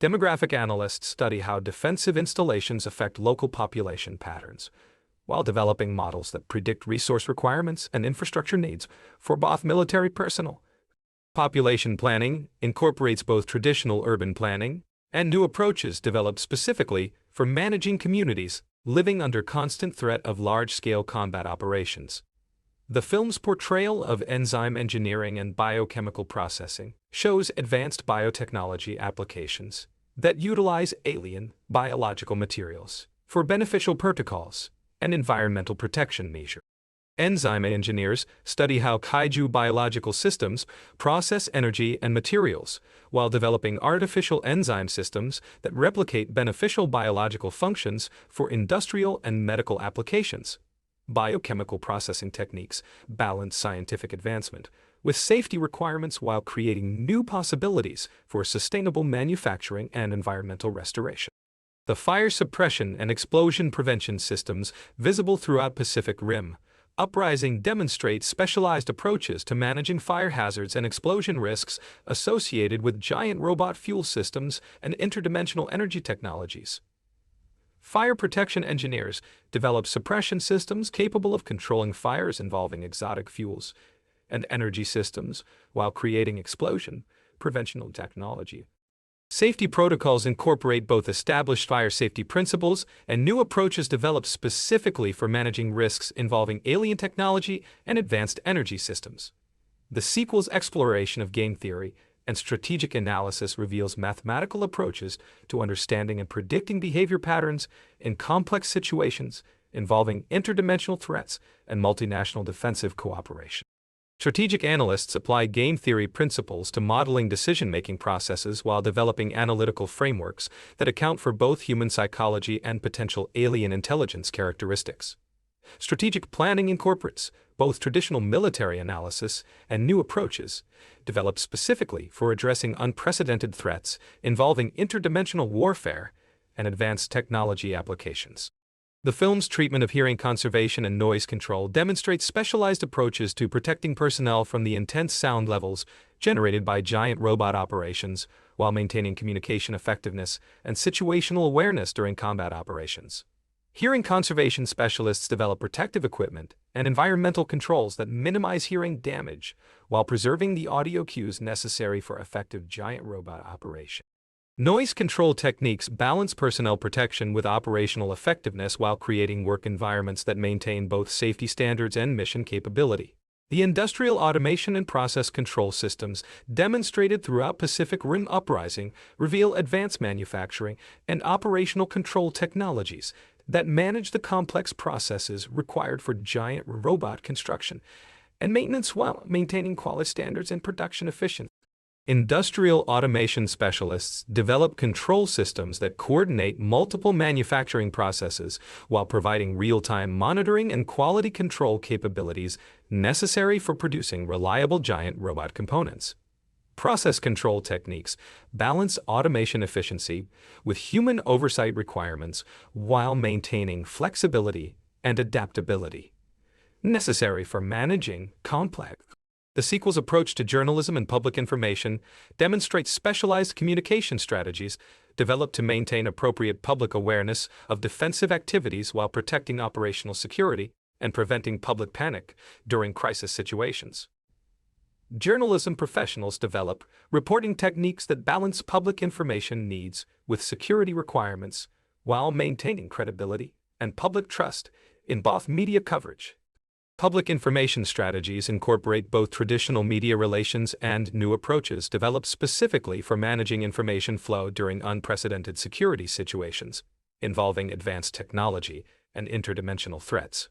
Speaker 1: Demographic analysts study how defensive installations affect local population patterns, while developing models that predict resource requirements and infrastructure needs for both military personnel. Population planning incorporates both traditional urban planning and new approaches developed specifically for managing communities living under constant threat of large-scale combat operations. The film's portrayal of enzyme engineering and biochemical processing shows advanced biotechnology applications that utilize alien biological materials for beneficial protocols and environmental protection measures. Enzyme engineers study how Kaiju biological systems process energy and materials while developing artificial enzyme systems that replicate beneficial biological functions for industrial and medical applications. Biochemical processing techniques balance scientific advancement with safety requirements while creating new possibilities for sustainable manufacturing and environmental restoration. The fire suppression and explosion prevention systems visible throughout Pacific Rim Uprising demonstrates specialized approaches to managing fire hazards and explosion risks associated with giant robot fuel systems and interdimensional energy technologies. Fire protection engineers develop suppression systems capable of controlling fires involving exotic fuels and energy systems while creating explosion prevention technology. Safety protocols incorporate both established fire safety principles and new approaches developed specifically for managing risks involving alien technology and advanced energy systems. The sequel's exploration of game theory and strategic analysis reveals mathematical approaches to understanding and predicting behavior patterns in complex situations involving interdimensional threats and multinational defensive cooperation. Strategic analysts apply game theory principles to modeling decision-making processes while developing analytical frameworks that account for both human psychology and potential alien intelligence characteristics. Strategic planning incorporates both traditional military analysis and new approaches developed specifically for addressing unprecedented threats involving interdimensional warfare and advanced technology applications. The film's treatment of hearing conservation and noise control demonstrates specialized approaches to protecting personnel from the intense sound levels generated by giant robot operations while maintaining communication effectiveness and situational awareness during combat operations. Hearing conservation specialists develop protective equipment and environmental controls that minimize hearing damage while preserving the audio cues necessary for effective giant robot operation. Noise control techniques balance personnel protection with operational effectiveness while creating work environments that maintain both safety standards and mission capability. The industrial automation and process control systems demonstrated throughout Pacific Rim Uprising reveal advanced manufacturing and operational control technologies that manage the complex processes required for giant robot construction and maintenance while maintaining quality standards and production efficiency. Industrial automation specialists develop control systems that coordinate multiple manufacturing processes while providing real-time monitoring and quality control capabilities necessary for producing reliable giant robot components. Process control techniques balance automation efficiency with human oversight requirements while maintaining flexibility and adaptability necessary for managing complex. The sequel's approach to journalism and public information demonstrates specialized communication strategies developed to maintain appropriate public awareness of defensive activities while protecting operational security and preventing public panic during crisis situations. Journalism professionals develop reporting techniques that balance public information needs with security requirements while maintaining credibility and public trust in both media coverage. Public information strategies incorporate both traditional media relations and new approaches developed specifically for managing information flow during unprecedented security situations involving advanced technology and interdimensional threats.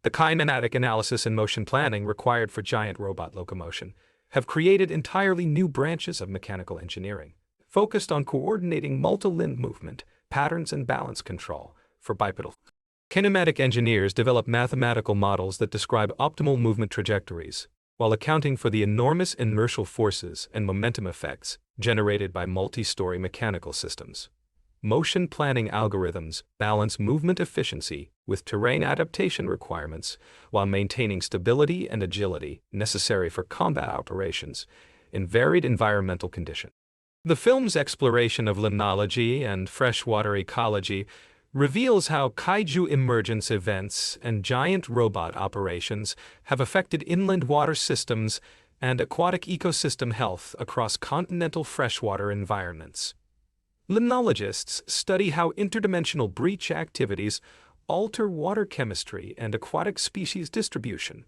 Speaker 1: The kinematic analysis and motion planning required for giant robot locomotion have created entirely new branches of mechanical engineering, focused on coordinating multi-limb movement, patterns, and balance control for bipedal. Kinematic engineers develop mathematical models that describe optimal movement trajectories, while accounting for the enormous inertial forces and momentum effects generated by multi-story mechanical systems. Motion planning algorithms balance movement efficiency with terrain adaptation requirements while maintaining stability and agility necessary for combat operations in varied environmental conditions. The film's exploration of limnology and freshwater ecology reveals how kaiju emergence events and giant robot operations have affected inland water systems and aquatic ecosystem health across continental freshwater environments. Limnologists study how interdimensional breach activities alter water chemistry and aquatic species distribution,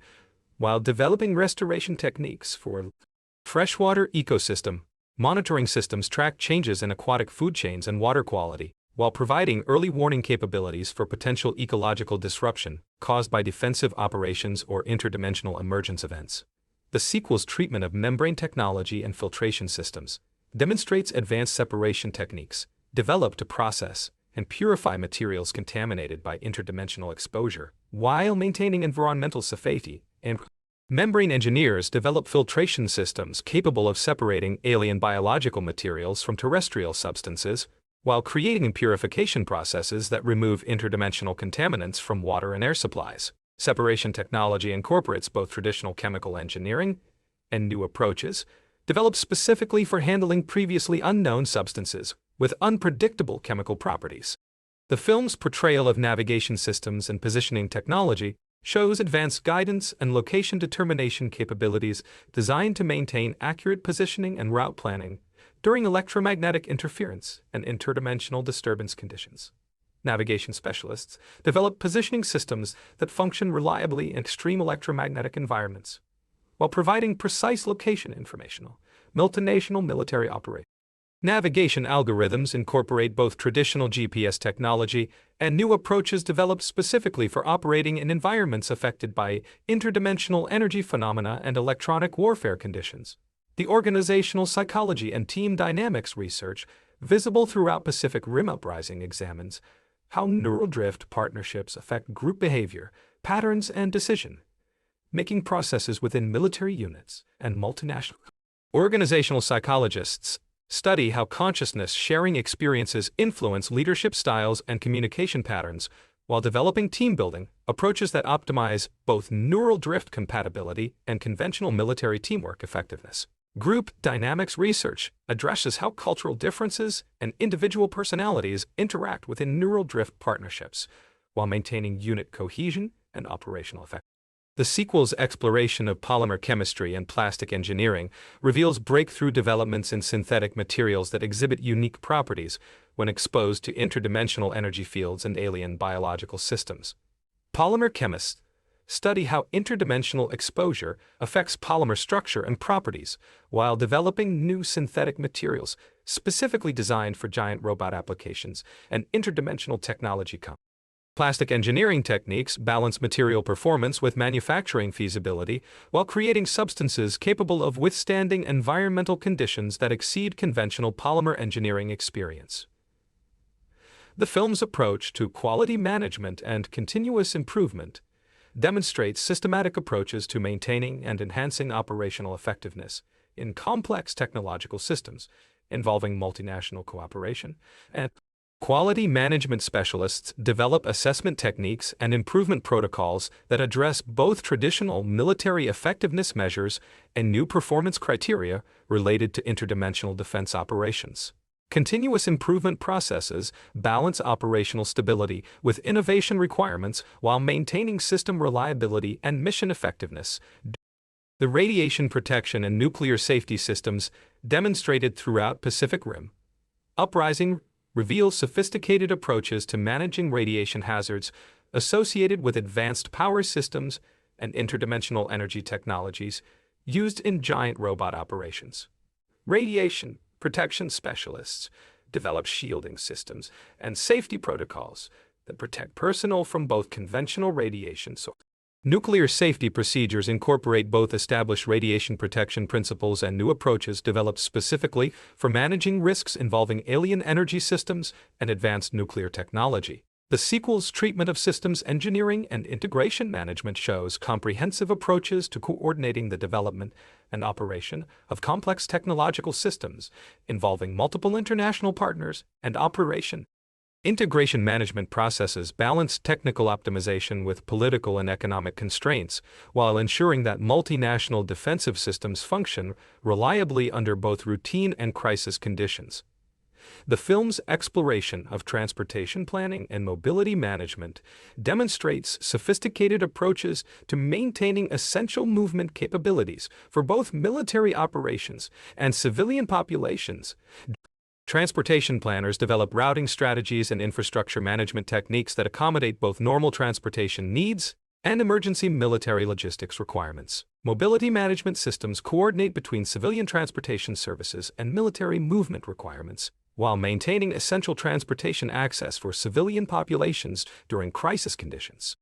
Speaker 1: while developing restoration techniques for freshwater ecosystem. Monitoring systems track changes in aquatic food chains and water quality, while providing early warning capabilities for potential ecological disruption caused by defensive operations or interdimensional emergence events. The sequel's treatment of membrane technology and filtration systems demonstrates advanced separation techniques developed to process and purify materials contaminated by interdimensional exposure, while maintaining environmental safety. And membrane engineers develop filtration systems capable of separating alien biological materials from terrestrial substances, while creating purification processes that remove interdimensional contaminants from water and air supplies. Separation technology incorporates both traditional chemical engineering and new approaches, developed specifically for handling previously unknown substances with unpredictable chemical properties. The film's portrayal of navigation systems and positioning technology shows advanced guidance and location determination capabilities designed to maintain accurate positioning and route planning during electromagnetic interference and interdimensional disturbance conditions. Navigation specialists develop positioning systems that function reliably in extreme electromagnetic environments, while providing precise location information. Multinational military operations. Navigation algorithms incorporate both traditional GPS technology and new approaches developed specifically for operating in environments affected by interdimensional energy phenomena and electronic warfare conditions. The organizational psychology and team dynamics research visible throughout Pacific Rim Uprising examines how neural drift partnerships affect group behavior, patterns, and decision-making processes within military units and multinational. Organizational psychologists study how consciousness-sharing experiences influence leadership styles and communication patterns, while developing team-building approaches that optimize both neural drift compatibility and conventional military teamwork effectiveness. Group dynamics research addresses how cultural differences and individual personalities interact within neural drift partnerships, while maintaining unit cohesion and operational effectiveness. The sequel's exploration of polymer chemistry and plastic engineering reveals breakthrough developments in synthetic materials that exhibit unique properties when exposed to interdimensional energy fields and alien biological systems. Polymer chemists study how interdimensional exposure affects polymer structure and properties, while developing new synthetic materials specifically designed for giant robot applications and interdimensional technology. Plastic engineering techniques balance material performance with manufacturing feasibility, while creating substances capable of withstanding environmental conditions that exceed conventional polymer engineering experience. The film's approach to quality management and continuous improvement demonstrates systematic approaches to maintaining and enhancing operational effectiveness in complex technological systems involving multinational cooperation. And quality management specialists develop assessment techniques and improvement protocols that address both traditional military effectiveness measures and new performance criteria related to interdimensional defense operations. Continuous improvement processes balance operational stability with innovation requirements while maintaining system reliability and mission effectiveness. The radiation protection and nuclear safety systems demonstrated throughout Pacific Rim Uprising reveals sophisticated approaches to managing radiation hazards associated with advanced power systems and interdimensional energy technologies used in giant robot operations. Radiation protection specialists develop shielding systems and safety protocols that protect personnel from both conventional radiation sources. Nuclear safety procedures incorporate both established radiation protection principles and new approaches developed specifically for managing risks involving alien energy systems and advanced nuclear technology. The sequel's treatment of systems engineering and integration management shows comprehensive approaches to coordinating the development and operation of complex technological systems involving multiple international partners and operation. Integration management processes balance technical optimization with political and economic constraints, while ensuring that multinational defensive systems function reliably under both routine and crisis conditions. The film's exploration of transportation planning and mobility management demonstrates sophisticated approaches to maintaining essential movement capabilities for both military operations and civilian populations. Transportation planners develop routing strategies and infrastructure management techniques that accommodate both normal transportation needs and emergency military logistics requirements. Mobility management systems coordinate between civilian transportation services and military movement requirements, while maintaining essential transportation access for civilian populations during crisis conditions.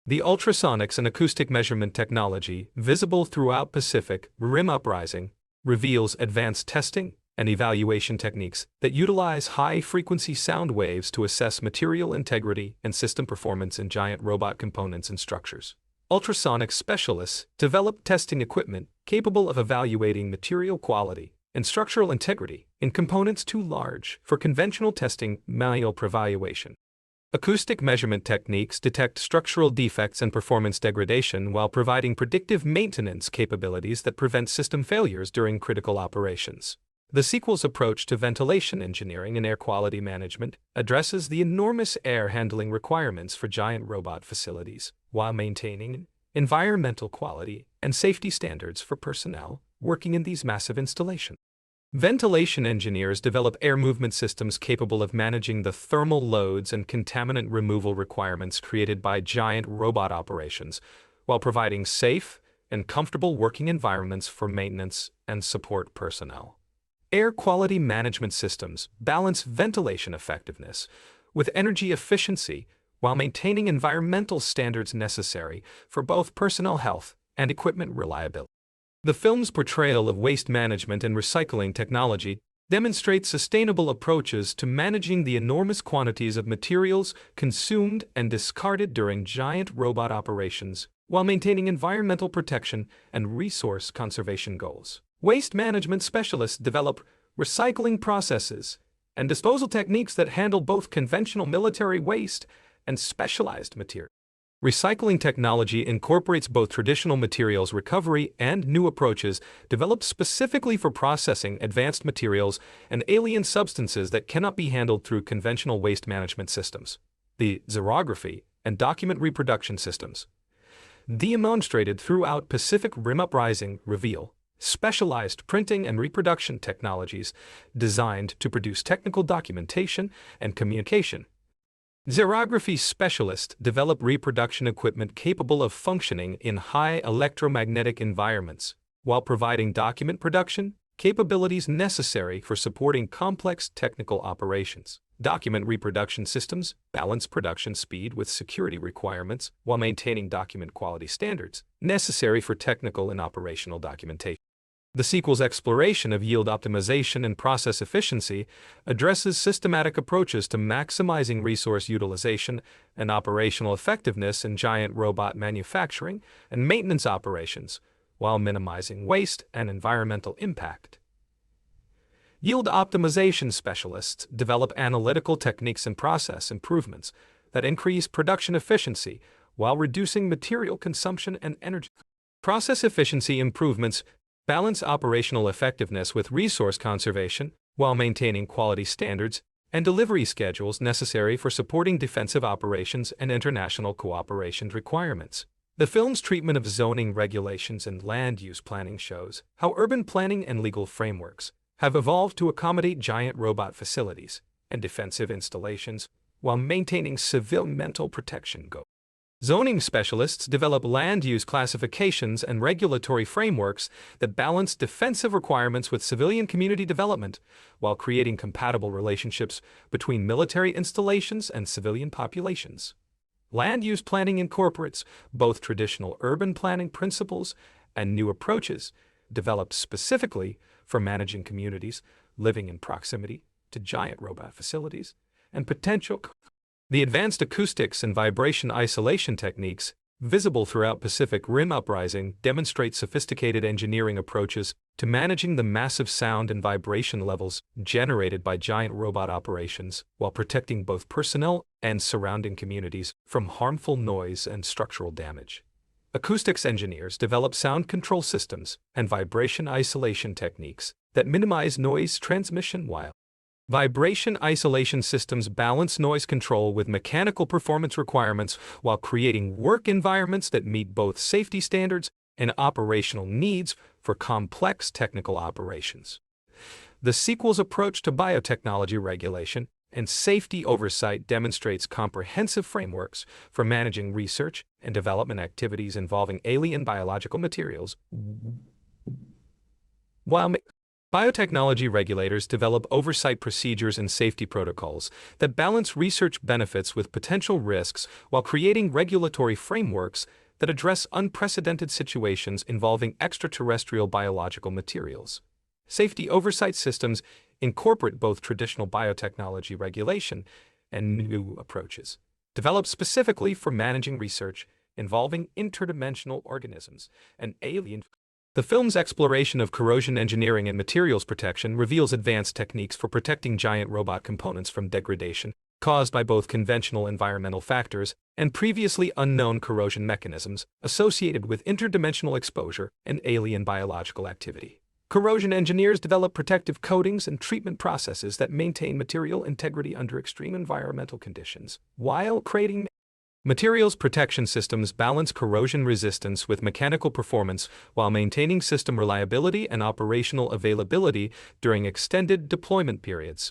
Speaker 1: The ultrasonics and acoustic measurement technology, visible throughout Pacific Rim Uprising, reveals advanced testing and evaluation techniques that utilize high-frequency sound waves to assess material integrity and system performance in giant robot components and structures. Ultrasonic specialists develop testing equipment capable of evaluating material quality and structural integrity in components too large for conventional testing manual evaluation. Acoustic measurement techniques detect structural defects and performance degradation while providing predictive maintenance capabilities that prevent system failures during critical operations. The sequel's approach to ventilation engineering and air quality management addresses the enormous air handling requirements for giant robot facilities, while maintaining environmental quality and safety standards for personnel working in these massive installations. Ventilation engineers develop air movement systems capable of managing the thermal loads and contaminant removal requirements created by giant robot operations, while providing safe and comfortable working environments for maintenance and support personnel. Air quality management systems balance ventilation effectiveness with energy efficiency while maintaining environmental standards necessary for both personnel health and equipment reliability. The film's portrayal of waste management and recycling technology demonstrates sustainable approaches to managing the enormous quantities of materials consumed and discarded during giant robot operations, while maintaining environmental protection and resource conservation goals. Waste management specialists develop recycling processes and disposal techniques that handle both conventional military waste and specialized material. Recycling technology incorporates both traditional materials recovery and new approaches developed specifically for processing advanced materials and alien substances that cannot be handled through conventional waste management systems. The xerography and document reproduction systems demonstrated throughout Pacific Rim Uprising reveal specialized printing and reproduction technologies designed to produce technical documentation and communication. Xerography specialists develop reproduction equipment capable of functioning in high electromagnetic environments, while providing document production capabilities necessary for supporting complex technical operations. Document reproduction systems balance production speed with security requirements while maintaining document quality standards necessary for technical and operational documentation. The sequel's exploration of yield optimization and process efficiency addresses systematic approaches to maximizing resource utilization and operational effectiveness in giant robot manufacturing and maintenance operations, while minimizing waste and environmental impact. Yield optimization specialists develop analytical techniques and process improvements that increase production efficiency while reducing material consumption and energy. Process efficiency improvements balance operational effectiveness with resource conservation while maintaining quality standards and delivery schedules necessary for supporting defensive operations and international cooperation requirements. The film's treatment of zoning regulations and land use planning shows how urban planning and legal frameworks have evolved to accommodate giant robot facilities and defensive installations while maintaining civil protection goals. Zoning specialists develop land use classifications and regulatory frameworks that balance defensive requirements with civilian community development while creating compatible relationships between military installations and civilian populations. Land use planning incorporates both traditional urban planning principles and new approaches developed specifically for managing communities living in proximity to giant robot facilities and potential. The advanced acoustics and vibration isolation techniques visible throughout Pacific Rim Uprising demonstrate sophisticated engineering approaches to managing the massive sound and vibration levels generated by giant robot operations while protecting both personnel and surrounding communities from harmful noise and structural damage. Acoustics engineers develop sound control systems and vibration isolation techniques that minimize noise transmission while Vibration isolation systems balance noise control with mechanical performance requirements while creating work environments that meet both safety standards and operational needs for complex technical operations. The sequel's approach to biotechnology regulation and safety oversight demonstrates comprehensive frameworks for managing research and development activities involving alien biological materials. While biotechnology regulators develop oversight procedures and safety protocols that balance research benefits with potential risks while creating regulatory frameworks that address unprecedented situations involving extraterrestrial biological materials. Safety oversight systems incorporate both traditional biotechnology regulation and new approaches, developed specifically for managing research involving interdimensional organisms and alien. The film's exploration of corrosion engineering and materials protection reveals advanced techniques for protecting giant robot components from degradation caused by both conventional environmental factors and previously unknown corrosion mechanisms associated with interdimensional exposure and alien biological activity. Corrosion engineers develop protective coatings and treatment processes that maintain material integrity under extreme environmental conditions, while creating materials protection systems balance corrosion resistance with mechanical performance while maintaining system reliability and operational availability during extended deployment periods.